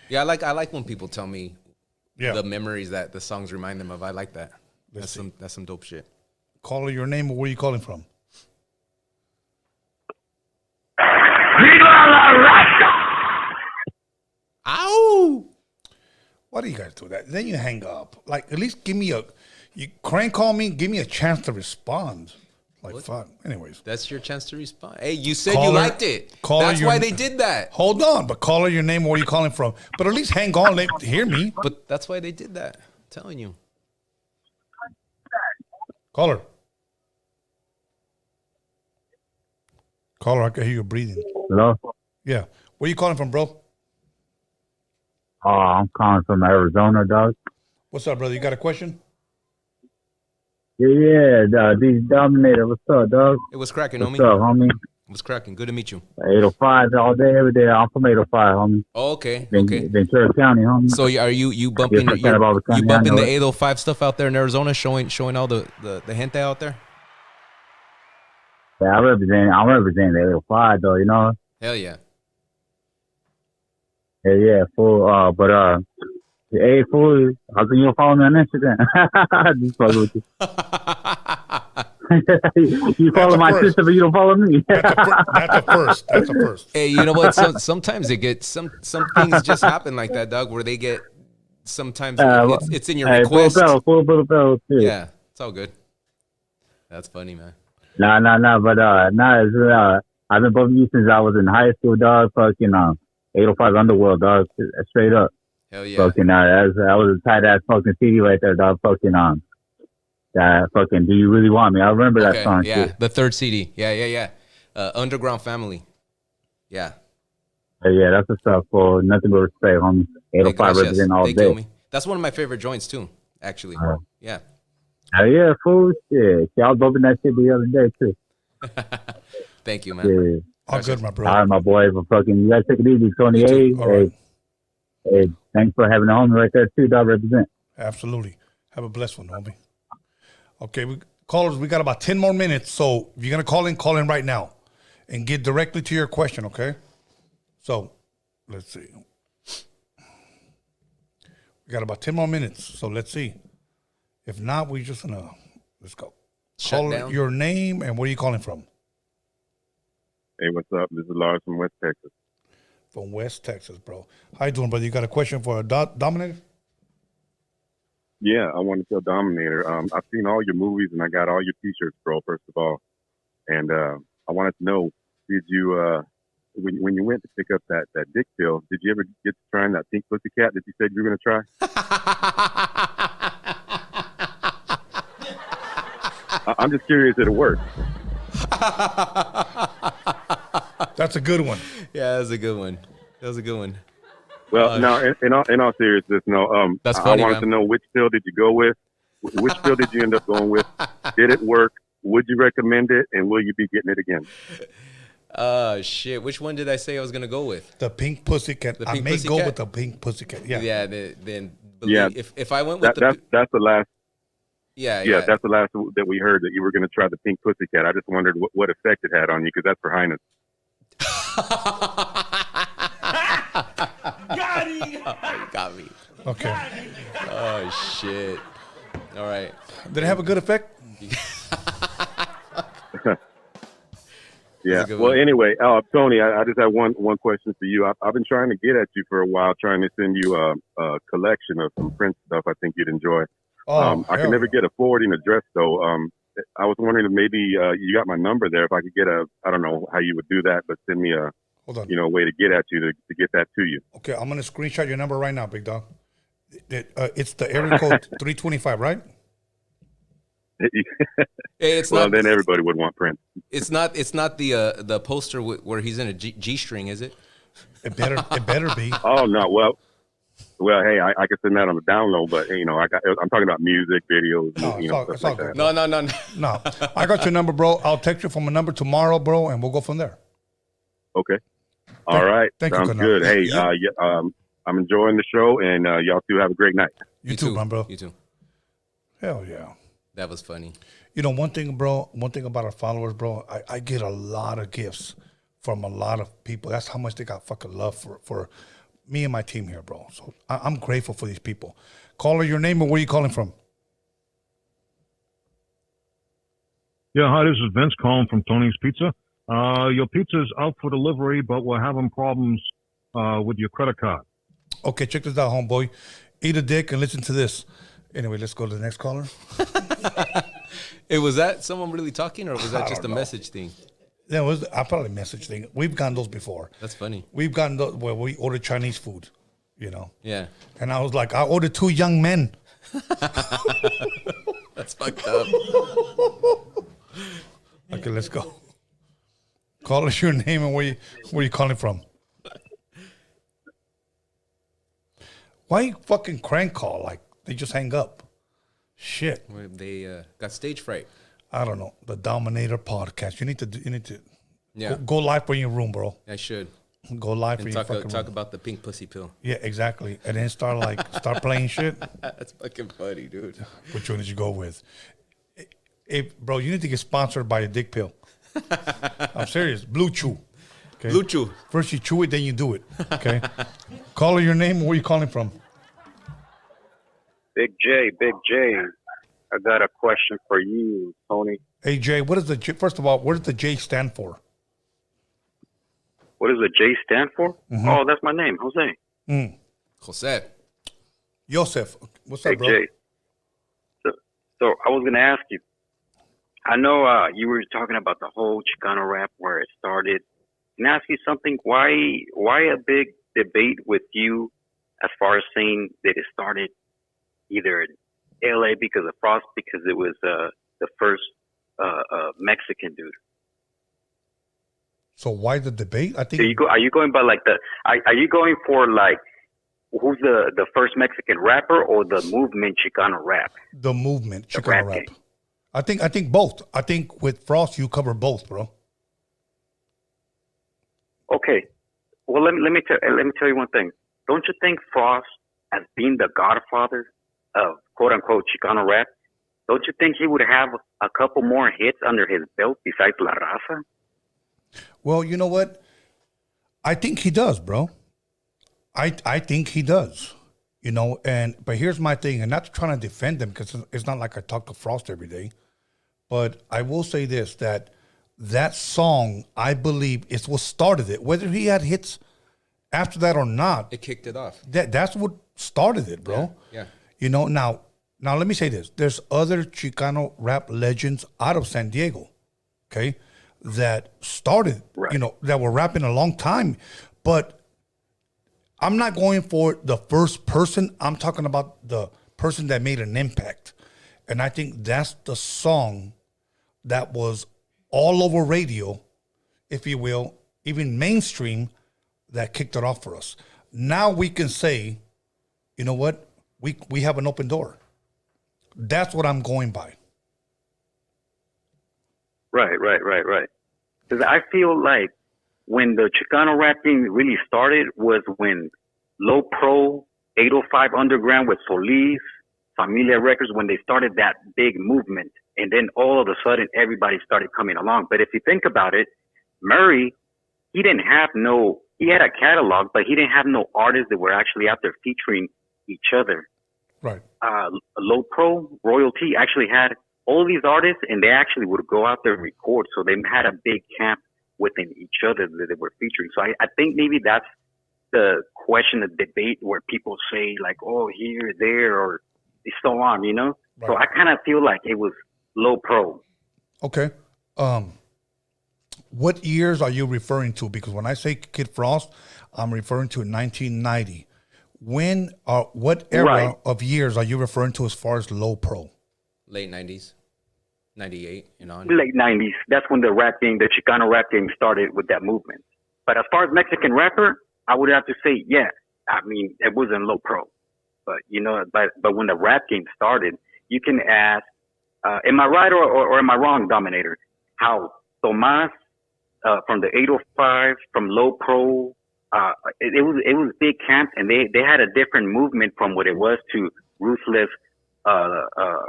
Yeah, I like when people tell me Yeah. the memories that the songs remind them of. I like that. Let's That's some dope shit. Call her your name, or where you calling from? Ow! Why do you guys do that? Then you hang up. Like, at least give me you crank call me, give me a chance to respond. Like, fuck. Anyways. That's your chance to respond. Hey, you said Call you her- liked it. call her That's your- why they did that. Hold on, but call her your name, or where you calling from. But at least hang on, let hear me. But that's why they did that. I'm telling you. Call her. Call her, I can hear you breathing. Hello? Yeah. Where you calling from, bro? Oh, I'm calling from Arizona, dog. What's up, brother? You got a question? Yeah, dog. These Dominator. What's up, dog? It was cracking, What's homie. up, homie? What's cracking? Good to meet you. 805 all day, every day. I'm from 805, homie. Oh, okay. Ventura County, homie. So are you bumping Yes, Santa Barbara County, you bumping I know the it. 805 stuff out there in Arizona, showing all the gente out there? Yeah, I'm representing the 805 though, you know. Hell yeah. Yeah, fool. Hey, fool, how come you don't follow me on Instagram? Just fucking with you. You follow my sister, but you don't follow me. That's a first. That's a first. Hey, you know what? Sometimes it gets some things just happen like that, Doug, where they get sometimes it's in your request. Full bell, too. Yeah, it's all good. That's funny, man. Nah, but I've been bumping you since I was in high school, dog. Fucking 805 Underworld, dog. Straight up. Hell yeah. Fucking that was a tight ass fucking CD right there, dog. Fucking that fucking Do You Really Want Me? I remember that song. Yeah, too. the third CD. Yeah. Underground Family. Yeah. Yeah, that's the stuff for nothing but respect, homie. 805 represent all Thank day. you, homie. That's one of my favorite joints too, actually. Yeah. Oh yeah, fool. Shit. I was bumping that shit the other day too. Thank you, man. Yeah. All good, my bro. All right, my boy. But fucking, you guys take it easy, Tony A. Hey, thanks for having a homie right there too, dog. Represent. Absolutely. Have a blessed one, homie. Okay, callers, we got about 10 more minutes. So if you're going to call in right now and get directly to your question, okay? So let's see. We got about 10 more minutes. So let's see. If not, we just going to, let's go. Call down. your name and where are you calling from? Hey, what's up? This is Lars from West Texas. From West Texas, bro. How you doing, brother? You got a question for Dominator? Yeah, I want to tell Dominator. I've seen all your movies and I got all your T-shirts, bro. First of all, and I wanted to know: did you, when you went to pick up that dick pill, did you ever get to trying that pink pussycat that you said you were going to try? I'm just curious if it worked. That's a good one. Yeah, that's a good one. That was a good one. Well, no, in all seriousness, no. That's funny, I wanted man. to know which pill did you go with? Which pill did you end up going with? Did it work? Would you recommend it? And will you be getting it again? Shit. Which one did I say I was gonna go with? The pink pussycat. The I pink may pussycat? go with the pink pussycat. Yeah. Yeah. Then Yeah. If I went with that's the last. Yeah. That's the last that we heard that you were going to try the pink pussycat. I just wondered what effect it had on you because that's for highness. Got him. Oh, you got me. Okay. Oh shit. All right. Did it have a good effect? Yeah. That's a good Well, one. anyway, Tony, I just have one question for you. I've been trying to get at you for a while, trying to send you a collection of some Prince stuff I think you'd enjoy. I can never get a forwarding address though. I was wondering if maybe you got my number there. If I could get I don't know how you would do that, but send me a way to get at you to get that to you. Okay, I'm going to screenshot your number right now, big dog. It's the area code 325, right? It's well, not, then everybody would want Prince. It's not the poster where he's in a G-string, is it? It better be. Oh no, well, hey, I could send that on the download, but I'm talking about music, videos, stuff like that. No. I got your number, bro. I'll text you from a number tomorrow, bro, and we'll go from there. Okay. All right. Thank you, Sounds good. Hey, I'm enjoying the show, and y'all two have a great night. You too, my bro. You too. Hell yeah. That was funny. You know, one thing about our followers, bro, I get a lot of gifts from a lot of people. That's how much they got fucking love for me and my team here, bro. So I'm grateful for these people. Caller, your name and where you calling from? Yeah, hi, this is Vince calling from Tony's Pizza. Your pizza's out for delivery, but we're having problems with your credit card. Okay, check this out, homeboy. Eat a dick and listen to this. Anyway, let's go to the next caller. Hey, was that someone really talking, or was that I just a don't know. message thing? That was probably a message thing. We've gotten those before. That's funny. We've gotten those where we ordered Chinese food, Yeah. And I was like, I ordered 2 young men. That's fucked up. Okay, let's go. Call us your name and where you calling from. Why you fucking crank call? Like, they just hang up. Shit. They got stage fright. I don't know. The Dominator podcast. You need to Yeah. Go live from your room, bro. I should. Go live and from your fucking talk room. about the pink pussy pill. Yeah, exactly. And then start playing shit. That's fucking funny, dude. Which one did you go with? Bro, you need to get sponsored by a dick pill. I'm serious. Blue Chew. Okay? Blue Chew. First you chew it, then you do it. Okay. Call her your name. Where are you calling from? Big J. I got a question for you, Tony. Hey, Jay, what is the J? First of all, what does the J stand for? What does the J stand for? Mm-hmm. Oh, that's my name, Jose. Jose. Joseph. What's Big up, bro? J. So I was going to ask you. I know you were talking about the whole Chicano rap, where it started. Can I ask you something? Why a big debate with you as far as saying that it started either in L.A. because of Frost, because it was the first Mexican dude? So why the debate? I think. So are you going by like are you going for like who's the first Mexican rapper or the movement Chicano rap? The movement The Chicano rap rap. game. I think both. I think with Frost you cover both, bro. Okay. Well, let me tell you one thing. Don't you think Frost, as being the godfather of quote unquote Chicano rap, don't you think he would have a couple more hits under his belt besides La Raza? Well, you know what? I think he does, bro. I think he does. You know, but here's my thing, and not trying to defend him because it's not like I talk to Frost every day, but I will say this, that song, I believe, is what started it. Whether he had hits after that or not, It kicked it off. that's what started it, bro. Yeah. You know, now let me say this. There's other Chicano rap legends out of San Diego, okay, that started, you know, that were rapping a long time. But I'm not going for the first person. I'm talking about the person that made an impact. And I think that's the song that was all over radio, if you will, even mainstream, that kicked it off for us. Now we can say, you know what? We have an open door. That's what I'm going by. Right. Because I feel like when the Chicano rapping really started was when Low Pro, 805 Underground with Solis, Familia Records, when they started that big movement. And then all of a sudden, everybody started coming along. But if you think about it, Murray, he had a catalog, but he didn't have no artists that were actually out there featuring each other. Right. Low Pro, Royalty actually had all these artists, and they actually would go out there and record. So they had a big camp within each other that they were featuring. So I think maybe that's the question of debate where people say like, oh, here, there, or so on, you know? Right. So I kind of feel like it was Low Pro. Okay. What years are you referring to? Because when I say Kid Frost, I'm referring to 1990. What era of years are you referring to as far as Low Pro? Late 90s, 98 and on. Late 90s. That's when the Chicano rap game started with that movement. But as far as Mexican rapper, I would have to say, yeah, I mean, it wasn't Low Pro. But, you know, but when the rap game started, you can ask, am I right or am I wrong, Dominator? How Tomas from the 805, from Low Pro, it was big camp, and they had a different movement from what it was to Ruthless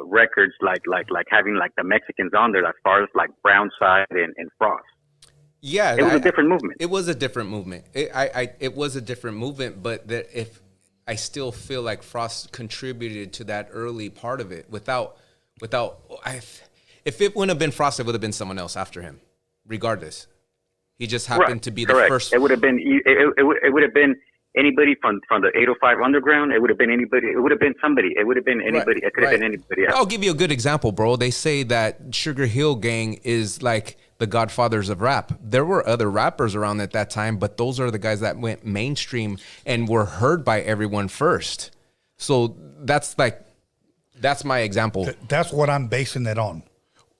records, like having like the Mexicans on there as far as like Brownside and Frost. Yeah, it was a different movement. It was a different movement. It was a different movement, but if I still feel like Frost contributed to that early part of it. If it wouldn't have been Frost, it would have been someone else after him, regardless. He just happened to be the first. It would have been anybody from the 805 Underground. It would have been anybody. It would have been somebody. It would have been anybody. It could have been anybody else. I'll give you a good example, bro. They say that Sugar Hill Gang is like the godfathers of rap. There were other rappers around at that time, but those are the guys that went mainstream and were heard by everyone first. So that's my example. That's what I'm basing it on.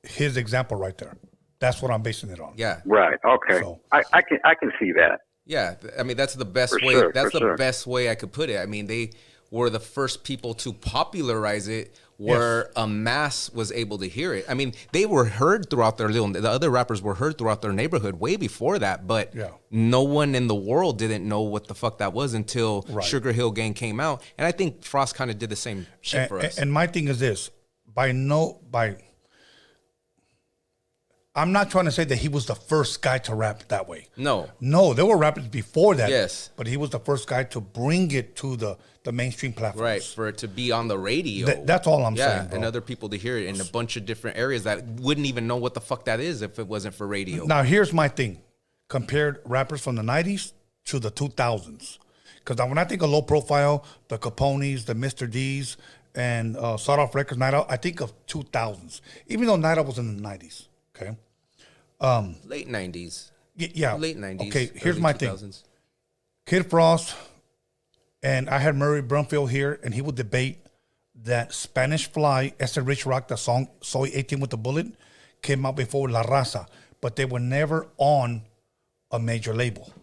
His example right there. That's what I'm basing it on. Yeah. Right. Okay. So, I can see that. Yeah. I mean, that's the best way. Sure, that's the sure. best way I could put it. I mean, were the first people to popularize it, where a mass was able to hear it. I mean, they were heard throughout the other rappers were heard throughout their neighborhood way before that, but no one in the world didn't know what the fuck that was until Sugar Hill Gang came out. And I think Frost kind of did the same shit for us. And my thing is this, I'm not trying to say that he was the first guy to rap that way. No, there were rappers before that. Yes. But he was the first guy to bring it to the mainstream platforms. Right, for it to be on the radio. That's all I'm saying, bro. And other people to hear it in a bunch of different areas that wouldn't even know what the fuck that is if it wasn't for radio. Now, here's my thing. Compared rappers from the 90s to the 2000s. Because when I think of low profile, the Capones, the Mr. D's, and Sawed Off Records, Night Out, I think of 2000s. Even though Night Out was in the 90s, okay? Late 90s. Yeah. Late 90s. Okay, here's my 2000s. Thing. Kid Frost, and I had Murray Brumfield here, and he would debate that Spanish Fly, Ese Rich Rock, the song Soy 18 with the Bullet, came out before La Raza, but they were never on a major label.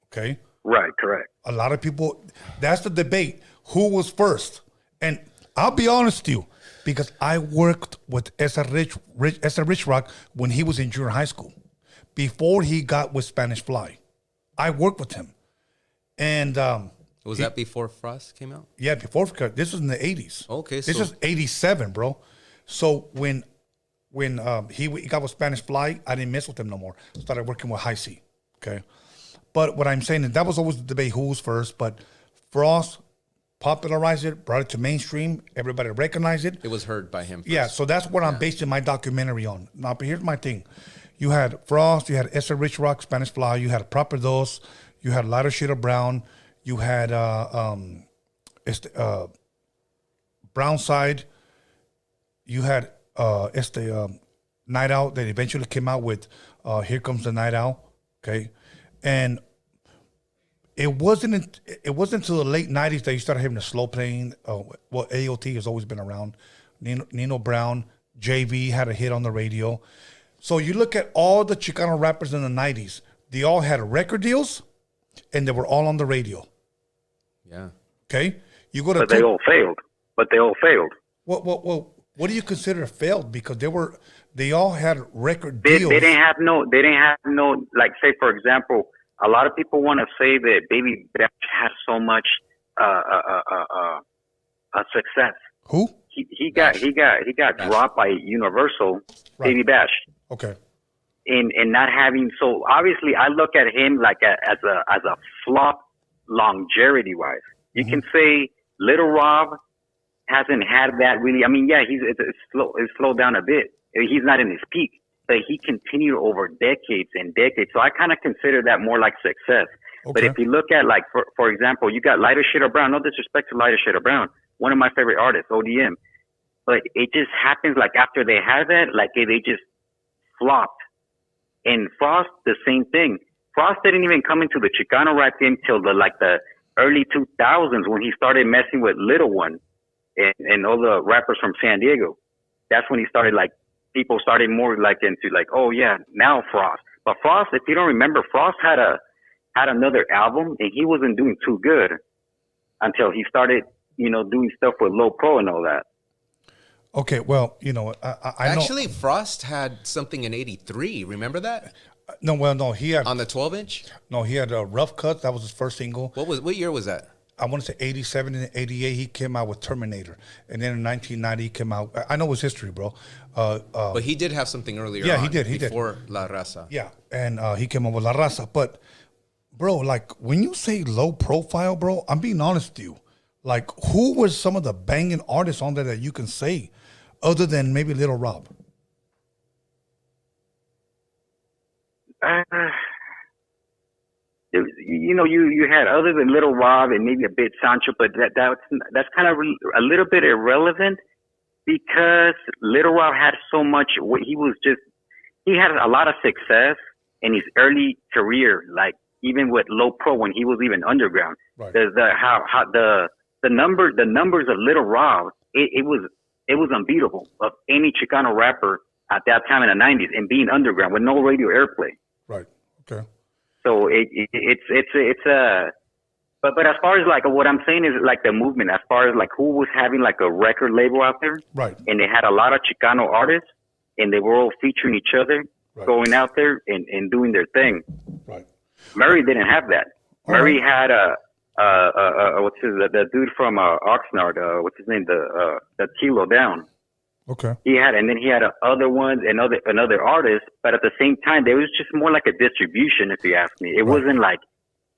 Okay? Right, correct. A lot of people, that's the debate. Who was first? And I'll be honest with you, because I worked with Ese Rich Rock when he was in junior high school, before he got with Spanish Fly. I worked with him. And was that before Frost came out? Yeah, before. This was in the 80s. Okay, this is 87, bro. So when he got with Spanish Fly, I didn't mess with him no more. Started working with High C. Okay, but what I'm saying is that was always the debate who was first. But Frost popularized it, brought it to mainstream. Everybody recognized it. It was heard by him first. Yeah, so that's what I'm basing my documentary on. Now, but here's my thing: you had Frost, you had Ese Rich Rock, Spanish Fly, you had Proper Dos, you had Lighter Shade of Brown. You had Brown Side. You had Night Out that eventually came out with Here Comes the Night Owl. Okay, and it wasn't until the late 90s that you started having the slow playing. Well, AOT has always been around. Nino Brown, JV had a hit on the radio. So you look at all the Chicano rappers in the 90s. They all had record deals, and they were all on the radio. Yeah. Okay. You go to. But they all failed. Well, what do you consider failed? Because they all had record deals. They didn't have no. Like, say for example, a lot of people want to say that Baby Bash had so much success. Who? He got dropped by Universal. Right. Baby Bash. Okay. And not having, so obviously I look at him like as a flop. Longevity wise, you can say Little Rob hasn't had that really. I mean, yeah, it's slowed down a bit. He's not in his peak, but he continued over decades and decades. So I kind of consider that more like success. Okay. But if you look at, like, for example, you got Lighter Shade of Brown. No disrespect to Lighter Shade of Brown, one of my favorite artists, ODM. But it just happens like after they had that, like they just flopped. And Frost, the same thing. Frost didn't even come into the Chicano rap game till the early 2000s when he started messing with Little One and all the rappers from San Diego. That's when he started, like, people started more like into like, oh yeah, now Frost. But Frost, if you don't remember, Frost had another album and he wasn't doing too good until he started, doing stuff with Low Pro and all that. Okay, well, I actually, Frost had something in '83. Remember that? No, he had on the 12-inch. No, he had Rough Cuts. That was his first single. What year was that? I want to say 87 and 88. He came out with Terminator, and then in 1990 he came out. I know his history, bro. But he did have something earlier. Yeah, on, he did. Before La Raza. Yeah, and he came out with La Raza. But, bro, like when you say low profile, bro, I'm being honest with you. Like, who was some of the banging artists on there that you can say, other than maybe Little Rob? You had other than Little Rob and maybe a bit Sancho, but that's kind of a little bit irrelevant because Little Rob had so much. He had a lot of success in his early career, like even with Low Pro when he was even underground. Right. The numbers of Little Rob, it was unbeatable of any Chicano rapper at that time in the 90s and being underground with no radio airplay. Right. Okay. So it's but But as far as like what I'm saying is like the movement, as far as like who was having like a record label out there, right? And they had a lot of Chicano artists, and they were all featuring each other, going out there and doing their thing. Right. Murray didn't have that. Murray had what's the dude from Oxnard? What's his name? The Kilo Down. Okay. He had, and then he had other ones and another artist, but at the same time, there was just more like a distribution, if you ask me. It wasn't like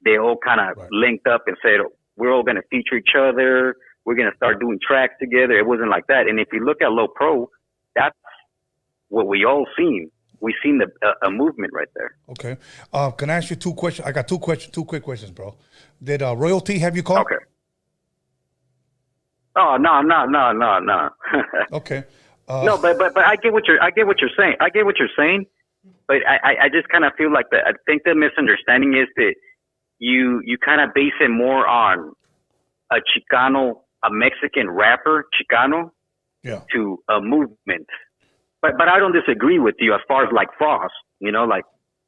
they all kind of linked up and said, we're all going to feature each other. We're going to start doing tracks together. It wasn't like that. And if you look at Low Pro, that's what we all seen. We seen a movement right there. Okay. Can I ask you two questions? I got two quick questions, bro. Did Royalty have you called? Okay. Oh, no. Okay. No, but I get what you're saying. But I just kind of feel like I think the misunderstanding is that you kind of base it more on a Chicano, a Mexican rapper, Chicano, to a movement. But I don't disagree with you as far as like Frost, like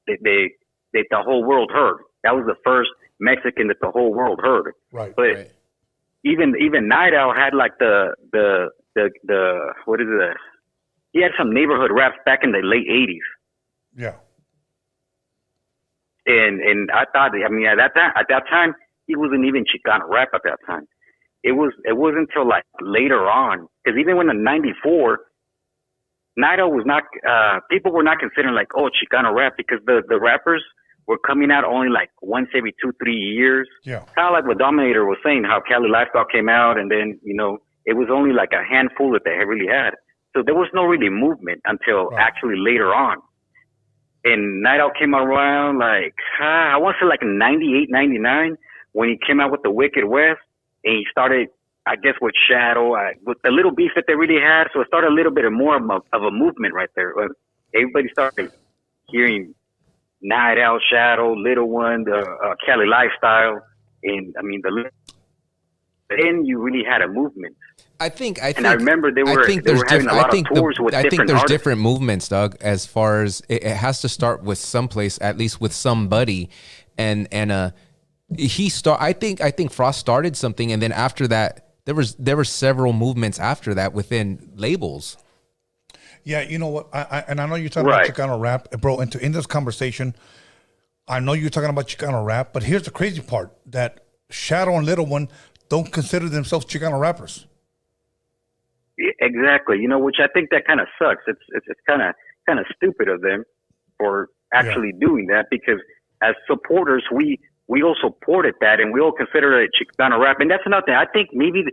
they the whole world heard. That was the first Mexican that the whole world heard. Right. But even Night Owl had like the what is it? He had some neighborhood raps back in the late 80s. Yeah. And I thought, at that time, he wasn't even Chicano rap at that time. It wasn't until like later on, because even when in '94, Night Owl was not, people were not considering like, oh, Chicano rap, because the rappers were coming out only like once every 2-3 years. Yeah. Kind of like what Dominator was saying, how CALI Lifestyle came out, and then, it was only like a handful that they really had. So there was no really movement until actually later on. And Night Owl came around like, I want to say like 98, 99, when he came out with the Wicked West, and he started, I guess, with Shadow, with the little beef that they really had. So it started a little bit more of a movement right there. Everybody started hearing Night Owl, Shadow, Little One, the CALI Lifestyle, and then you really had a movement. I think, and I remember they were having a lot of tours with different artists. I think there's different movements, Doug, as far as it has to start with someplace, at least with somebody, and I think Frost started something, and then after that, there were several movements after that within labels. Yeah, you know what? I know you're talking about Chicano rap, bro. And to end this conversation, I know you're talking about Chicano rap, but here's the crazy part: that Shadow and Little One don't consider themselves Chicano rappers. Exactly. Which I think that kind of sucks. It's kind of stupid of them for actually doing that, because as supporters, we all supported that, and we all consider it Chicano rap. And that's another thing. I think maybe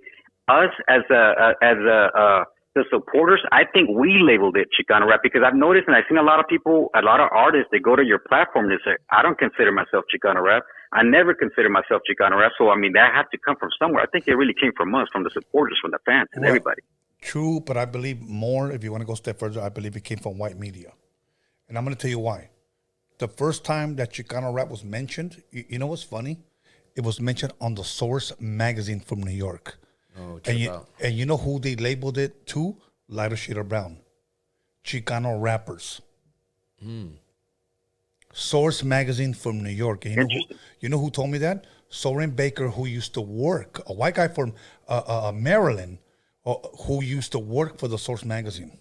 us as the supporters, I think we labeled it Chicano rap, because I've noticed, and I've seen a lot of people, a lot of artists, they go to your platform and say, I don't consider myself Chicano rap. I never consider myself Chicano rap. So, that had to come from somewhere. I think it really came from us, from the supporters, from the fans, and everybody. True, but I believe more, if you want to go a step further, I believe it came from white media. And I'm going to tell you why. The first time that Chicano rap was mentioned, you know what's funny? It was mentioned on the Source magazine from New York. Oh, and you know who they labeled it to? Lighter shade of brown. Chicano rappers. Source magazine from New York. And you know who told me that? Soren Baker, who used to work, a white guy from Maryland, who used to work for the Source magazine.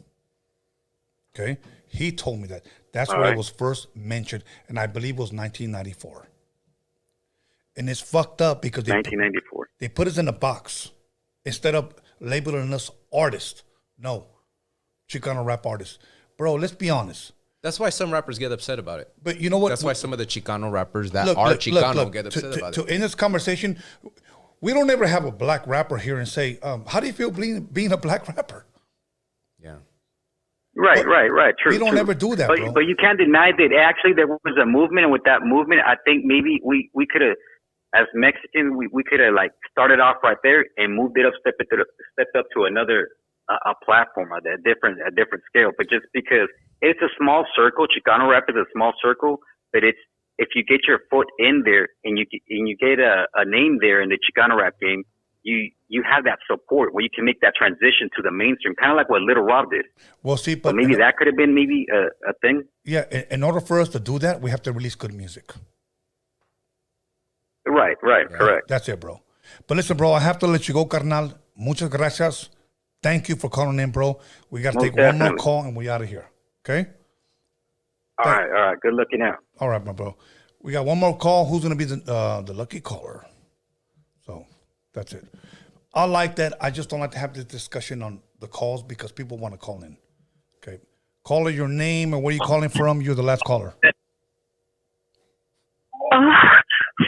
Okay? He told me that. That's where it was first mentioned, and I believe it was 1994. And it's fucked up because 1994. They put us in a box instead of labeling us artists. No, Chicano rap artists. Bro, let's be honest. That's why some rappers get upset about it. But you know what? That's why some of the Chicano rappers that are Chicano get upset about it. In this conversation, we don't ever have a black rapper here and say, how do you feel being a black rapper? Yeah. Right. True. We don't ever do that, bro. But you can't deny that actually there was a movement, and with that movement, I think maybe we could have, as Mexicans, we could have like started off right there and moved it up, stepped up to another a platform at a different scale. But just because it's a small circle, Chicano rap is a small circle, but if you get your foot in there and you get a name there in the Chicano rap game, you have that support where you can make that transition to the mainstream, kind of like what Little Rob did. Well, see, but maybe that could have been a thing. Yeah, in order for us to do that, we have to release good music. Right, correct. That's it, bro. But listen, bro, I have to let you go, carnal. Muchas gracias. Thank you for calling in, bro. We got to take one more call and we out of here. Okay? All right. Good looking out. All right, my bro. We got one more call. Who's going to be the lucky caller? So that's it. I like that. I just don't like to have this discussion on the calls because people want to call in. Okay. Caller, your name and where you calling from. You're the last caller.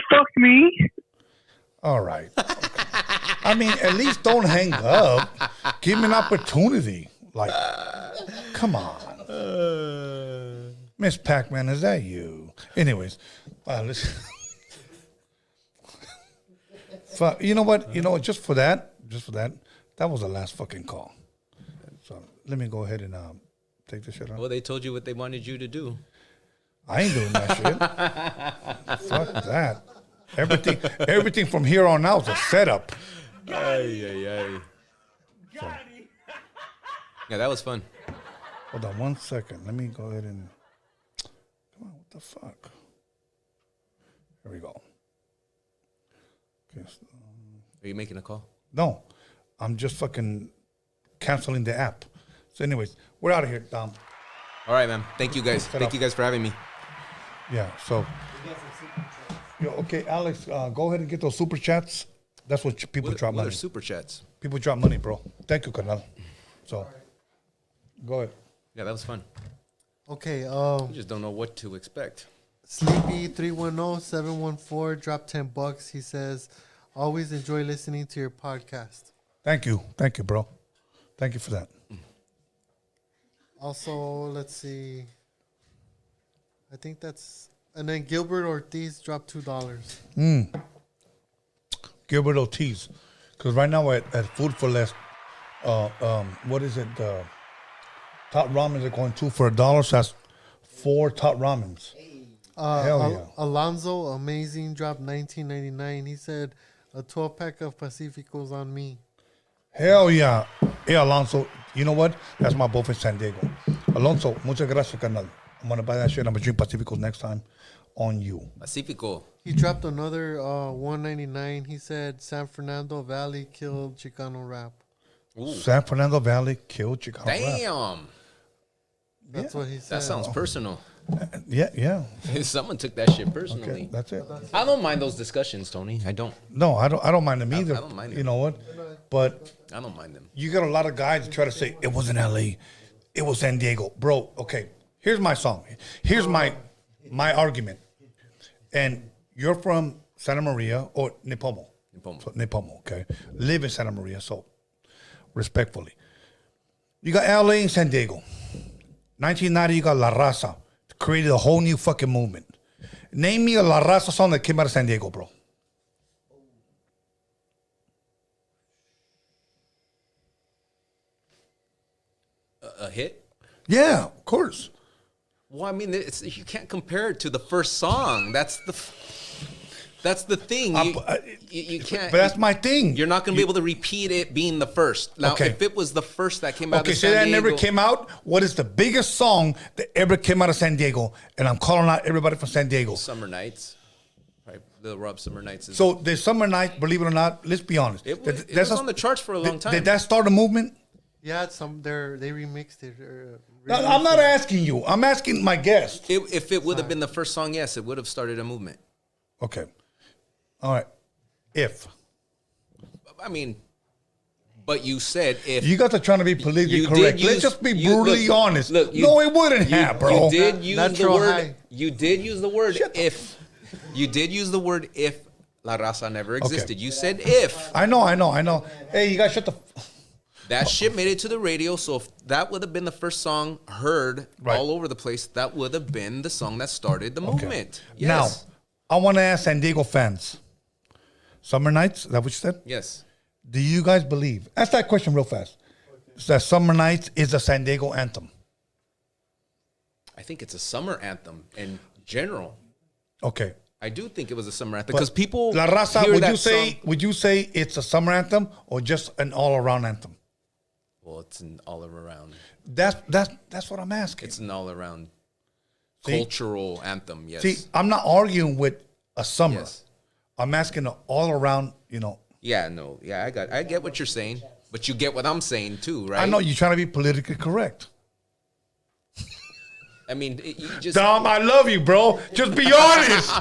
Fuck me. All right. I mean, at least don't hang up. Give me an opportunity. Like, come on. Miss Pac-Man, is that you? Anyways, listen. You know what? Just for that, that was the last fucking call. So let me go ahead and take this shit out. Well, they told you what they wanted you to do. I ain't doing that shit. Fuck that. Everything from here on out is a setup. Yeah, that was fun. Hold on 1 second. Let me go ahead and... Come on, what the fuck? Here we go. Okay, so, Are you making a call? No. I'm just fucking canceling the app. So anyways, we're out of here, Dom. All right, man. Thank you, guys. Thank you guys for having me. Yeah, so... okay, Alex, go ahead and get those super chats. That's what people drop money. What are super chats? People drop money, bro. Thank you, Carnal. So, go ahead. Yeah, that was fun. Okay. You just don't know what to expect. Sleepy 310-714 dropped $10. He says, "Always enjoy listening to your podcast." Thank you, bro. Thank you for that. Also, let's see. I think that's, and then Gilbert Ortiz dropped $2. Gilbert Ortiz, because right now at Food for Less, what is it? Top ramens are going 2 for $1. So that's 4 top ramens. Hell yeah. Alonzo Amazing dropped $19.99. He said, "A 12-pack of Pacificos on me." Hell yeah. Hey, Alonso, you know what? That's my boyfriend, San Diego. Alonso, muchas gracias, carnal. I'm going to buy that shit. I'm going to drink Pacificos next time on you. Pacifico. He dropped another $1.99. He said, "San Fernando Valley killed Chicano rap." Ooh. San Fernando Valley killed Chicano rap. Damn. That's what he said. That sounds personal. Yeah. Someone took that shit personally. Okay, that's it. I don't mind those discussions, Tony. I don't. No, I don't mind them either. I don't mind them. You know what? But I don't mind them. You got a lot of guys that try to say it was in LA, it was San Diego, bro. Okay, here's my song. Here's my argument. And you're from Santa Maria or Nipomo. So, Nipomo, okay. Live in Santa Maria, so respectfully. You got LA and San Diego. 1990, you got La Raza. Created a whole new fucking movement. Name me a La Raza song that came out of San Diego, bro. A hit? Yeah, of course. Well, I mean, you can't compare it to the first song. That's the thing. You can't. But that's my thing. You're not going to be able to repeat it being the first. Now, if it was the first that came out of San Diego. Okay, so that never came out. What is the biggest song that ever came out of San Diego? And I'm calling out everybody from San Diego. Summer Nights. Right, the Rob Summer Nights. So the Summer Nights, believe it or not, let's be honest. It was on the charts for a long time. Did that start a movement? Yeah, they remixed it. I'm not asking you. I'm asking my guest. If it would have been the first song, yes, it would have started a movement. Okay. All right. I mean, but you said if. You got to try to be politically correct. Let's just be brutally honest. No, it wouldn't have, bro. You did use the word. You did use the word if. You did use the word if La Raza never existed. Okay. You said if. I know. Hey, you guys shut the. That shit made it to the radio, so if that would have been the first song heard all over the place, that would have been the song that started the movement. Yes. Now, I want to ask San Diego fans, Summer Nights, is that what you said? Yes. Do you guys believe, ask that question real fast, that Summer Nights is a San Diego anthem? I think it's a summer anthem in general. Okay. I do think it was a summer anthem because people La Raza, hear would you say it's a summer anthem or just an all-around anthem? Well, it's an all-around. That's what I'm asking. It's an all-around cultural anthem, yes. See, I'm not arguing with a summer. Yes. I'm asking all around, Yeah, no. Yeah, I get what you're saying. But you get what I'm saying too, right? I know you're trying to be politically correct. I mean, you just... Dom, I love you, bro. Just be honest.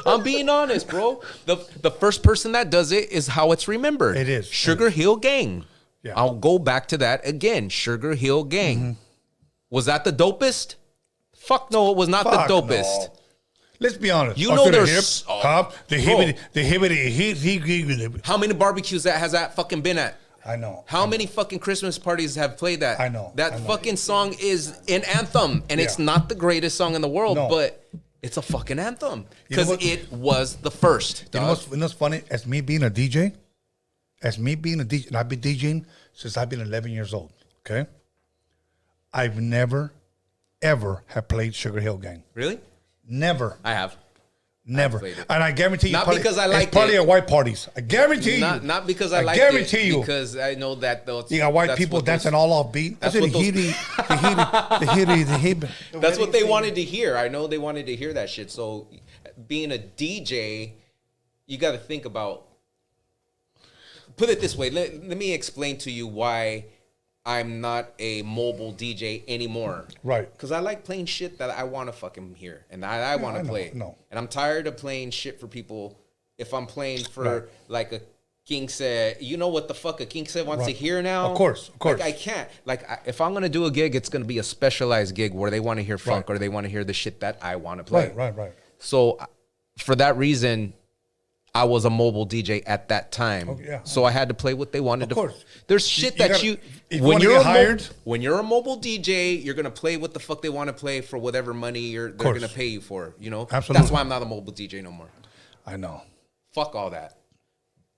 I'm being honest, bro. The first person that does it is how it's remembered. It is. Sugar Hill Gang. Yeah. I'll go back to that again. Sugar Hill Gang. Mm-hmm. Was that the dopest? Fuck no, it was not the dopest. No. Let's be honest. You know there's... How many barbecues has that fucking been at? I know. How many fucking Christmas parties have played that? I know. That fucking song is an anthem. And it's not the greatest song in the world, but it's a fucking anthem. Because it was the first. You know what's funny? As me being a DJ, and I've been DJing since I've been 11 years old, okay? I've never, ever have played Sugar Hill Gang. Really? Never. I have. Never. And I guarantee you, not because I like probably at white parties. I guarantee you. Not because I like it. guarantee you. Because I know that those. You got white people dancing all off beat. That's what the That's what they wanted to hear. I know they wanted to hear that shit. So being a DJ, you got to think about. Put it this way. Let me explain to you why I'm not a mobile DJ anymore. Right. Because I like playing shit that I want to fucking hear and I want to play. No. And I'm tired of playing shit for people. If I'm playing for like a King said, you know what the fuck a King said wants to hear now? Of course. Like, I can't. If I'm going to do a gig, it's going to be a specialized gig where they want to hear funk or they want to hear the shit that I want to play. Right. So for that reason, I was a mobile DJ at that time. Oh, yeah. So I had to play what they wanted Of course. There's shit that when you're hired, when you're a mobile DJ, you're gonna play what the fuck they want to play for whatever money they're gonna pay you for. Absolutely. That's why I'm not a mobile DJ no more. I know. Fuck all that.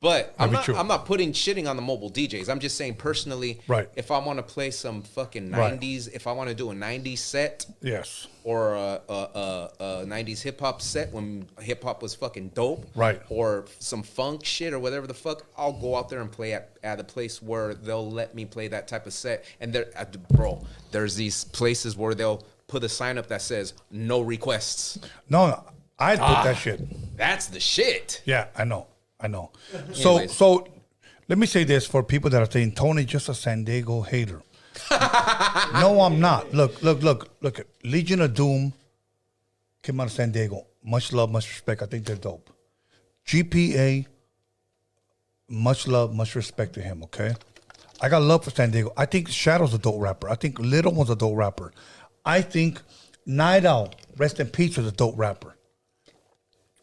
But I'm not shitting on the mobile DJs. I'm just saying personally, if I want to play some fucking 90s, if I want to do a 90s set, yes, or a 90s hip hop set when hip hop was fucking dope, right, or some funk shit or whatever the fuck, I'll go out there and play at a place where they'll let me play that type of set. And there's these places where they'll put a sign up that says no requests. No, I put that shit. That's the shit. Yeah, I know. So let me say this for people that are saying Tony just a San Diego hater. No, I'm not. Look. Legion of Doom came out of San Diego. Much love, much respect. I think they're dope. GPA, much love, much respect to him, okay? I got love for San Diego. I think Shadow's a dope rapper. I think Little One's a dope rapper. I think Night Owl, rest in peace, was a dope rapper.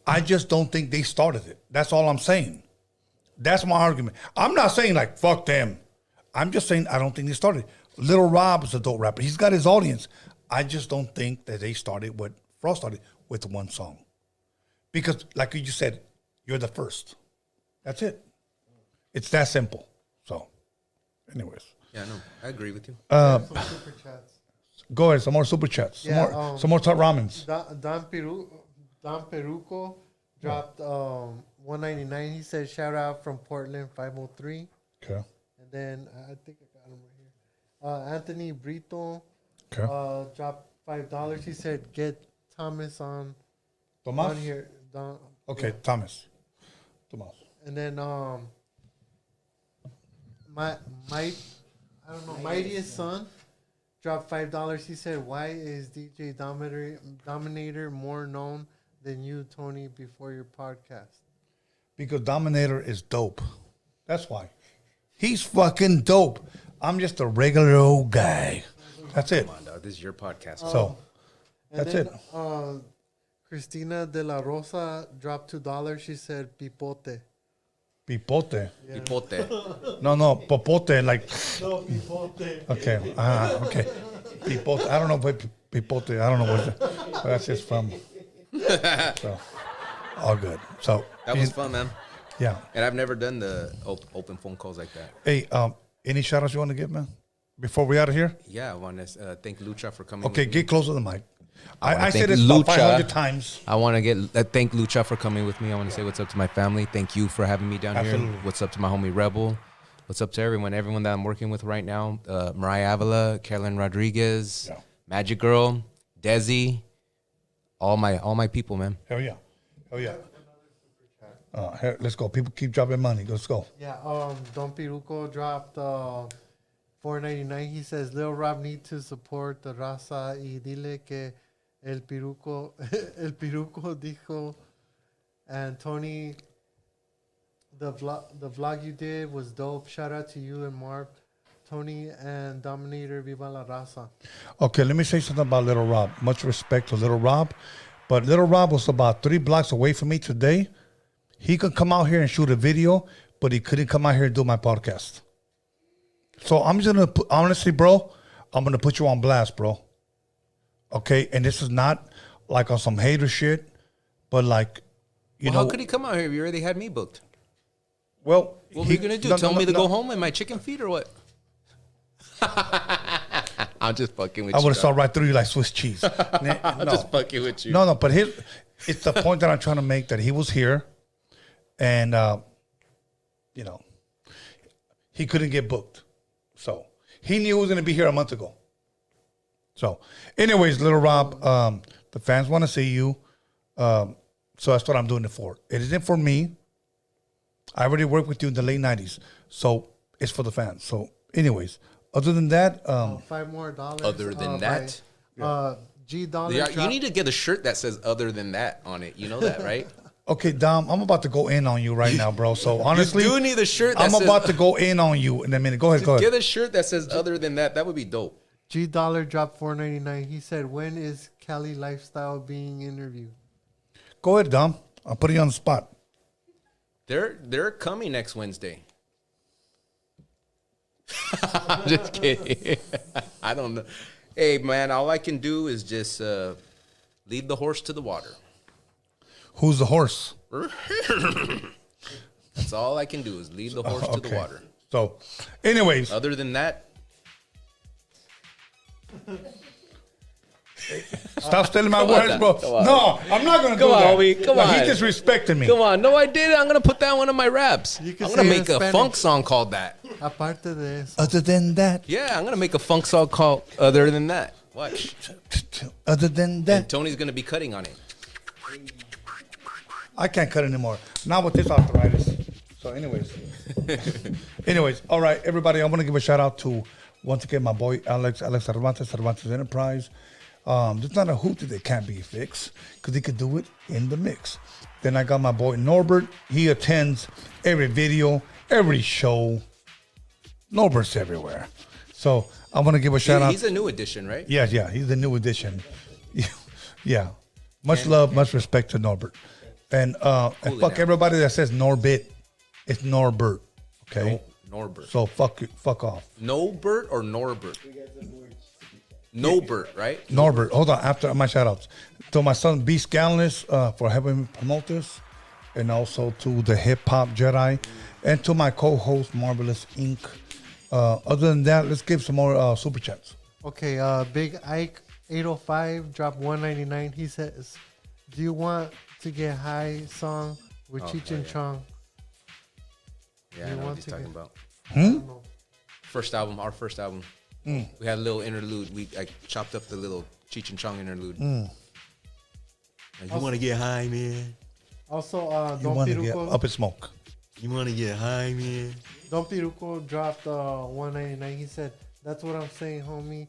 I just don't think they started it. That's all I'm saying. That's my argument. I'm not saying like, fuck them. I'm just saying I don't think they started it. Little Rob is a dope rapper. He's got his audience. I just don't think that they started what Frost started with one song. Because like you said, you're the first. That's it. It's that simple. So, anyways. Yeah, no, I agree with you. Some super chats. Go ahead. Some more super chats. Some more top ramens. Don Peruco dropped $1.99. He said, shout out from Portland 503. Okay. And then I think I got him right here. Anthony Brito dropped $5. He said, get Thomas on here. Okay, Thomas. And then Mightiest Son dropped $5. He said, why is DJ Dominator more known than you, Tony, before your podcast? Because Dominator is dope. That's why. He's fucking dope. I'm just a regular old guy. That's it. Come on, dog. This is your podcast. That's it. Cristina de la Rosa dropped $2. She said, pipote. Pipote. Yeah. Pipote. No, popote, like. No, pipote. Okay. Okay. Pipote. I don't know what pipote. I don't know what that's just from. So, all good. So that was fun, man. Yeah. And I've never done the open phone calls like that. Hey, any shout outs you want to give, man? Before we out of here? Yeah, I want to thank Lucha for coming. Okay, get close to the mic. I said this about 500 times. I want to thank Lucha for coming with me. I want to say what's up to my family. Thank you for having me down here. What's up to my homie Rebel. What's up to everyone that I'm working with right now. Mariah Avila, Carolyn Rodriguez, Magic Girl, Desi, all my people, man. Hell yeah. Here, let's go. People keep dropping money. Let's go. Yeah. Don Piruco dropped $4.99. He says Lil Rob need to support the Raza y dile que el Piruco dijo. And Tony, the vlog you did was dope. Shout out to you and Mark. Tony and Dominator, Viva la Raza. Okay, let me say something about Little Rob. Much respect to Little Rob. But Little Rob was about 3 blocks away from me today. He could come out here and shoot a video, but he couldn't come out here and do my podcast. So I'm just going to put, honestly, bro, I'm going to put you on blast, bro. Okay? And this is not like on some hater shit, but like, you know. How could he come out here if you already had me booked? Well, what are you going to do? Tell me to go home and my chicken feet or what? I'm just fucking with you. I would have saw right through you like Swiss cheese. I'm just fucking with you. No, but it's the point that I'm trying to make, that he was here and, you know, he couldn't get booked. So he knew he was going to be here a month ago. So anyways, Little Rob, the fans want to see you. So that's what I'm doing it for. It isn't for me. I already worked with you in the late 90s. So it's for the fans. So anyways, other than that, $5 more. Other than that, G Dollar. Yeah, you need to get a shirt that says "other than that" on it. You know that, right? Okay, Dom, I'm about to go in on you right now, bro. So honestly, you do need a shirt that I'm says, about to go in on you in a minute. Go ahead. Get a shirt that says "other than that." That would be dope. G Dollar dropped $4.99. He said, "When is Cali Lifestyle being interviewed?" Go ahead, Dom. I'll put you on the spot. They're coming next Wednesday. I'm just kidding. I don't know. Hey, man, all I can do is just lead the horse to the water. Who's the horse? That's all I can do is lead the horse to the water. So, anyways. Other than that. Stop stealing my words, bro. No, I'm not going to do that. Homie. Come on. He disrespected me. Come on. No, I did it. I'm going to put that one on my raps. I'm going to make a funk song called that. Aparte de eso. Other than that. Yeah, I'm going to make a funk song called Other Than That. Watch. Other than that. And Tony's going to be cutting on it. I can't cut anymore. Not with this arthritis. So anyways. All right, everybody, I want to give a shout out to, once again, my boy Alex Cervantes Enterprise. There's not a hoot that can't be fixed because he could do it in the mix. Then I got my boy Norbert. He attends every video, every show. Norbert's everywhere. So I want to give a shout out. He's a new addition, right? Yeah, he's the new addition. Yeah. Much love, much respect to Norbert. And fuck everybody that says Norbit. It's Norbert. Okay? Norbert. So fuck off. Norbert or Norbert? Norbert, right? Norbert. Hold on. After my shout outs. To my son B-SKANLESS for helping me promote this. And also to the Hip Hop Jedi. And to my co-host Marvelous Inc. Other than that, let's give some more super chats. Okay, Big Ike 805 dropped $1.99. He says, "Do you want to get high song with Cheech and Chong?" Yeah, I know what he's talking about. Our first album. We had a little interlude. I chopped up the little Cheech and Chong interlude. Like, you want to get high, man? Also, You want to get up in smoke. You want to get high, man? Don Piruco dropped $1.99. He said, "That's what I'm saying, homie.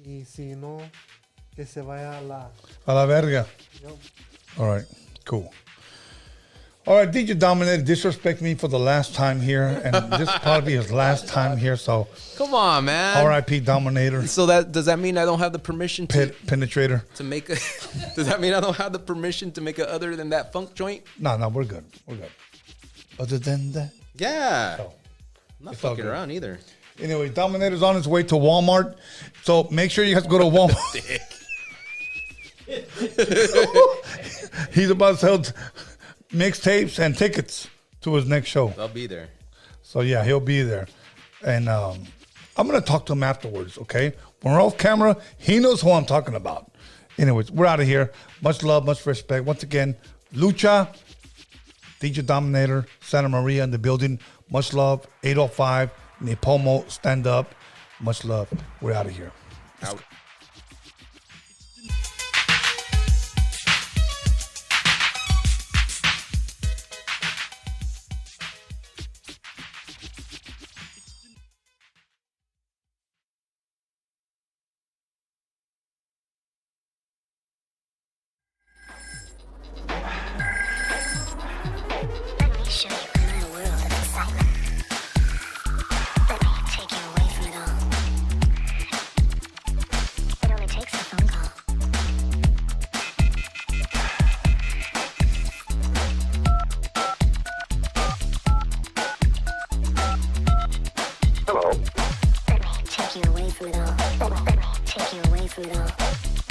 Y si no, que se vaya a la verga." Yep. All right, cool. All right, DJ Dominator disrespect me for the last time here, and this will probably be his last time here. So come on, man. R.I.P. Dominator. So does that mean I don't have the permission to penetrator to make a? Does that mean I don't have the permission to make a other than that funk joint? No, we're good. Other than that, yeah. So, I'm not fucking around either. Anyway, Dominator's on his way to Walmart, so make sure you guys go to Walmart. He's about to sell mixtapes and tickets to his next show. I'll be there. So yeah, he'll be there, and I'm gonna talk to him afterwards. Okay, when we're off camera, he knows who I'm talking about. Anyways, we're out of here. Much love, much respect. Once again, Lucha, DJ Dominator, Santa Maria in the building. Much love. 805 Nepomo, stand up. Much love. We're out of here. Out. Take you away from it all. Take you away from it all.